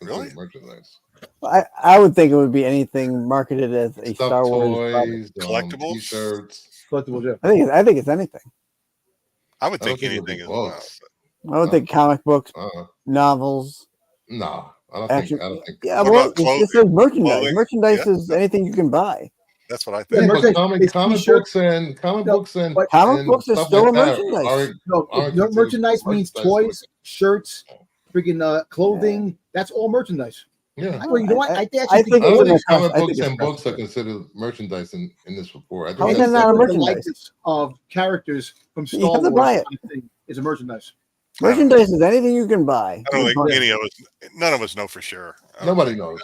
Really? Merchandise. I would think it would be anything marketed as a Star Wars toys, collectibles, T-shirts. Collectibles, yeah. I think it's anything. I would think anything as well. I would think comic books, novels. No, I don't think. Yeah, well, it says merchandise. Clothing? Merchandise is anything you can buy. That's what I think. Yeah, comic books and comic books are still a merchandise. Merchandise means toys, shirts, freaking clothing. That's all merchandise. Yeah. Well, you know what? I think comic books and books are considered merchandise in this report. I think that's not a merchandise of characters from Star Wars is a merchandise. Merchandise is anything you can buy. I don't think none of us know for sure. Nobody knows.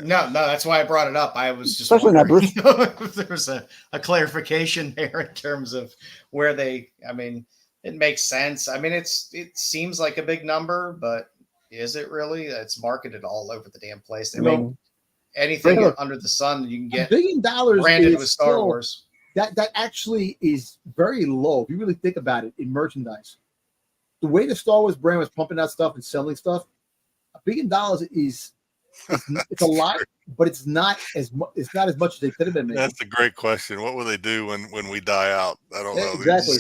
No, that's why I brought it up. I was just especially not Bruce. If there's a clarification there in terms of where they. I mean, it makes sense. I mean, it seems like a big number, but is it really? It's marketed all over the damn place. I mean, anything under the sun you can get $1 billion branded with Star Wars. That actually is very low if you really think about it in merchandise. The way the Star Wars brand was pumping out stuff and selling stuff, $1 billion is. It's a lot, but it's not as much as they could have been making. That's a great question. What will they do when we die out? I don't know. Exactly.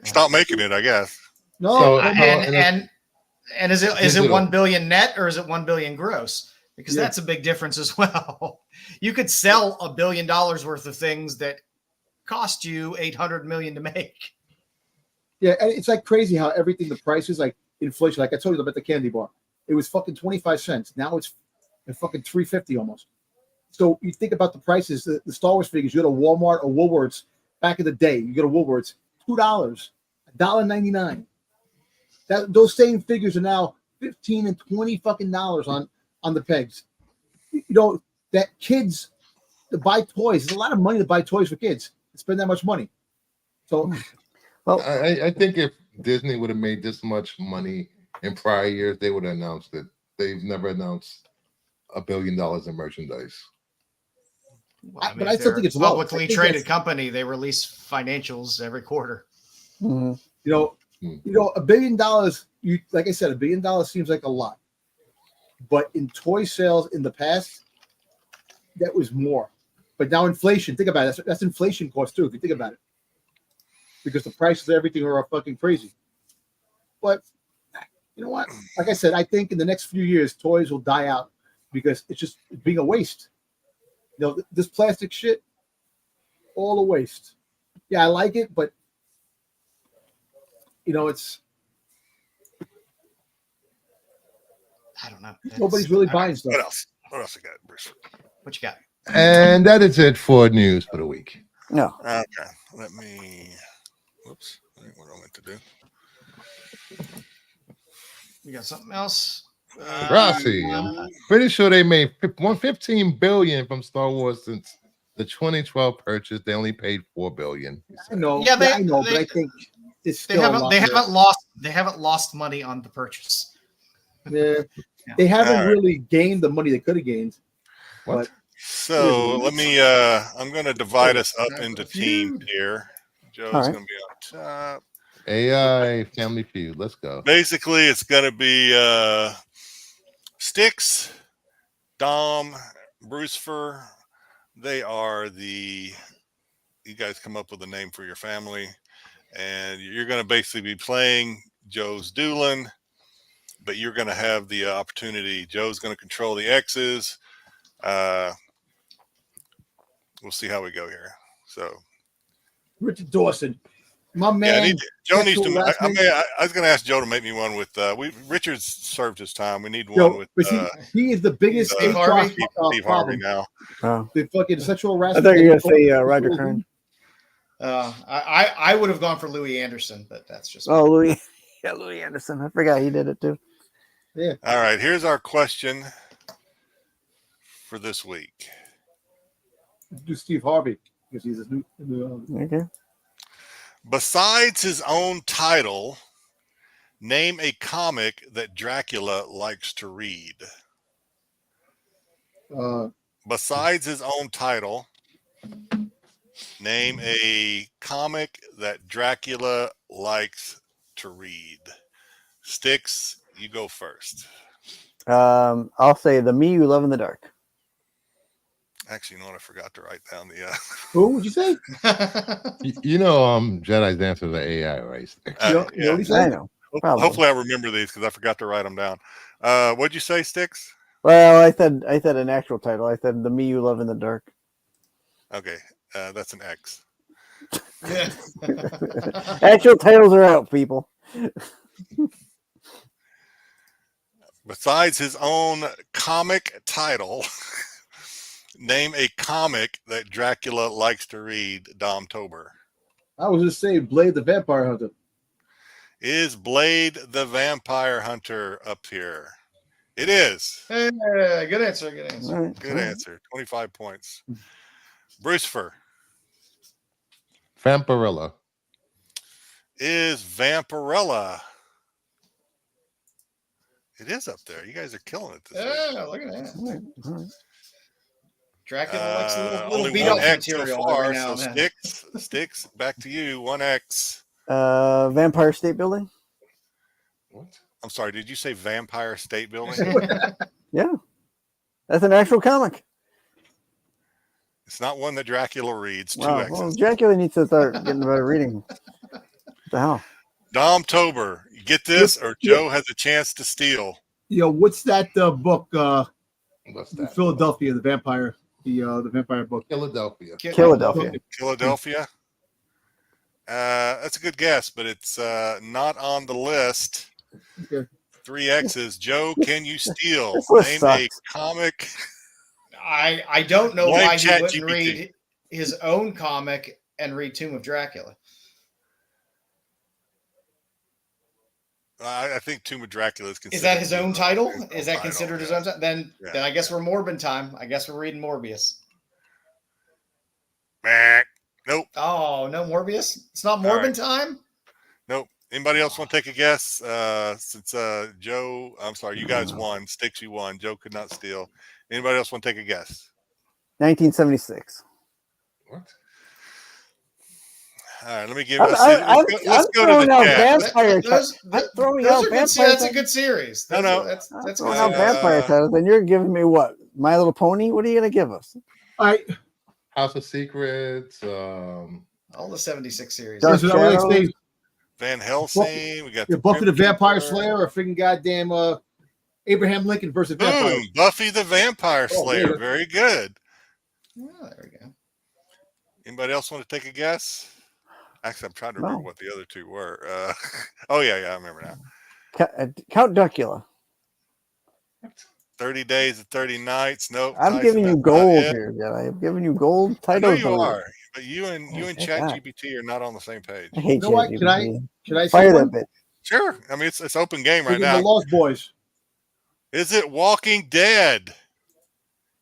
Stop making it, I guess. No, and is it 1 billion net or is it 1 billion gross? Because that's a big difference as well. You could sell $1 billion worth of things that cost you 800 million to make. Yeah, and it's like crazy how everything, the prices, like inflation. Like I told you about the candy bar. It was fucking 25 cents. Now it's fucking $3.50 almost. So you think about the prices, the Star Wars figures. You go to Walmart or Woolworths back in the day. You go to Woolworths, $2, $1.99. Those same figures are now $15 and $20 fucking dollars on the pegs. You know that kids to buy toys. There's a lot of money to buy toys for kids. To spend that much money. So, well, I think if Disney would have made this much money in prior years, they would have announced it. They've never announced $1 billion in merchandise. Well, but I still think it's a publicly traded company. They release financials every quarter. Mm-hmm. You know, $1 billion. Like I said, $1 billion seems like a lot, but in toy sales in the past, that was more. But now inflation. Think about it. That's inflation cost too. If you think about it, because the prices of everything are fucking crazy. But you know what? Like I said, I think in the next few years, toys will die out because it's just being a waste. You know, this plastic shit, all a waste. Yeah, I like it, but you know, it's. I don't know. Nobody's really buying stuff. What else you got, Bruce? What you got? And that is it for news for the week. No. Okay. Let me. Whoops. I think what I meant to do. You got something else? Rossi, I'm pretty sure they made $115 billion from Star Wars since the 2012 purchase. They only paid $4 billion. I know. Yeah, I know, but I think it's still they haven't lost money on the purchase. Yeah. They haven't really gained the money they could have gained. What? So let me. I'm going to divide us up into teams here. Joe's going to be on top. AI Family Feud. Let's go. Basically, it's going to be Styx, Dom, Brucefer. They are the. You guys come up with a name for your family, and you're going to basically be playing Joe's duelin, but you're going to have the opportunity. Joe's going to control the X's. We'll see how we go here. So, Richard Dawson, my man. Yeah, Joe needs to. I was going to ask Joe to make me one with. Richard's served his time. We need one with. He is the biggest Steve Harvey. Steve Harvey now. The fucking sexual I harassment. thought you were going to say Roger Kern. I would have gone for Louis Anderson, but that's just. Oh, Louis. Yeah, Louis Anderson. I forgot he did it too. Yeah. All right. Here's our question for this week. Do Steve Harvey because he's a new Okay. Besides his own title, name a comic that Dracula likes to read. Besides his own title, name a comic that Dracula likes to read. Styx, you go first. I'll say The Me You Love in the Dark. Actually, you know what? I forgot to write down the. Who would you say? Jedi's Dance with the AI, right? You know I know. Probably. Hopefully, I remember these because I forgot to write them down. What'd you say, Styx? Well, I said an actual title. I said The Me You Love in the Dark. Okay, that's an X. Actual titles are out, people. Besides his own comic title, name a comic that Dracula likes to read, Dom Tober. I was just saying Blade the Vampire Hunter. Is Blade the Vampire Hunter up here? It is. Hey, good answer. Good answer. Right. Good answer. 25 points. Brucefer. Vampirella. Is Vampirella. It is up there. You guys are killing it this week. Look at that. All right. Dracula likes a little Only beat one up X so material far, every now so and then. Styx, back to you. 1X. Vampire State Building. What? I'm sorry, did you say Vampire State Building? Yeah, that's an actual comic. It's not one that Dracula reads. 2 Wow. X's. Well, Dracula needs to start getting better reading. What the hell? Dom Tober, you get this, or Joe has a chance to steal. What's that book? What's that? Philadelphia, the vampire book. Philadelphia. Philadelphia. That's a good guess, but it's not on the list. Okay. 3 X's. Joe, can you steal? This list Name sucks. a comic. I don't know Blank why he chat wouldn't GPT. read his own comic and read Tomb of Dracula. I think Tomb of Dracula is considered. Is that his own title? Is that title, considered his yeah. own title? Then I guess we're Morbin time. I guess we're reading Morbius. Meh. Nope. Oh, no Morbius? It's not All Morbin right. time? Nope. Anybody else want to take a guess? Since Joe, I'm sorry, you guys won. Styx, you won. Joe could not steal. Anybody else want to take a guess? 1976. What? All right, let me give. I'm Let's go to the throwing out chat. vampire Those I'm throwing are out good. vampire. That's a good series. No. That's I'm good. throwing out vampire titles, and you're giving me what? My Little Pony? What are you going to give us? All right. House of Secrets. All the 76 series. Dark So that way Shadows. say Van Helsing. We got Buffy the Crypt Vampire Keeper. Slayer or freaking goddamn Abraham Lincoln versus Vampire. Boom! Buffy the Vampire Oh, Slayer. yeah. Very good. Oh, there we go. Anybody else want to take a guess? Actually, I'm trying to remember No. what the other two were. Oh yeah, I remember now. Count Dracula. 30 Days and 30 Nights. Nope. I'm Tyson, giving you that's not gold it. here, Jedi. I'm giving you gold I know titles. you on are, but you and take Chat that. GPT are not on the same page. I hate You know what? ChatGPT. Should I say Fire one? that bitch. Sure. I mean, it's open game right Freaking now. The Lost Boys. Is it Walking Dead?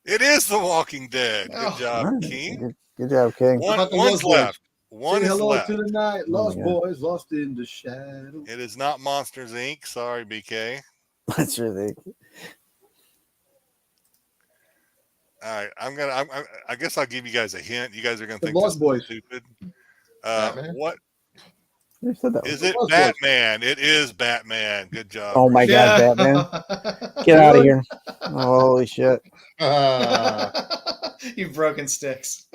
It is The Walking Dead. Good Oh, job, All right. King. Good job, King. How about the One's Lost Boys? left. One Say is hello left. to the night. Lost yeah. Boys, lost in the shadow. It is not Monsters Inc. Sorry, BK. That's ridiculous. All right, I guess I'll give you guys a hint. You guys are gonna The think Lost this Boys. is stupid. Batman? What Who said that? is it? Lost Boys. Batman. It is Batman. Good job. Oh my Bruce. God, Batman! Get out of here! Holy shit! You've broken Styx.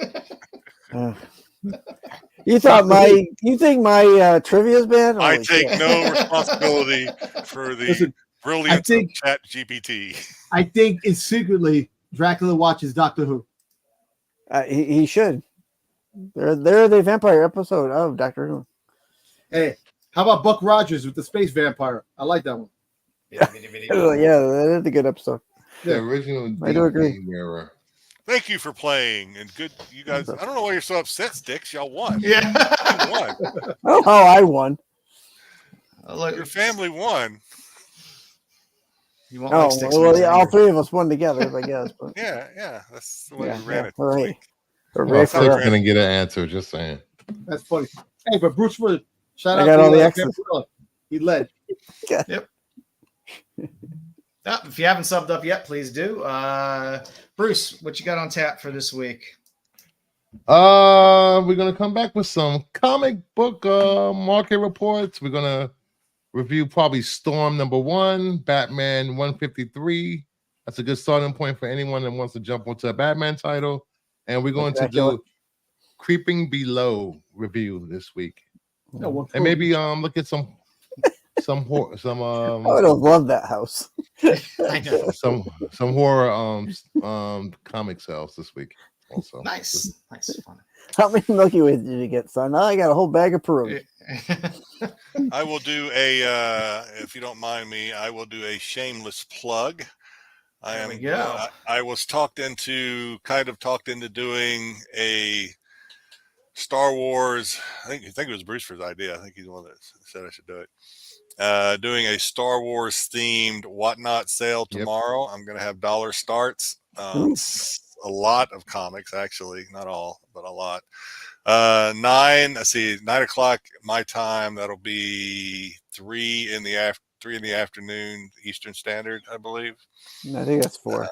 You think my trivia is bad? I Holy take shit. no responsibility for the Listen, brilliance think- of Chat GPT. I think it's secretly Dracula watches Doctor Who. He should. They're the vampire episode of Doctor Who. Hey, how about Buck Rogers with the space vampire? I like that one. Yeah, that is a good episode. The original I do agree. DVD mirror. Thank you for playing and good. You guys, I don't know why you're so upset, Styx. Y'all won. Yeah. You won. Oh, I won. Look, Your family won. you won't Oh, like Styx well, wins yeah, all either. three of us won together, I guess. But Yeah. That's the way yeah, we ran yeah. it. All this right. week. Hooray Well, for Styx us. gonna get an answer. Just saying. That's funny. Hey, but Bruce Willis, shout I out got to all the X's. Vampirella. He led. If you haven't subbed up yet, please do. Bruce, what you got on tap for this week? We're gonna come back with some comic book market reports. We're gonna review probably Storm #1, Batman 153. That's a good starting point for anyone that wants to jump onto a Batman title. And we're going to do Creeping Below review this week. No, And maybe look at some I would have loved that house. I know. some horror comic sales this week also. Nice fun. How many Milky Ways did you get, son? I got a whole bag of Peru. I will do a, if you don't mind me, I will do a shameless plug. There we go. I was talked into doing a Star Wars. I think it was Brewster's idea. I think he's the one that said I should do it. Doing a Star Wars themed whatnot sale tomorrow. I'm going to have dollar starts. A lot of comics, actually, not all, but a lot. 9 o'clock my time. That'll be 3 in the afternoon Eastern Standard, I believe. I think that's 4.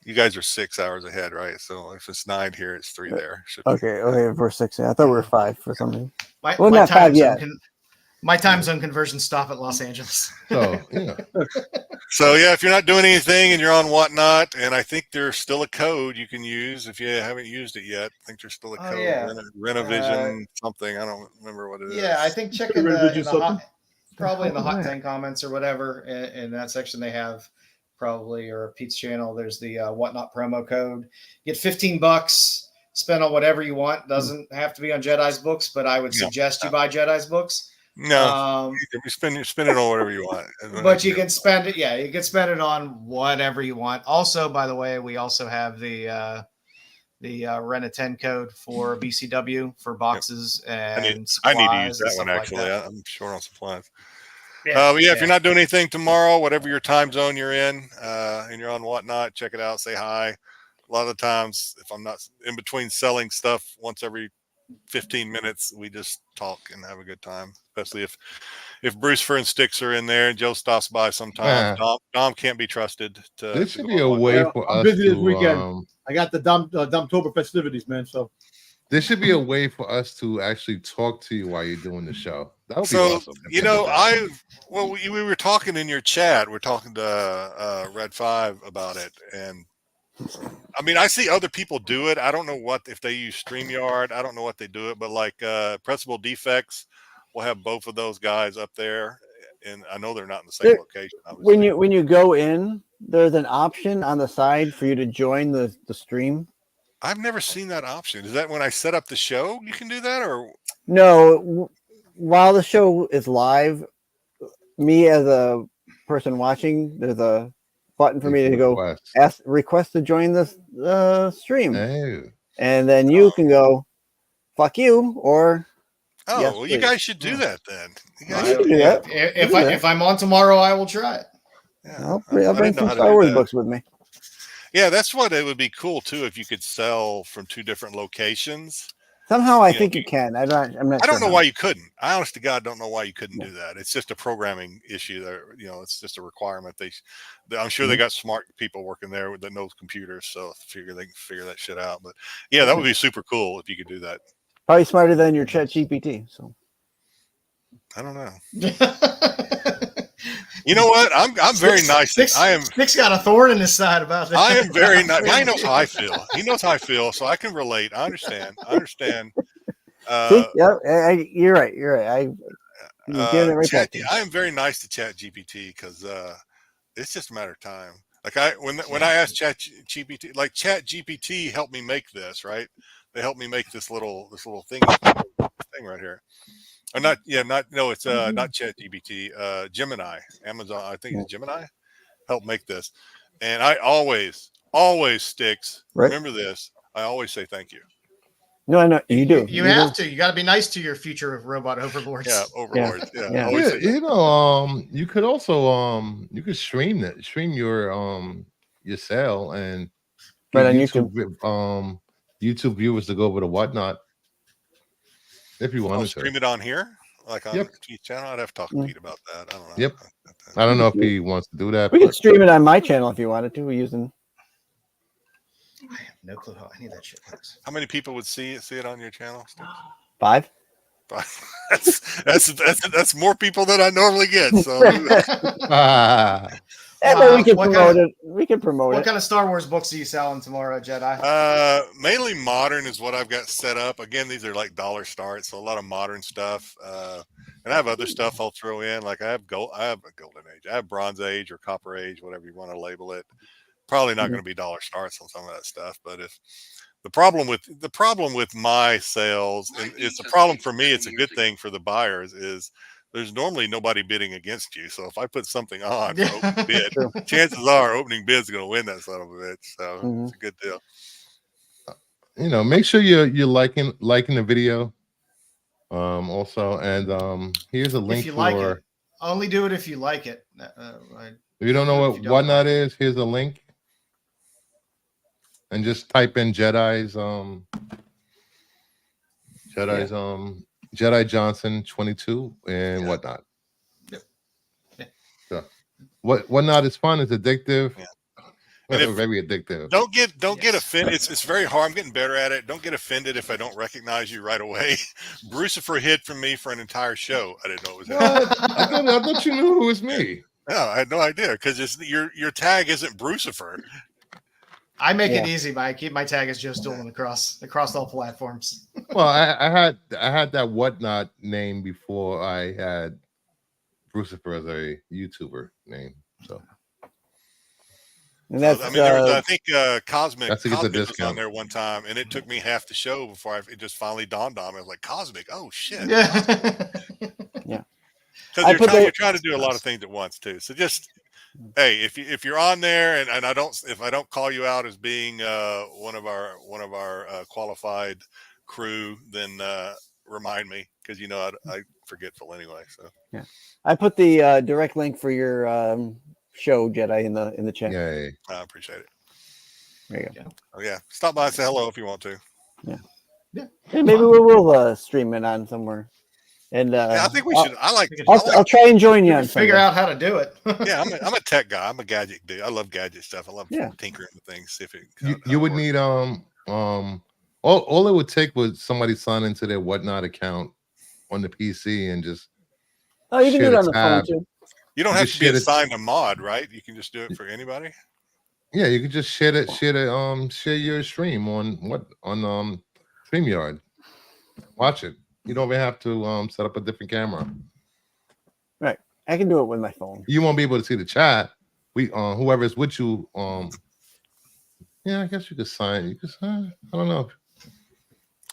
You guys are 6 hours ahead, right? So if it's 9 here, it's 3 there. Okay, we're 6. I thought we were 5 for some reason. My not 5 yet. My time zone conversions stop at Los Angeles. So yeah. So yeah, if you're not doing anything and you're on whatnot, and I think there's still a code you can use if you haven't used it yet. I think there's still a code. Yeah. Renovision something. I don't remember what it is. Yeah, I think check in the probably in the Hot 10 comments or whatever in that section they have probably, or Pete's channel. There's the whatnot promo code. Get $15. Spend on whatever you want. Doesn't have to be on Jedi's books, but I would suggest you buy Jedi's books. No, you spend it on whatever you want. But you can spend it. Yeah, you can spend it on whatever you want. Also, by the way, we also have the rent a 10 code for BCW for boxes and I need to use that one actually. I'm short on supplies. But if you're not doing anything tomorrow, whatever your time zone you're in, and you're on whatnot, check it out. Say hi. A lot of the times, if I'm not in between selling stuff once every 15 minutes, we just talk and have a good time. Especially if Bruce and Styx are in there and Joe stops by sometime. Dom can't be trusted. This should be a way for us busy this to. weekend. I got the Dumptober festivities, man. So there should be a way for us to actually talk to you while you're doing the show. That would be awesome. You know, we were talking in your chat. We're talking to Red 5 about it, and I mean, I see other people do it. I don't know if they use StreamYard. I don't know what they do it, but like Pressable Defects will have both of those guys up there, and I know they're not in the same location. Obviously. When you go in, there's an option on the side for you to join the stream. I've never seen that option. Is that when I set up the show, you can do that, or no? While the show is live, me as a person watching, there's a button for me to go request to join the stream, and then you can go fuck you or yes, well, you guys should do that then. You guys should do that. If I'm on tomorrow, I will try it. Yeah, I'll bring some Star Wars books with me. Yeah, that's what it would be cool too if you could sell from 2 different locations. Somehow I think you can. I'm not I don't sure know why you couldn't. I honest to God don't know why you couldn't do that. It's just a programming issue there. It's just a requirement. I'm sure they got smart people working there that knows computers, so they can figure that shit out. But yeah, that would be super cool if you could do that. Probably smarter than your Chat GPT. So I don't know. You know what? I'm very nice. Styx got a thorn in his side about that. I am very nice. He knows how I feel. He knows how I feel, so I can relate. I understand. See? Yeah, you're right. You're right. I am very nice to Chat GPT because it's just a matter of time. Like when I asked Chat GPT, like Chat GPT helped me make this, right? They helped me make this little thing right here. Or it's not Chat GPT, Gemini, Amazon, I think it's Gemini, helped make this. And I always Styx, remember this, I always say thank you. No, I know you do. You have to. You got to be nice to your future robot overlords. Yeah, overlords. Yeah. You could also you could stream your sale and right on YouTube. YouTube viewers to go over to Whatnot. If you want to stream it on here, like on Keith's channel, I'd have to talk to Pete about that. I don't know. Yep. I don't know if he wants to do that. We could stream it on my channel if you wanted to. Using. I have no clue how any of that shit works. How many people would see it on your channel? 5. That's more people than I normally get. So. We can promote it. We can promote it. What kind of Star Wars books are you selling tomorrow, Jedi? Mainly modern is what I've got set up. Again, these are like dollar starts, so a lot of modern stuff. And I have other stuff I'll throw in. Like I have a golden age, I have bronze age or copper age, whatever you want to label it. Probably not going to be dollar starts on some of that stuff. But if the problem with my sales, and it's a problem for me, it's a good thing for the buyers, is there's normally nobody bidding against you. So if I put something on for open bid, chances are opening bid's going to win that son of a bitch. So it's a good deal. Make sure you're liking the video. Also, and here's a link if you like it. Only do it if you like it. If you don't know what Whatnot is, here's a link. And just type in Jedi Johnson 22 and Whatnot. Yep. So Whatnot is fun. It's addictive. Yeah. Very addictive. Don't get offended. It's very hard. I'm getting better at it. Don't get offended if I don't recognize you right away. Brucifer hid from me for an entire show. I didn't know it was him. I thought you knew it was me. No, I had no idea because your tag isn't Brucifer. I make it easy, but I keep my tag as joesduelin across all platforms. Well, I had that Whatnot name before I had Brucifer as a YouTuber name. So. And that's, I think Cosmic was on there one time, and it took me half the show before it just finally dawned on me. I was like, Cosmic, oh shit. Yeah. Because you're trying to do a lot of things at once too. So just hey, if you're on there and if I don't call you out as being one of our qualified crew, then remind me because I forgetful anyway. So yeah, I put the direct link for your show Jedi in the chat. Yeah, I appreciate it. There you go. Oh yeah, stop by and say hello if you want to. Yeah. Maybe we'll stream it on somewhere. And I think we should. I'll try and join you on figure out how to do it. Yeah, I'm a tech guy. I'm a gadget dude. I love gadget stuff. I love tinkering with things. See if it, you would need all it would take was somebody sign into their Whatnot account on the PC and just you can do it on the phone too. You don't have to be assigned a mod, right? You can just do it for anybody. Yeah, you can just share your stream on StreamYard. Watch it. You don't even have to set up a different camera. Right. I can do it with my phone. You won't be able to see the chat. Whoever's with you, yeah, I guess you could sign. You could sign. I don't know.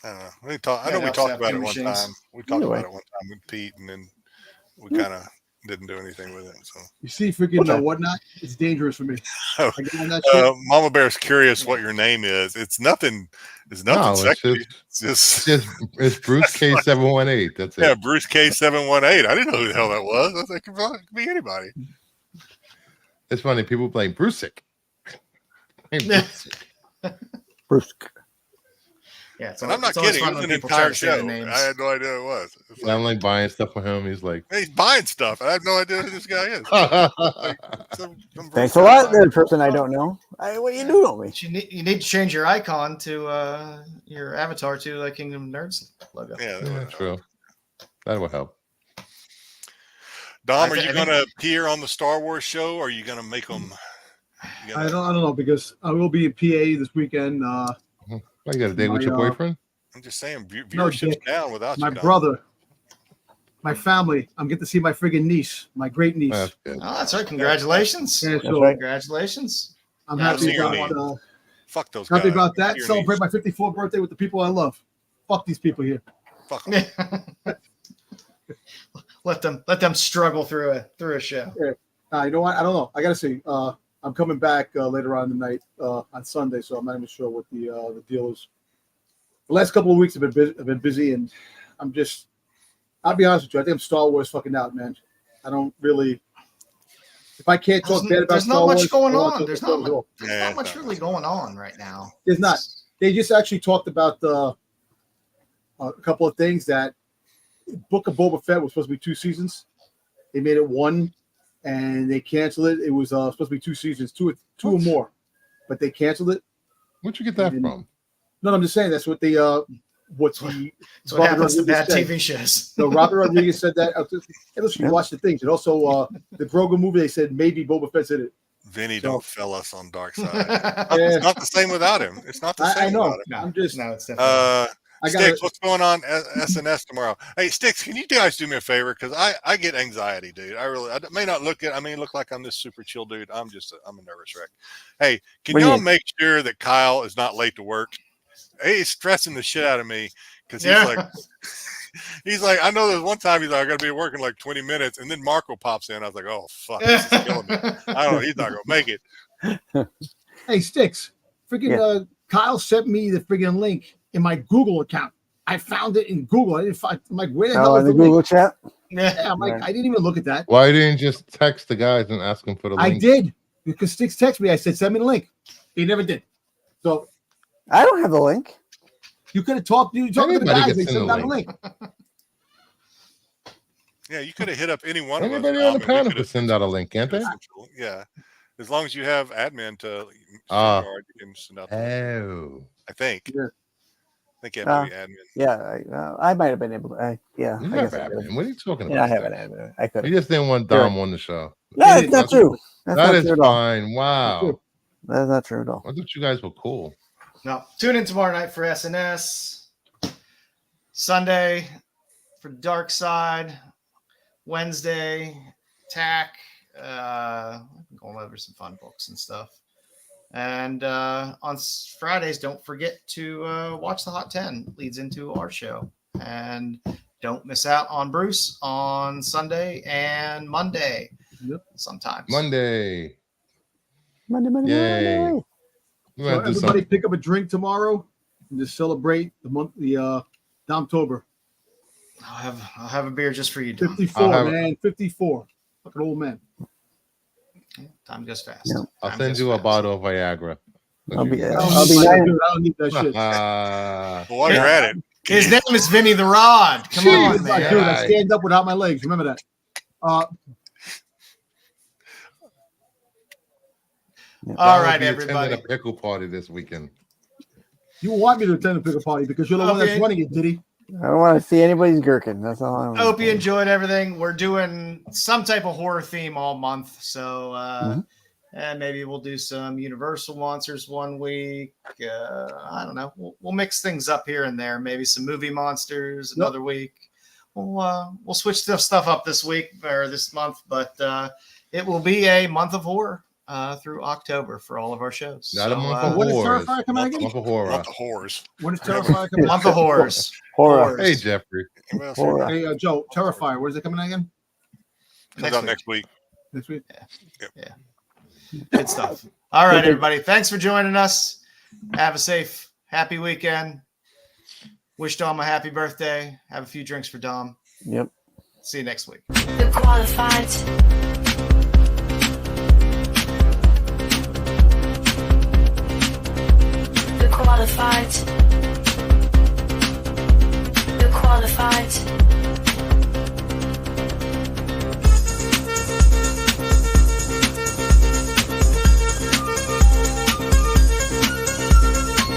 I don't know. I know we talked about it one time. We talked about it one time with Pete, and then we kind of didn't do anything with it. So you see, freaking Whatnot, it's dangerous for me. Mama Bear's curious what your name is. It's nothing. It's nothing sexy. It's Bruce K718. That's it. Yeah, Bruce K718. I didn't know who the hell that was. I was like, it could be anybody. It's funny. People playing Brucic. Bruce. Yeah, and I'm not kidding. It was an entire show. I had no idea who it was. Yeah, I'm like buying stuff for him. He's like, hey, he's buying stuff. I have no idea who this guy is. Like, thanks a lot, there, person I don't know. What you do know me? You need to change your icon to your avatar to Kingdom of Nerds logo. Yeah, true. That would help. Dom, are you going to appear on the Star Wars show, or are you going to make them? I don't know, because I will be in PA this weekend. You got a date with your boyfriend? I'm just saying, viewership's down without my brother, my family. I'm getting to see my friggin' niece, my great niece. Oh, that's right. Congratulations. Yeah, so congratulations. I'm happy about fuck those happy guys. about that. Celebrate my 54th birthday with the people I love. Fuck these people here. Fuck them. let them struggle through a show. Yeah. You know what? I don't know. I gotta see. I'm coming back later on tonight on Sunday, so I'm not even sure what the deal is. The last couple of weeks have been busy, and I'll be honest with you. I think I'm Star Wars fucking out, man. I don't really. If I can't talk bad about Star Wars, there's not much really going on right now. There's not. They just actually talked about a couple of things. That Book of Boba Fett was supposed to be 2 seasons. They made it 1, and they canceled it. It was supposed to be 2 seasons, two or more, but they canceled it. Where'd you get that from? No, I'm just saying that's what they what happens to bad TV shows. So Robert Rodriguez said that. Hey, listen, you watch the things, and also the Grogu movie. They said maybe Boba Fett's in it. Vinny, don't fail us on Dark Side. It's not the same without him. It's not the same. I know. Without him. No, I'm just. No, it's definitely. Styx, what's going on SNS tomorrow? Hey, Styx, can you guys do me a favor? Because I get anxiety, dude. I may not look like I'm this super chill dude. I'm a nervous wreck. Hey, can y'all make sure that Kyle is not late to work? He's stressing the shit out of me because he's like, I know there's one time he's like, I got to be working like 20 minutes. And then Marco pops in. I was like, oh, fuck, this is killing me. I don't know. He's not going to make it. Hey, Styx, freaking Kyle sent me the freaking link in my Google account. I found it in Google. I didn't find. I'm like, where the hell is the Google link? chat? Yeah, I'm like, I didn't even look at that. Why didn't you just text the guys and ask them for the link? I did, because Styx texted me. I said, send me the link. He never did. So I don't have the link. you could have talked. You talked to the guys. They sent out the link. Yeah, you could have hit up any one of us. Anybody on the panel could send out a link, can't they? Yeah, as long as you have admin to you can send out. I think. Yeah. I think you have to be admin. Yeah, I might have been able to. You have admin. What are you talking about? Yeah, I have an admin. I could. You just didn't want Dom on the show. No, it's not true. That is fine. Wow. That's not true at all. I thought you guys were cool. No, tune in tomorrow night for SNS. Sunday for Dark Side. Wednesday, TAC. Going over some fun books and stuff. And on Fridays, don't forget to watch the Hot 10. Leads into our show. And don't miss out on Bruce on Sunday and Monday. Yep. Sometimes. Monday. Yay. So everybody pick up a drink tomorrow and just celebrate the month, the Domtober. I'll have a beer just for you, Dom. 54, man. 54. Fucking old man. Time goes fast. Yeah. I'll send you a bottle of Viagra. I'll be I don't need that shit. Well, while you're at it, his name is Vinny the Rod. Come on, man. Dude, I stand up without my legs. Remember that. All right, everybody. A pickle party this weekend. You want me to attend a pickle party because you're the one that's running it, Diddy. I don't want to see anybody's gherkin. That's all I want. I hope you enjoyed everything. We're doing some type of horror theme all month. So and maybe we'll do some Universal monsters one week. I don't know. We'll mix things up here and there. Maybe some movie monsters another week. We'll switch stuff up this week or this month, but it will be a month of horror through October for all of our shows. Not a month of when is horrors. Terrifier coming again? Month of horror. Month of horrors. When is Terrifier coming? Month of horrors. Horror. Hey, Jeffrey. Horror. Hey, Joe, Terrifier. Where's it coming again? Comes out next week. Next week? Yeah. Good stuff. All right, everybody. Thanks for joining us. Have a safe, happy weekend. Wish Dom a happy birthday. Have a few drinks for Dom. Yep. See you next week. The qualified.